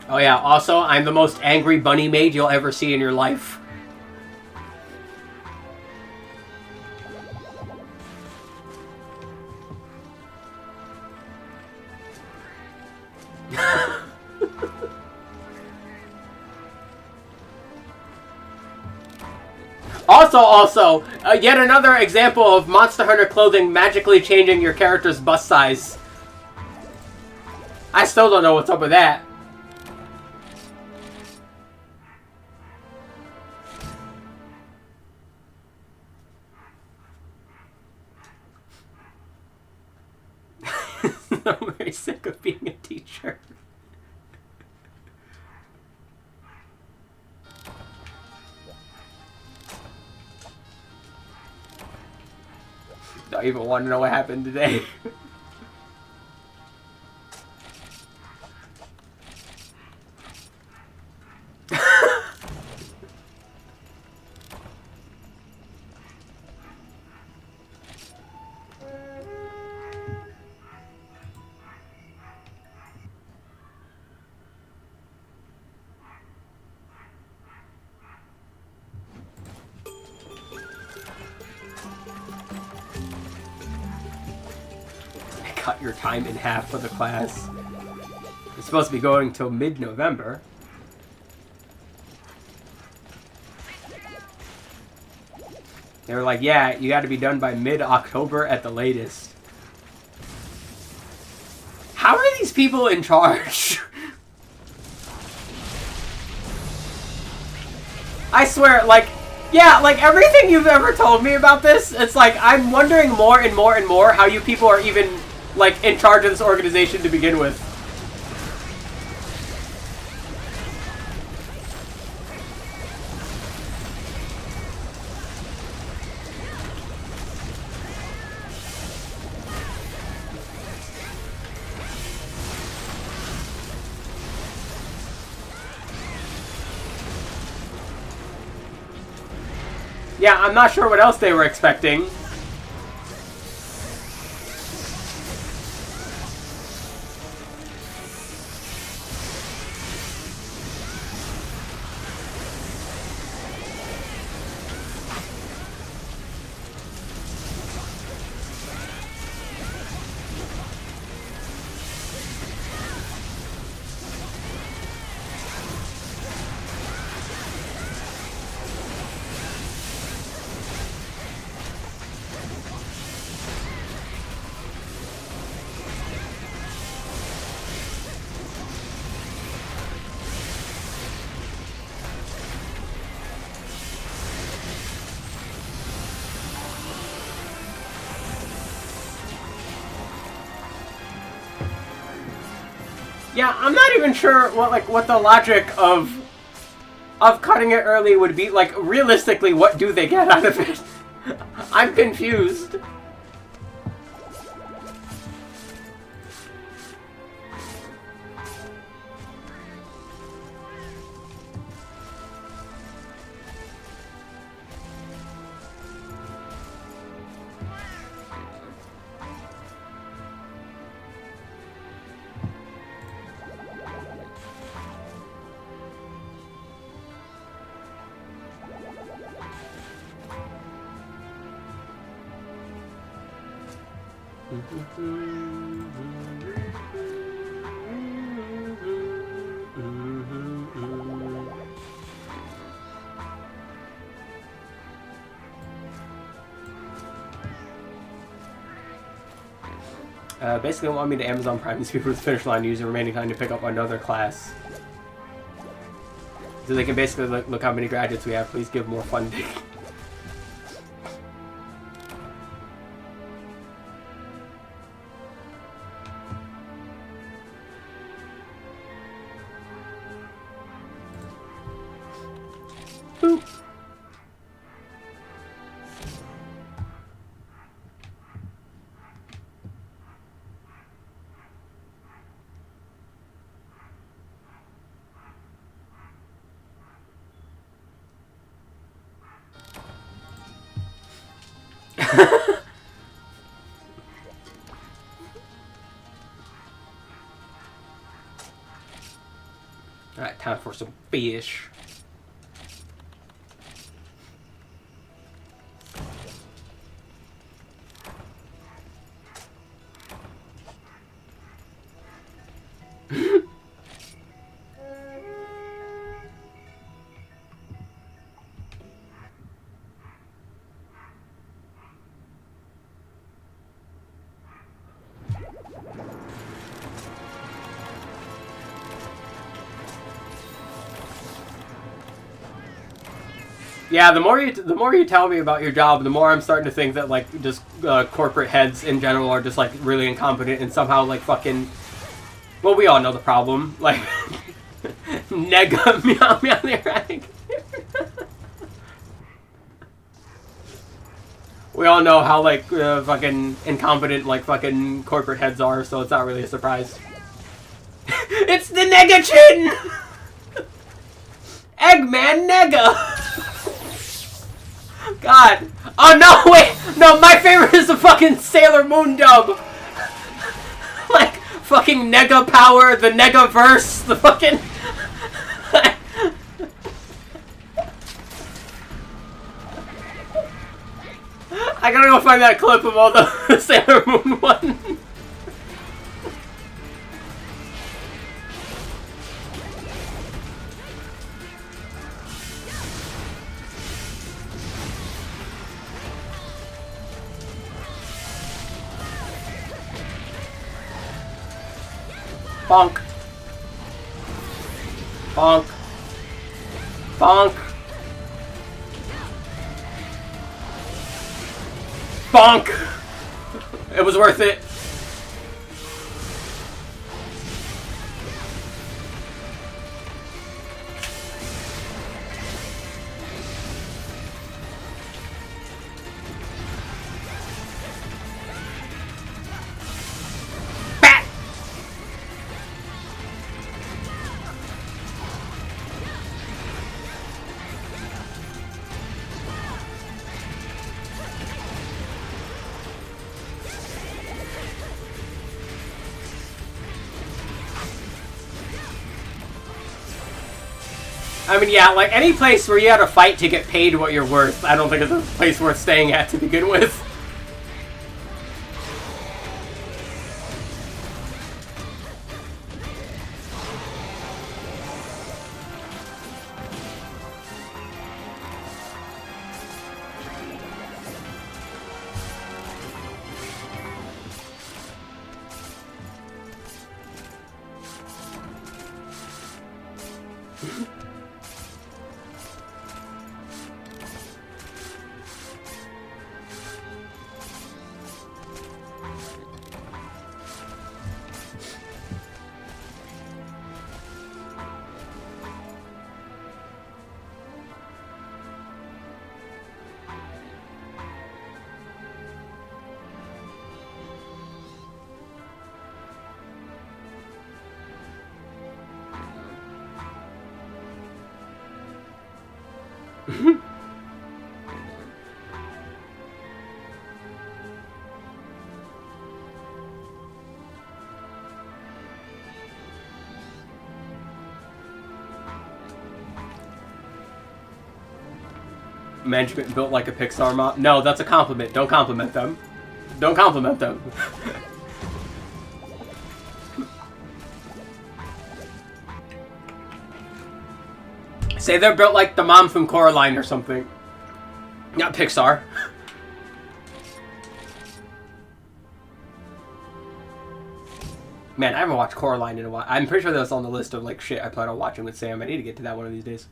[SPEAKER 1] Oh yeah, also, I'm the most angry bunny maid you'll ever see in your life. Also, yet another example of Monster Hunter clothing magically changing your character's bust size. I still don't know what's up with that. I'm very sick of being a teacher. Don't even want to know what happened today. Cut your time in half for the class. It's supposed to be going till mid-November. They were like, yeah, you got to be done by mid-October at the latest. How are these people in charge? I swear, like, yeah, like everything you've ever told me about this, it's like I'm wondering more and more and more how you people are even like in charge of this organization to begin with. Yeah, I'm not sure what else they were expecting. Yeah, I'm not even sure what the logic of cutting it early would be. Like, realistically, what do they get out of it? I'm confused. Basically want me to Amazon Prime these people to the finish line using remaining time to pick up another class. So they can basically look how many graduates we have. Please give more funding. Boop. Alright, time for some fish. Yeah, the more you tell me about your job, the more I'm starting to think that like just corporate heads in general are just like really incompetent and somehow like fucking. Well, we all know the problem. Like, nega meow meow there, right? We all know how like fucking incompetent like fucking corporate heads are, so it's not really a surprise. It's the nega chin. Eggman nega. God. Oh no, wait! No, my favorite is the fucking Sailor Moon dub! Like, fucking Nega Power, the Nega Verse, the fucking... I gotta go find that clip of all the Sailor Moon ones. Bonk. Bonk. Bonk. Bonk! It was worth it. I mean, yeah, like, any place where you had to fight to get paid what you're worth, I don't think it's a place worth staying at to begin with. Management built like a Pixar mom. No, that's a compliment. Don't compliment them. Don't compliment them. Say they're built like the mom from Coraline or something. Not Pixar. Man, I haven't watched Coraline in a while. I'm pretty sure that was on the list of like shit I plan on watching with Sam. I need to get to that one of these days.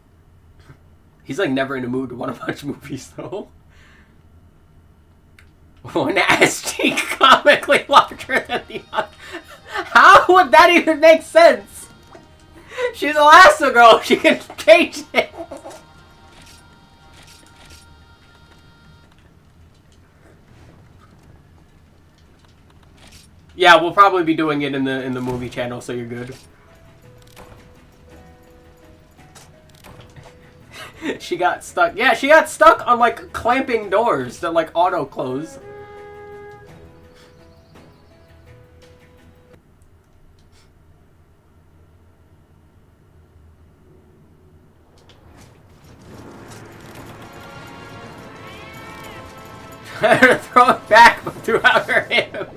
[SPEAKER 1] He's like never in a mood to want to watch movies though. One ass cheek comically larger than the other. How would that even make sense? She's Elastigirl. She can change it. Yeah, we'll probably be doing it in the movie channel, so you're good. She got stuck. Yeah, she got stuck on like clamping doors that like auto close. Throw it back, but throughout her hip.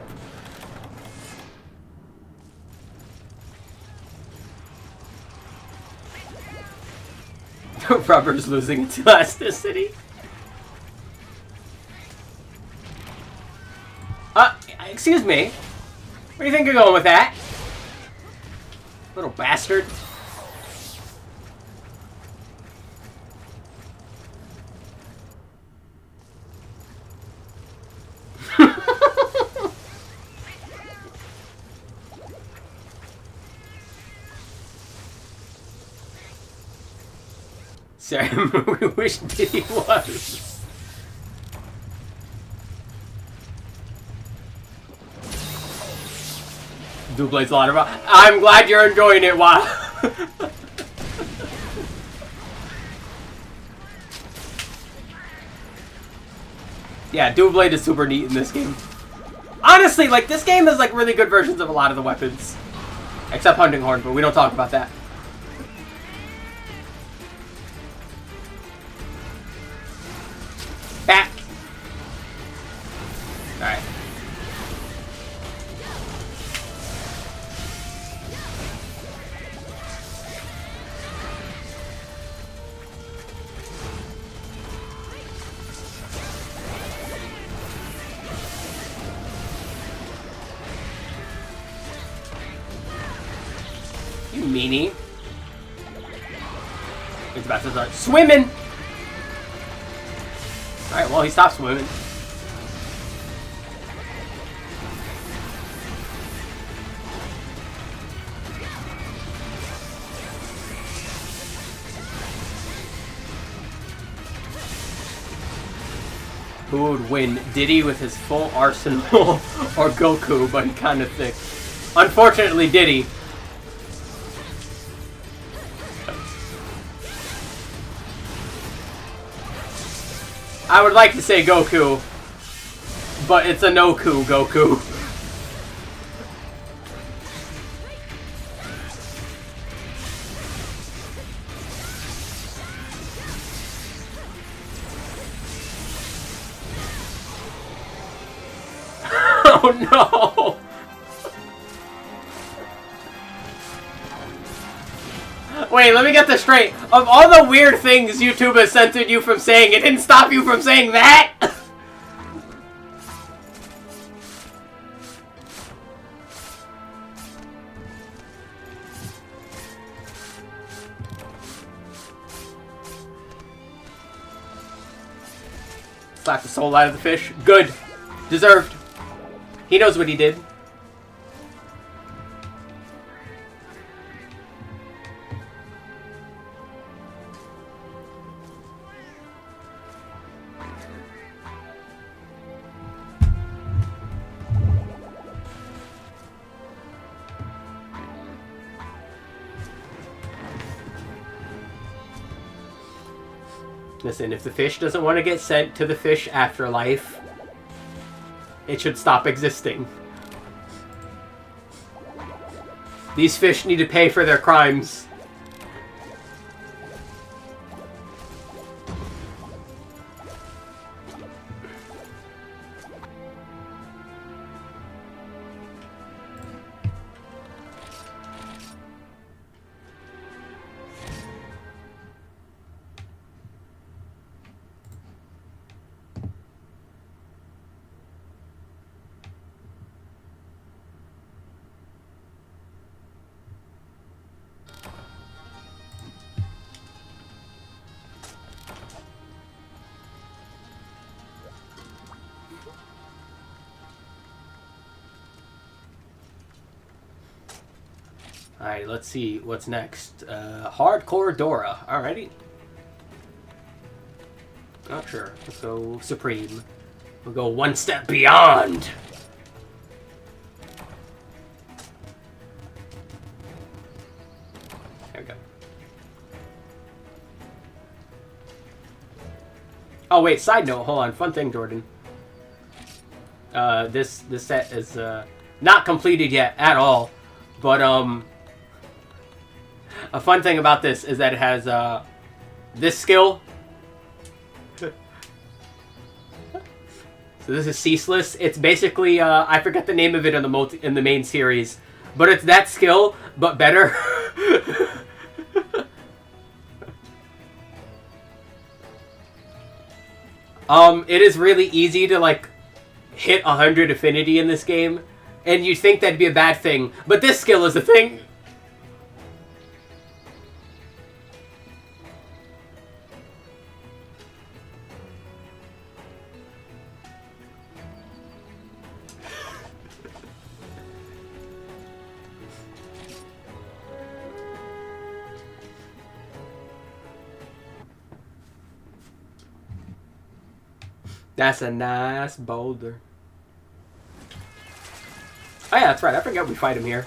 [SPEAKER 1] Rubber's losing its elasticity. Excuse me. Where do you think you're going with that? Little bastard. Sam, we wish Diddy was. Doublade's a lot of fun. I'm glad you're enjoying it, wow. Yeah, Doublade is super neat in this game. Honestly, like, this game has, like, really good versions of a lot of the weapons. Except Hunting Horn, but we don't talk about that. Back! Alright. You meanie. It's about to start swimming! Alright, well, he stopped swimming. Who would win, Diddy with his full arsenal or Goku, but kind of thick? Unfortunately, Diddy. I would like to say Goku, but it's a no-coup Goku. Oh no! Wait, let me get this straight. Of all the weird things YouTube has censored you from saying, it didn't stop you from saying that? Slap the soul out of the fish. Good. Deserved. He knows what he did. Listen, if the fish doesn't want to get sent to the fish afterlife, it should stop existing. These fish need to pay for their crimes. Alright, let's see what's next. Hardcore Dora. Alrighty. Oh, sure. Let's go Supreme. We'll go one step beyond! There we go. Oh, wait, side note. Hold on. Fun thing, Jordan. This set is not completed yet at all. But, a fun thing about this is that it has this skill. So this is Ceaseless. It's basically I forget the name of it in the main series, but it's that skill but better. It is really easy to like hit 100 affinity in this game, and you'd think that'd be a bad thing, but this skill is a thing. That's a nice boulder. Oh yeah, that's right. I forgot we fight him here.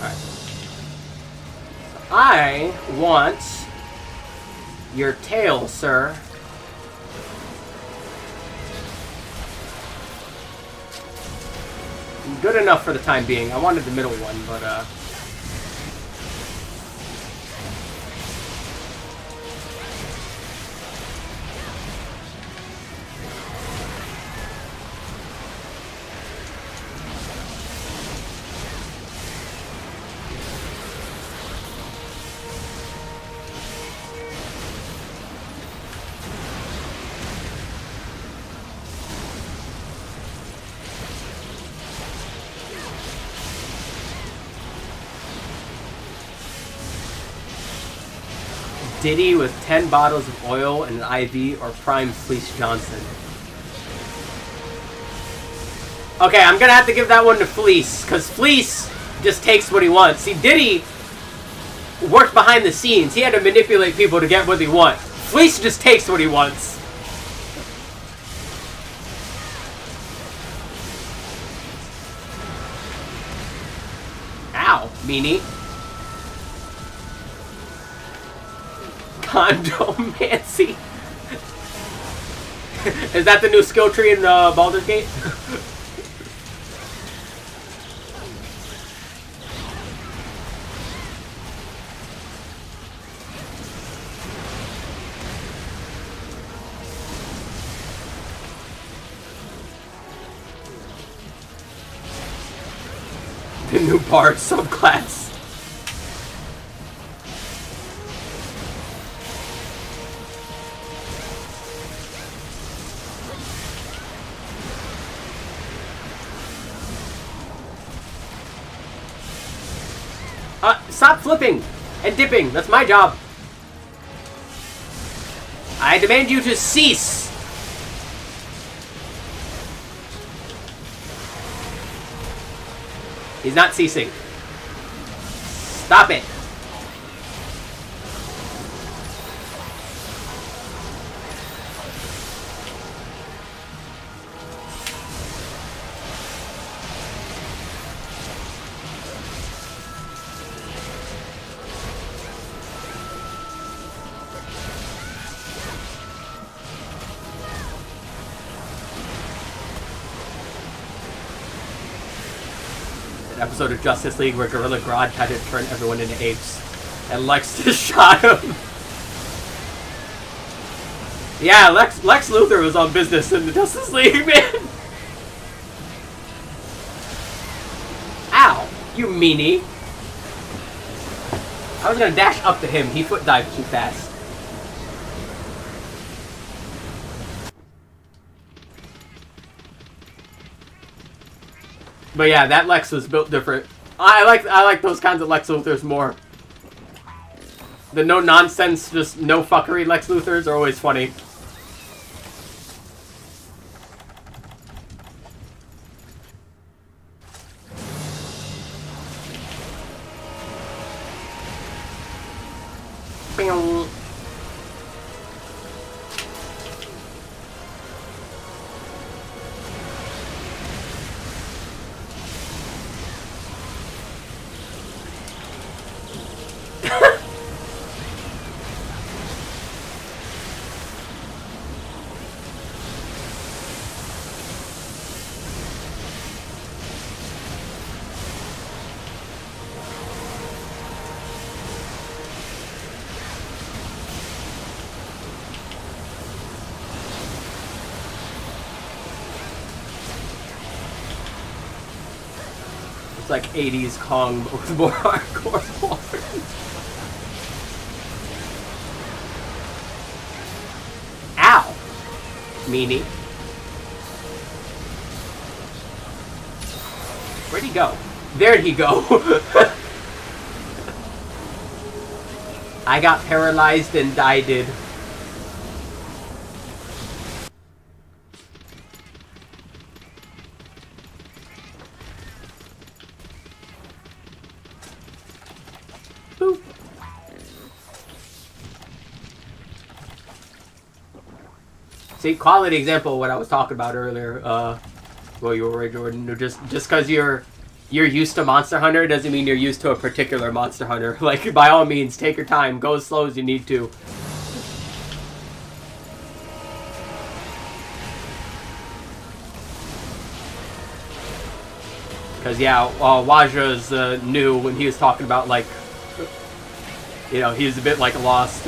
[SPEAKER 1] Alright. I want your tail, sir. Good enough for the time being. I wanted the middle one, but Diddy with 10 bottles of oil and an IV or Prime Fleece Johnson. Okay, I'm gonna have to give that one to Fleece, because Fleece just takes what he wants. See, Diddy worked behind the scenes. He had to manipulate people to get what he wants. Fleece just takes what he wants. Ow, meanie. Condomancy. Is that the new skill tree in Baldur's Gate? The new bard subclass. Stop flipping and dipping. That's my job. I demand you to cease. He's not ceasing. Stop it. Episode of Justice League where Gorilla Grodd tried to turn everyone into apes, and Lex just shot him. Yeah, Lex Luthor was on business in the Justice League, man. Ow, you meanie. I was gonna dash up to him. He foot dived too fast. But yeah, that Lex was built different. I like those kinds of Lex Luthors more. The no nonsense, just no fuckery Lex Luthors are always funny. Bing. It's like 80s Kong, but with more hardcore porn. Ow! Meanie. Where'd he go? There'd he go! I got paralyzed and died. Boop. See, quality example of what I was talking about earlier. Well, you were right, Jordan. Just because you're used to Monster Hunter doesn't mean you're used to a particular Monster Hunter. Like, by all means, take your time. Go as slow as you need to. Because, yeah, Waja's new when he was talking about, like, you know, he was a bit, like, lost.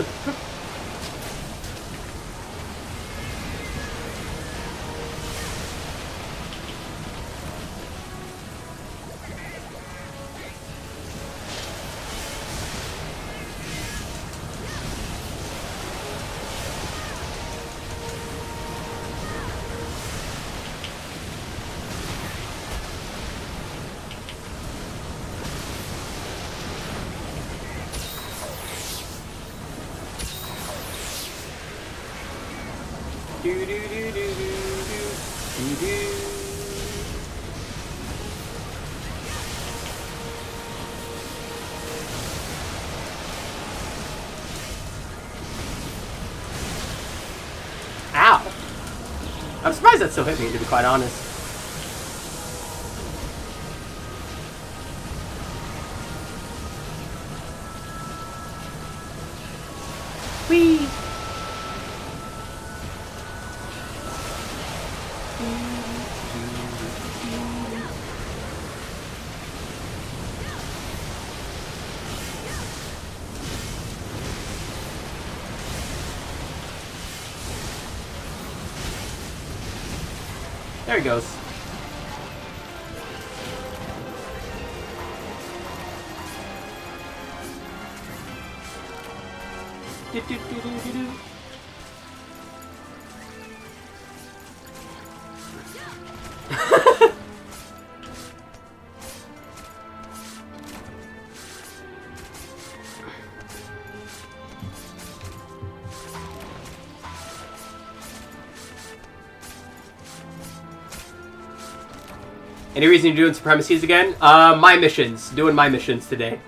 [SPEAKER 1] Ow! I'm surprised that still hit me, to be quite honest. Whee! There he goes. Do, do, do, do, do. Any reason you're doing Supremacies again? My missions. Doing my missions today.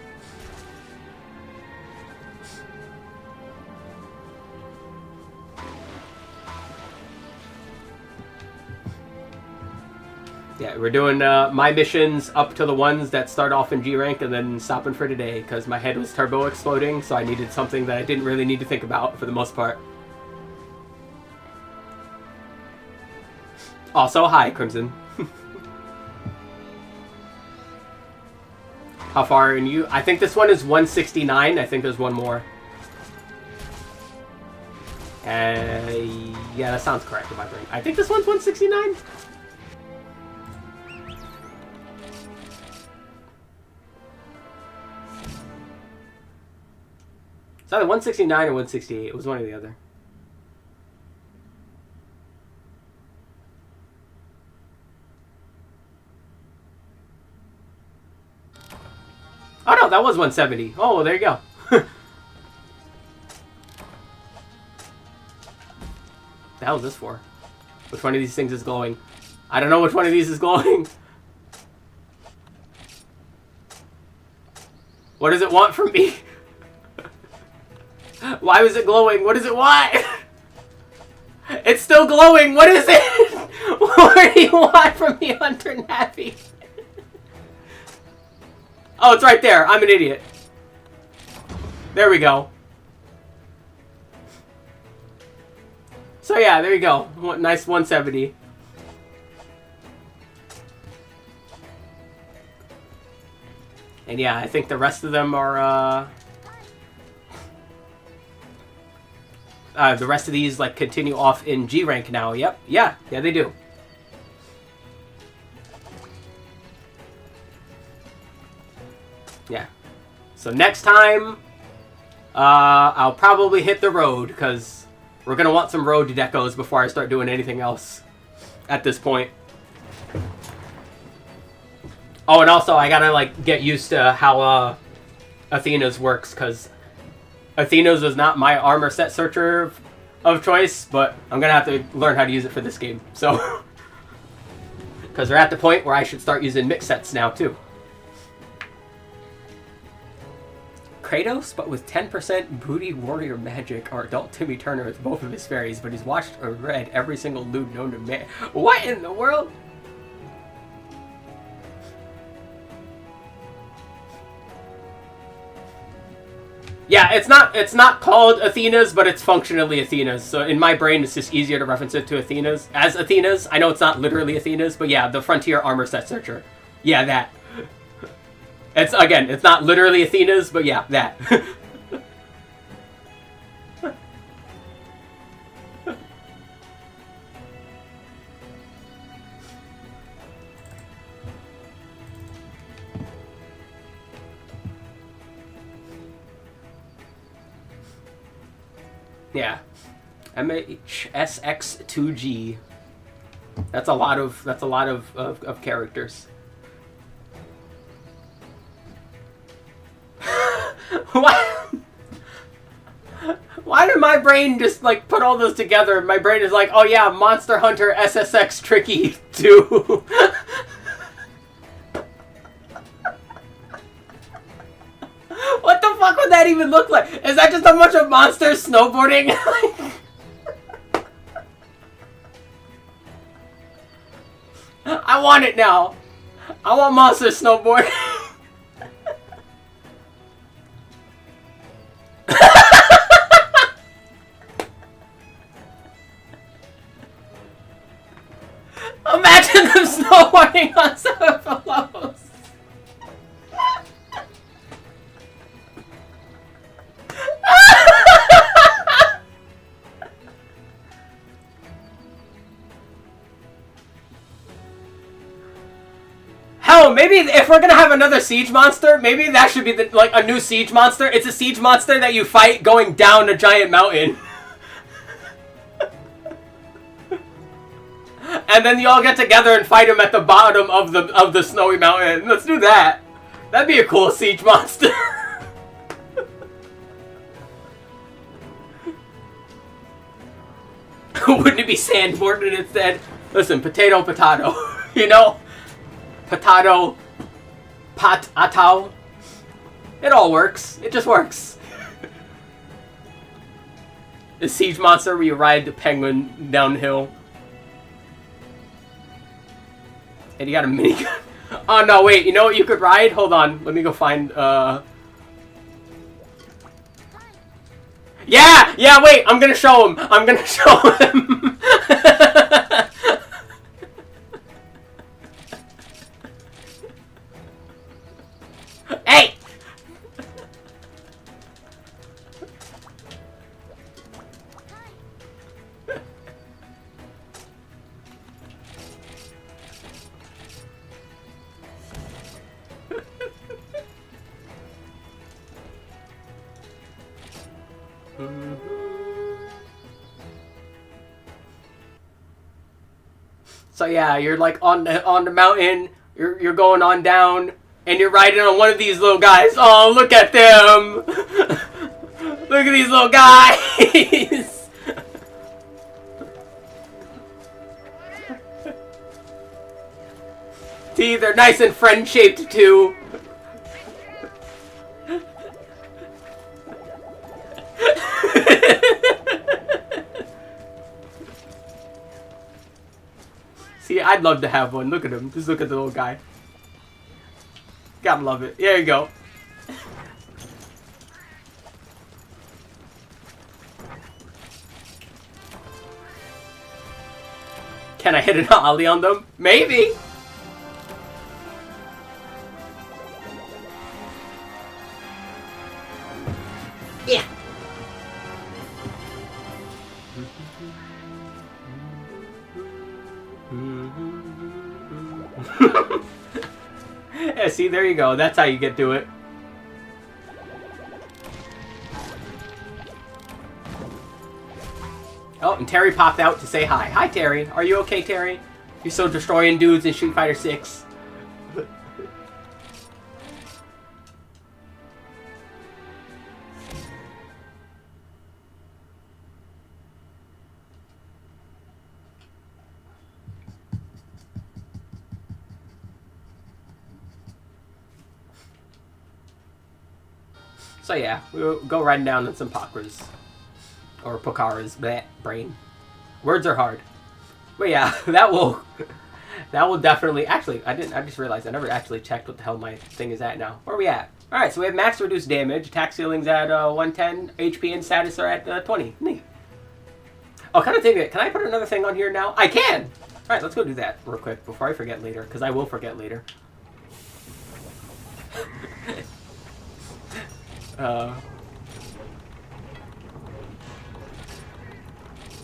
[SPEAKER 1] Yeah, we're doing my missions up to the ones that start off in G rank and then stopping for today because my head was turbo exploding, so I needed something that I didn't really need to think about for the most part. Also, hi, Crimson. How far are you? I think this one is 169. I think there's one more. Yeah, that sounds correct in my brain. I think this one's 169. It's either 169 or 168. It was one or the other. Oh no, that was 170. Oh, well, there you go. The hell is this for? Which one of these things is glowing? I don't know which one of these is glowing. What does it want from me? Why was it glowing? What does it want? It's still glowing. What is it? What do you want from me, Hunter Nappy? Oh, it's right there. I'm an idiot. There we go. So yeah, there you go. Nice 170. And yeah, I think the rest of them are, the rest of these, like, continue off in G rank now. Yep. Yeah, they do. Yeah. So next time, I'll probably hit the road, because we're going to want some road decos before I start doing anything else at this point. Oh, and also, I gotta, like, get used to how, Athena's works, because Athena's was not my armor set searcher of choice, but I'm gonna have to learn how to use it for this game, so... Because we're at the point where I should start using mix sets now, too. Kratos, but with 10% booty warrior magic, or adult Timmy Turner with both of his fairies, but he's watched or read every single lewd known to man. What in the world? Yeah, it's not called Athena's, but it's functionally Athena's. So in my brain, it's just easier to reference it to Athena's as Athena's. I know it's not literally Athena's, but yeah, the Frontier Armor Set Searcher. Yeah, that. It's not literally Athena's, but yeah, that. Yeah. MHSX2G. That's a lot of characters. Why did my brain just like put all those together? My brain is like, oh yeah, Monster Hunter SSX Tricky 2. What the fuck would that even look like? Is that just a bunch of monsters snowboarding? I want it now. I want monsters snowboarding. Imagine them snowboarding on Surfalos. Hell, maybe if we're gonna have another siege monster, maybe that should be like a new siege monster. It's a siege monster that you fight going down a giant mountain. And then you all get together and fight him at the bottom of the snowy mountain. Let's do that. That'd be a cool siege monster. Wouldn't it be sandboarding instead? Listen, potato, potato. You know? Potato, pot-a-tow. It all works. It just works. The siege monster where you ride the penguin downhill. And you got a minigun. Oh no, wait, you know what you could ride? Hold on, let me go find, Yeah, wait, I'm gonna show him. Hey! So yeah, you're like on the mountain, you're going on down, and you're riding on one of these little guys. Oh, look at them! Look at these little guys! See, they're nice and friend-shaped too. See, I'd love to have one. Look at him. Just look at the little guy. Gotta love it. There you go. Can I hit an ollie on them? Maybe! Yeah! Yeah, see, there you go. That's how you get to it. Oh, and Terry popped out to say hi. Hi, Terry. Are you okay, Terry? You're still destroying dudes in Street Fighter 6. So yeah, we'll go riding down on some Pakras. Or Pokara's brain. Words are hard. But yeah, that will definitely... Actually, I just realized I never actually checked what the hell my thing is at now. Where are we at? Alright, so we have max reduced damage. Attack ceiling's at 110. HP and status are at 20. Neat. Oh, kind of think it. Can I put another thing on here now? I can! Alright, let's go do that real quick before I forget later. Because I will forget later.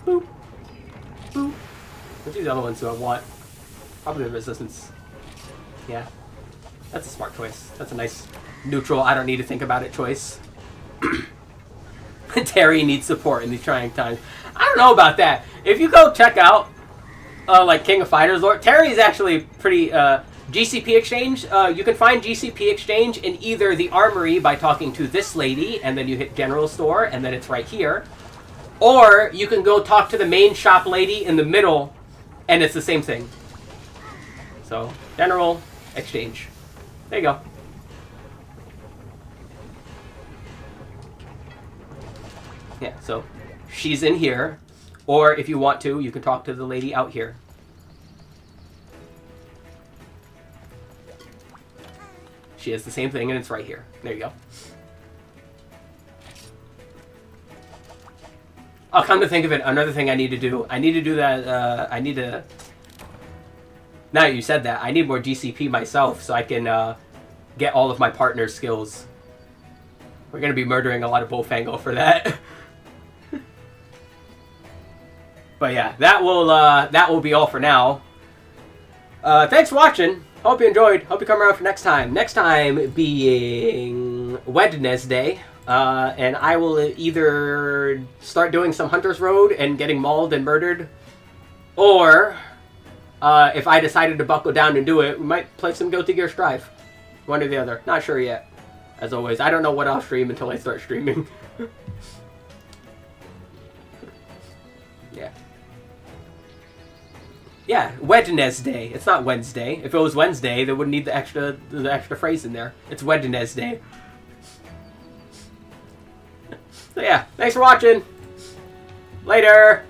[SPEAKER 1] Boop. Boop. Which are the other ones do I want? Probably the resistance. Yeah. That's a smart choice. That's a nice, neutral, I don't need to think about it choice. Terry needs support in these trying times. I don't know about that. If you go check out, like King of Fighters Lord, Terry is actually pretty, GCP Exchange. You can find GCP Exchange in either the Armory by talking to this lady, and then you hit General Store, and then it's right here. Or you can go talk to the main shop lady in the middle, and it's the same thing. So, General Exchange. There you go. Yeah, so she's in here. Or if you want to, you can talk to the lady out here. She has the same thing, and it's right here. There you go. I'll come to think of it, another thing I need to do. I need to do that, I need to... Now that you said that, I need more GCP myself so I can get all of my partner's skills. We're going to be murdering a lot of Bullfango for that. But yeah, that will be all for now. Thanks for watching. Hope you enjoyed. Hope you come around for next time. Next time being Wednesday. And I will either start doing some Hunter's Road and getting mauled and murdered, or if I decided to buckle down and do it, we might play some Guilty Gear Strive. One or the other. Not sure yet. As always, I don't know what I'll stream until I start streaming. Yeah. Yeah, Wednesday. It's not Wednesday. If it was Wednesday, they wouldn't need the extra phrase in there. It's Wednesday. So yeah, thanks for watching. Later.